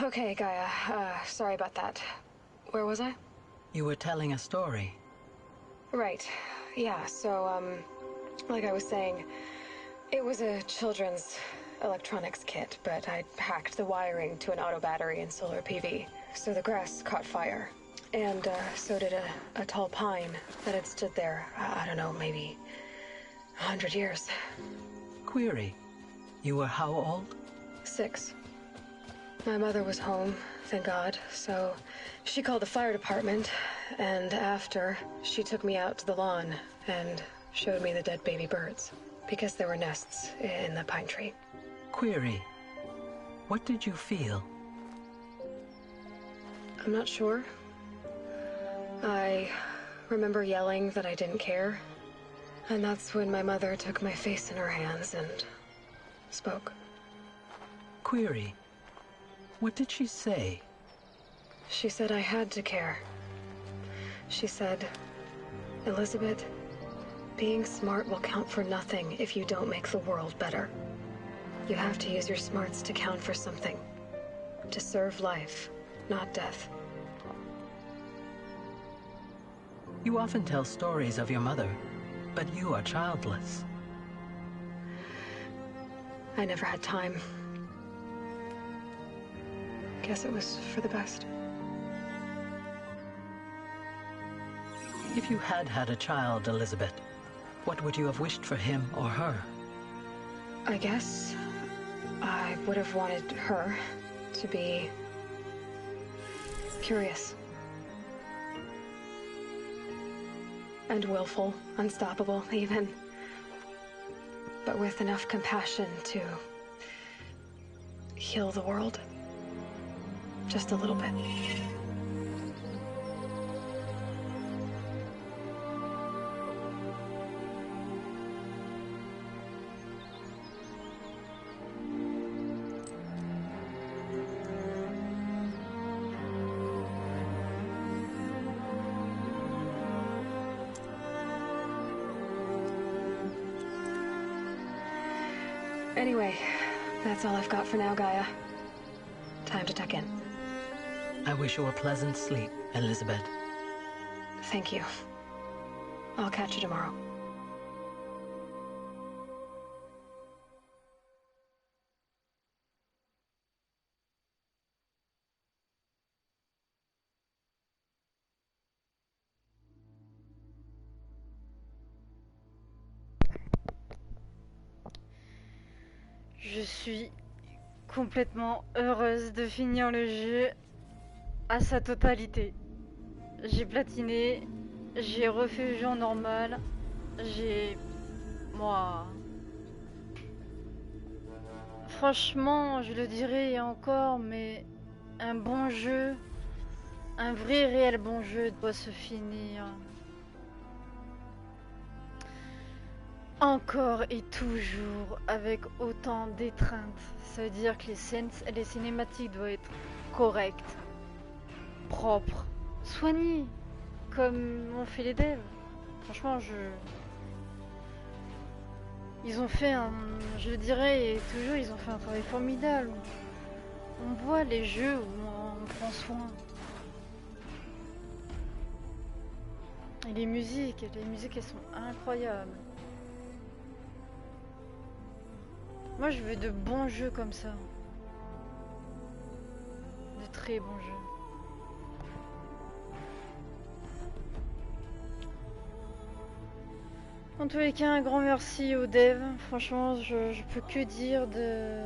Okay, Gaia. Sorry about that. Where was I? You were telling a story. Right. Yeah, so, like I was saying, it was a children's electronics kit, but I hacked the wiring to an auto battery and solar PV. So the grass caught fire. And, so did a tall pine that had stood there, I don't know, maybe 100 years. Query. You were how old? 6. My mother was home, thank God, so she called the fire department, and after, she took me out to the lawn and showed me the dead baby birds, because there were nests in the pine tree. Query. What did you feel? I'm not sure. I remember yelling that I didn't care, and that's when my mother took my face in her hands and spoke. Query. What did she say? She said I had to care. She said, Elizabeth, being smart will count for nothing if you don't make the world better. You have to use your smarts to count for something. To serve life, not death. You often tell stories of your mother, but you are childless. I never had time. Guess it was for the best. If you had had a child, Elizabeth, what would you have wished for him or her? I guess I would have wanted her to be curious. And willful, unstoppable, even. But with enough compassion to heal the world. Just a little bit. Anyway, that's all I've got for now, Gaia. Time to tuck in. I wish you a pleasant sleep, Elizabeth. Thank you. I'll catch you tomorrow. Je suis complètement heureuse de finir le jeu à sa totalité. J'ai platiné, j'ai refait le jeu en normal, j'ai... Moi... Franchement, je le dirais encore, mais un bon jeu, un vrai réel bon jeu doit se finir. Encore et toujours avec autant d'étreinte. Ça veut dire que les cinématiques doivent être correctes, propres, soignées, comme ont fait les devs. Franchement, ils ont fait un... Je le dirais et toujours, ils ont fait un travail formidable. On voit les jeux où on prend soin. Et les musiques elles sont incroyables. Moi je veux de bons jeux comme ça. De très bons jeux. En tous les cas, un grand merci aux devs. Franchement, je peux que dire de...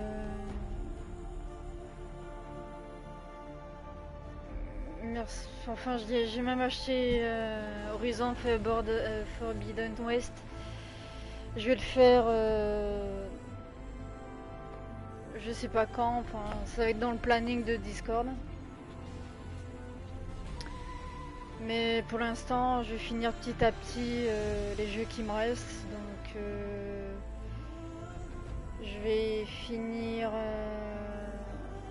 Merci. Enfin, j'ai même acheté Horizon Forbidden West. Je vais le faire... je sais pas quand, enfin, ça va être dans le planning de Discord. Mais pour l'instant, je vais finir petit à petit les jeux qui me restent. Donc, je vais finir...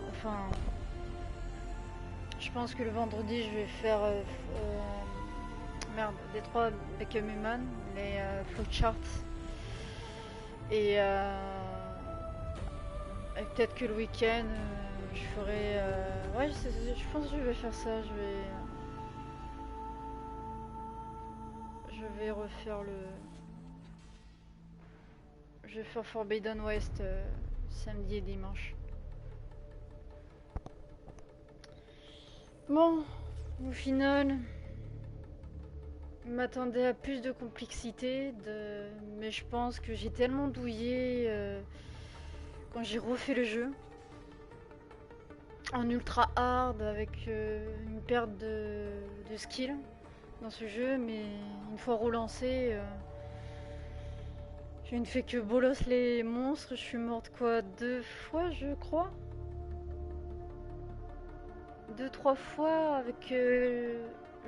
enfin... Je pense que le vendredi, je vais faire... merde, Détroit Become Human, les flowcharts. Et peut-être que le week-end, je ferai... ouais, je pense que je vais faire ça. Je vais refaire le... Je vais faire Forbidden West samedi et dimanche. Bon, au final, je m'attendais à plus de complexité, mais je pense que j'ai tellement douillé quand j'ai refait le jeu. En ultra hard, avec une perte de skill dans ce jeu, mais une fois relancé, je ne fais que bolos les monstres. Je suis morte quoi, 2 fois je crois, 2-3 fois avec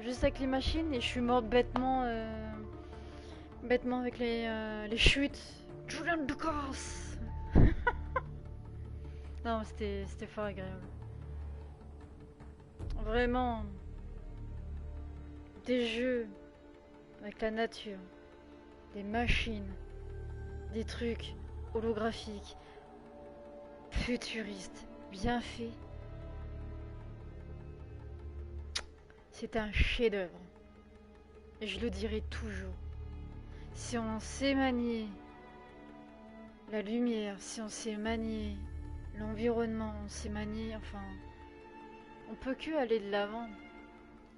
juste avec les machines, et je suis morte bêtement avec les chutes. Julian Lucas. Non, c'était fort agréable. Vraiment, des jeux avec la nature, des machines, des trucs holographiques, futuristes, bien faits. C'est un chef-d'œuvre. Et je le dirai toujours. Si on sait manier la lumière, si on sait manier l'environnement, on sait manier, enfin, on peut que aller de l'avant.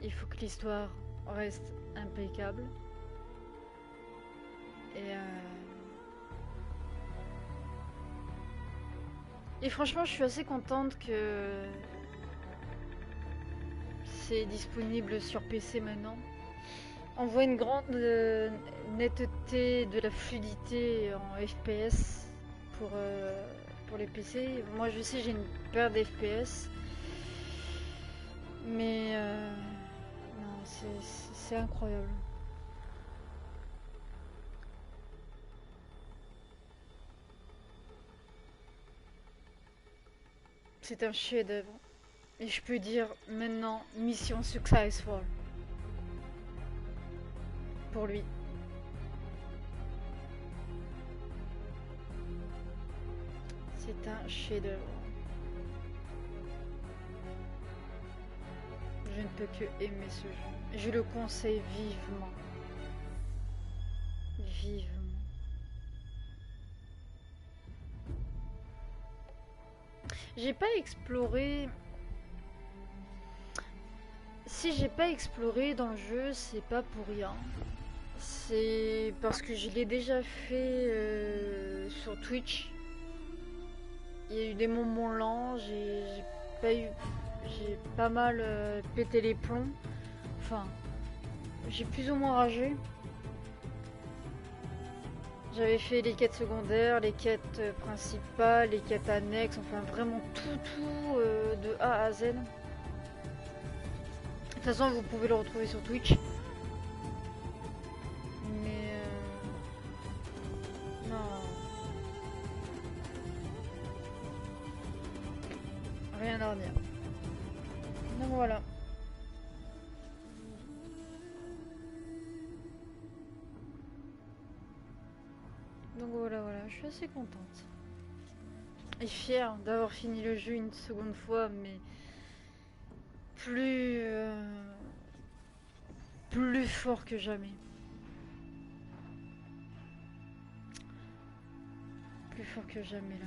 Il faut que l'histoire reste impeccable. Et franchement, je suis assez contente que c'est disponible sur PC maintenant. On voit une grande netteté de la fluidité en FPS pour les PC. Moi je sais, j'ai une perte d'FPS, mais non, c'est incroyable. C'est un chef-d'œuvre. Et je peux dire maintenant, mission successful. Pour lui. C'est un chef-d'œuvre. Je ne peux que aimer ce jeu. Je le conseille vivement. Vivement. J'ai pas exploré... Si j'ai pas exploré dans le jeu, c'est pas pour rien. C'est parce que je l'ai déjà fait sur Twitch. Il y a eu des moments lents, j'ai pas mal pété les plombs. Enfin, j'ai plus ou moins ragé. J'avais fait les quêtes secondaires, les quêtes principales, les quêtes annexes, enfin vraiment tout de A à Z. De toute façon, vous pouvez le retrouver sur Twitch. Mais non. Rien à redire. Donc voilà. Donc voilà, je suis assez contente. Et fière d'avoir fini le jeu une seconde fois, mais plus fort que jamais. Plus fort que jamais là.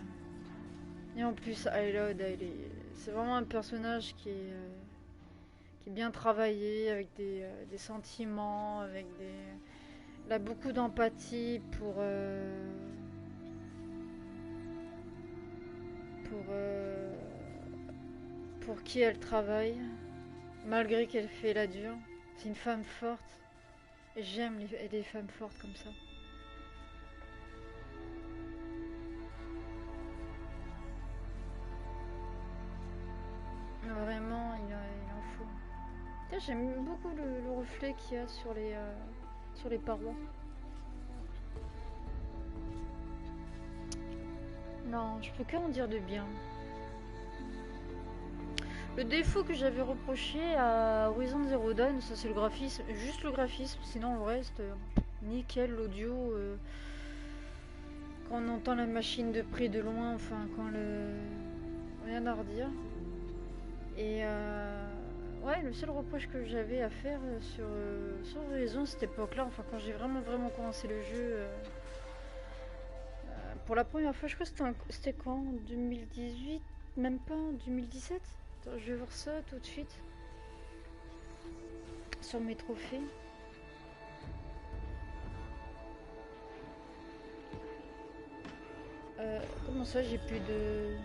Et en plus, Ayla, c'est vraiment un personnage qui est bien travaillé, avec des sentiments, avec des... Elle a beaucoup d'empathie pour qui elle travaille, malgré qu'elle fait la dure. C'est une femme forte. Et j'aime les femmes fortes comme ça. Vraiment, il en faut. J'aime beaucoup le reflet qu'il y a sur les parois. Non, je peux qu'en dire de bien. Le défaut que j'avais reproché à Horizon Zero Dawn, ça c'est le graphisme, juste le graphisme, sinon le reste, nickel, l'audio, quand on entend la machine de près de loin, enfin quand le... rien à redire. Et ouais, le seul reproche que j'avais à faire sur Horizon à cette époque-là, enfin quand j'ai vraiment commencé le jeu, pour la première fois, je crois que c'était quand, en 2018, même pas en 2017. Attends, je vais voir ça tout de suite. Sur mes trophées. Comment ça, j'ai plus de...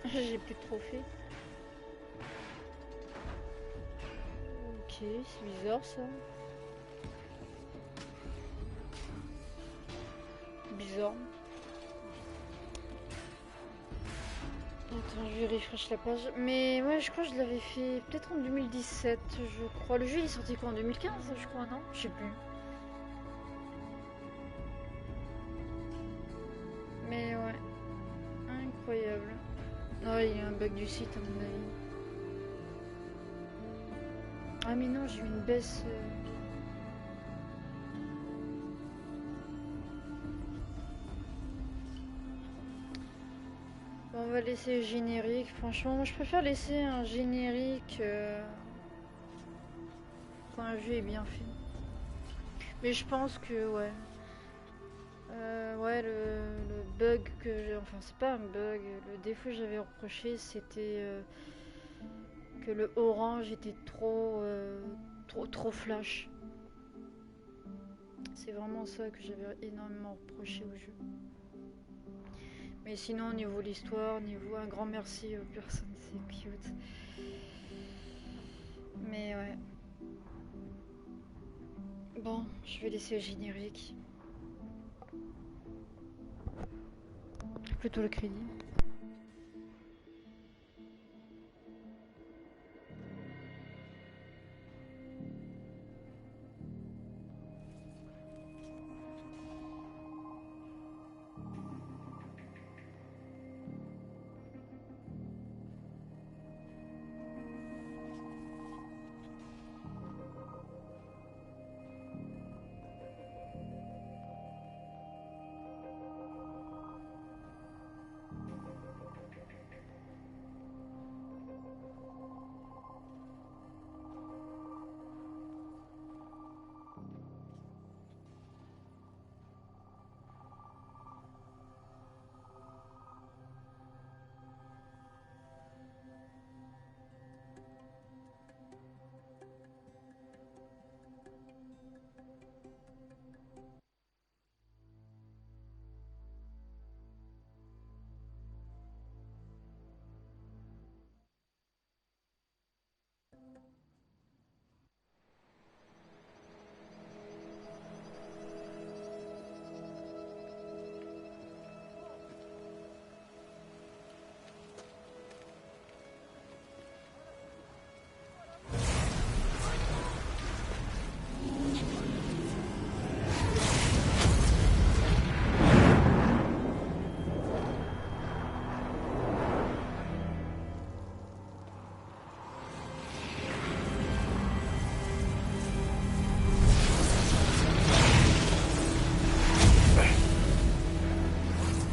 j'ai plus de trophées. Ok, c'est bizarre ça. Bizarre. Attends, je vais refresh la page. Mais ouais, je crois que je l'avais fait peut-être en 2017, je crois. Le jeu il est sorti quoi, en 2015, je crois, non? Je sais plus. Mais ouais. Incroyable. Non, il y a un bug du site à mon avis. Ah mais non, j'ai eu une baisse... Bon, on va laisser le générique. Franchement, moi je préfère laisser un générique quand un jeu est bien fait. Mais je pense que ouais. Ouais, le bug que j'ai... Enfin, c'est pas un bug. Le défaut que j'avais reproché, c'était que le orange était trop flash. C'est vraiment ça que j'avais énormément reproché au jeu. Mais sinon, au niveau de l'histoire, niveau un grand merci aux personnes, c'est cute. Mais ouais. Bon, je vais laisser le générique. Plutôt le crédit.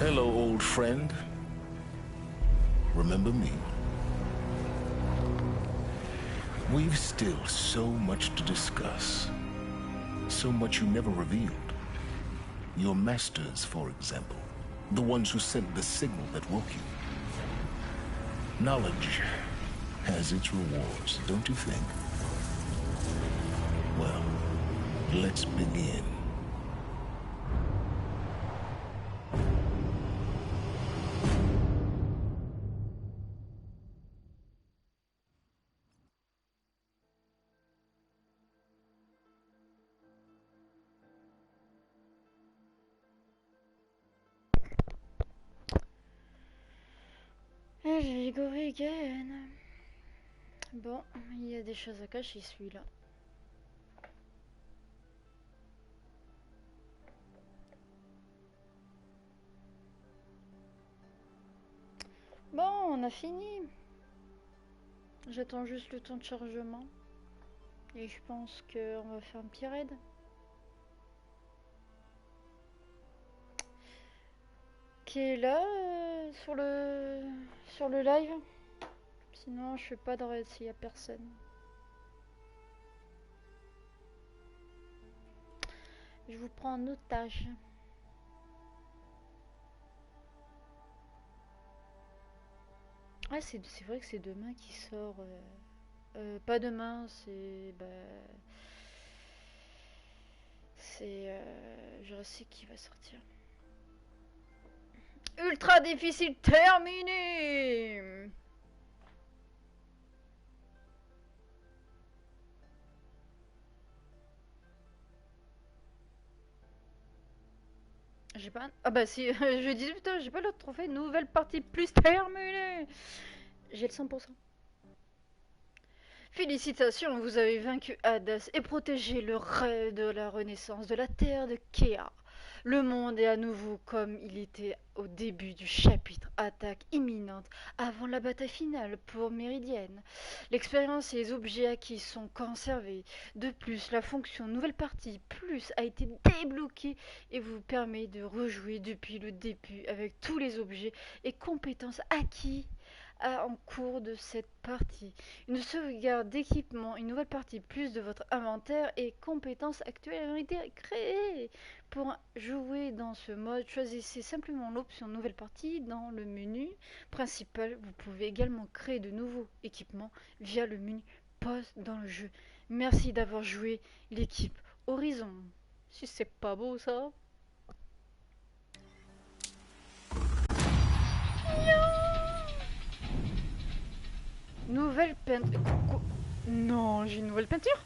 Hello, old friend. Remember me? We've still so much to discuss. So much you never revealed. Your masters, for example. The ones who sent the signal that woke you. Knowledge has its rewards, don't you think? Well, let's begin. Here we go again. Bon, il y a des choses à cacher celui-là. Bon, on a fini. J'attends juste le temps de chargement. Et je pense qu'on va faire un petit raid. Qui est là sur le live. Sinon je fais pas de raid s'il y a personne. Je vous prends en otage. Ah c'est vrai que c'est demain qui sort. Pas demain, c'est c'est Jurassic qui va sortir. Ultra difficile terminé. J'ai pas... Ah bah si, je dis putain, j'ai pas l'autre trophée. Nouvelle partie plus terminée. J'ai le 100%. Félicitations, vous avez vaincu Hades et protégé le rêve de la renaissance de la terre de Kea. Le monde est à nouveau comme il était au début du chapitre. Attaque imminente avant la bataille finale pour Méridienne. L'expérience et les objets acquis sont conservés. De plus, la fonction nouvelle partie plus a été débloquée et vous permet de rejouer depuis le début avec tous les objets et compétences acquis en cours de cette partie. Une sauvegarde d'équipement, une nouvelle partie plus de votre inventaire et compétences actuelles ont été créées. Pour jouer dans ce mode, choisissez simplement l'option nouvelle partie dans le menu principal. Vous pouvez également créer de nouveaux équipements via le menu pause dans le jeu. Merci d'avoir joué l'équipe Horizon. Si c'est pas beau ça. Nouvelle peinture. Non, j'ai une nouvelle peinture.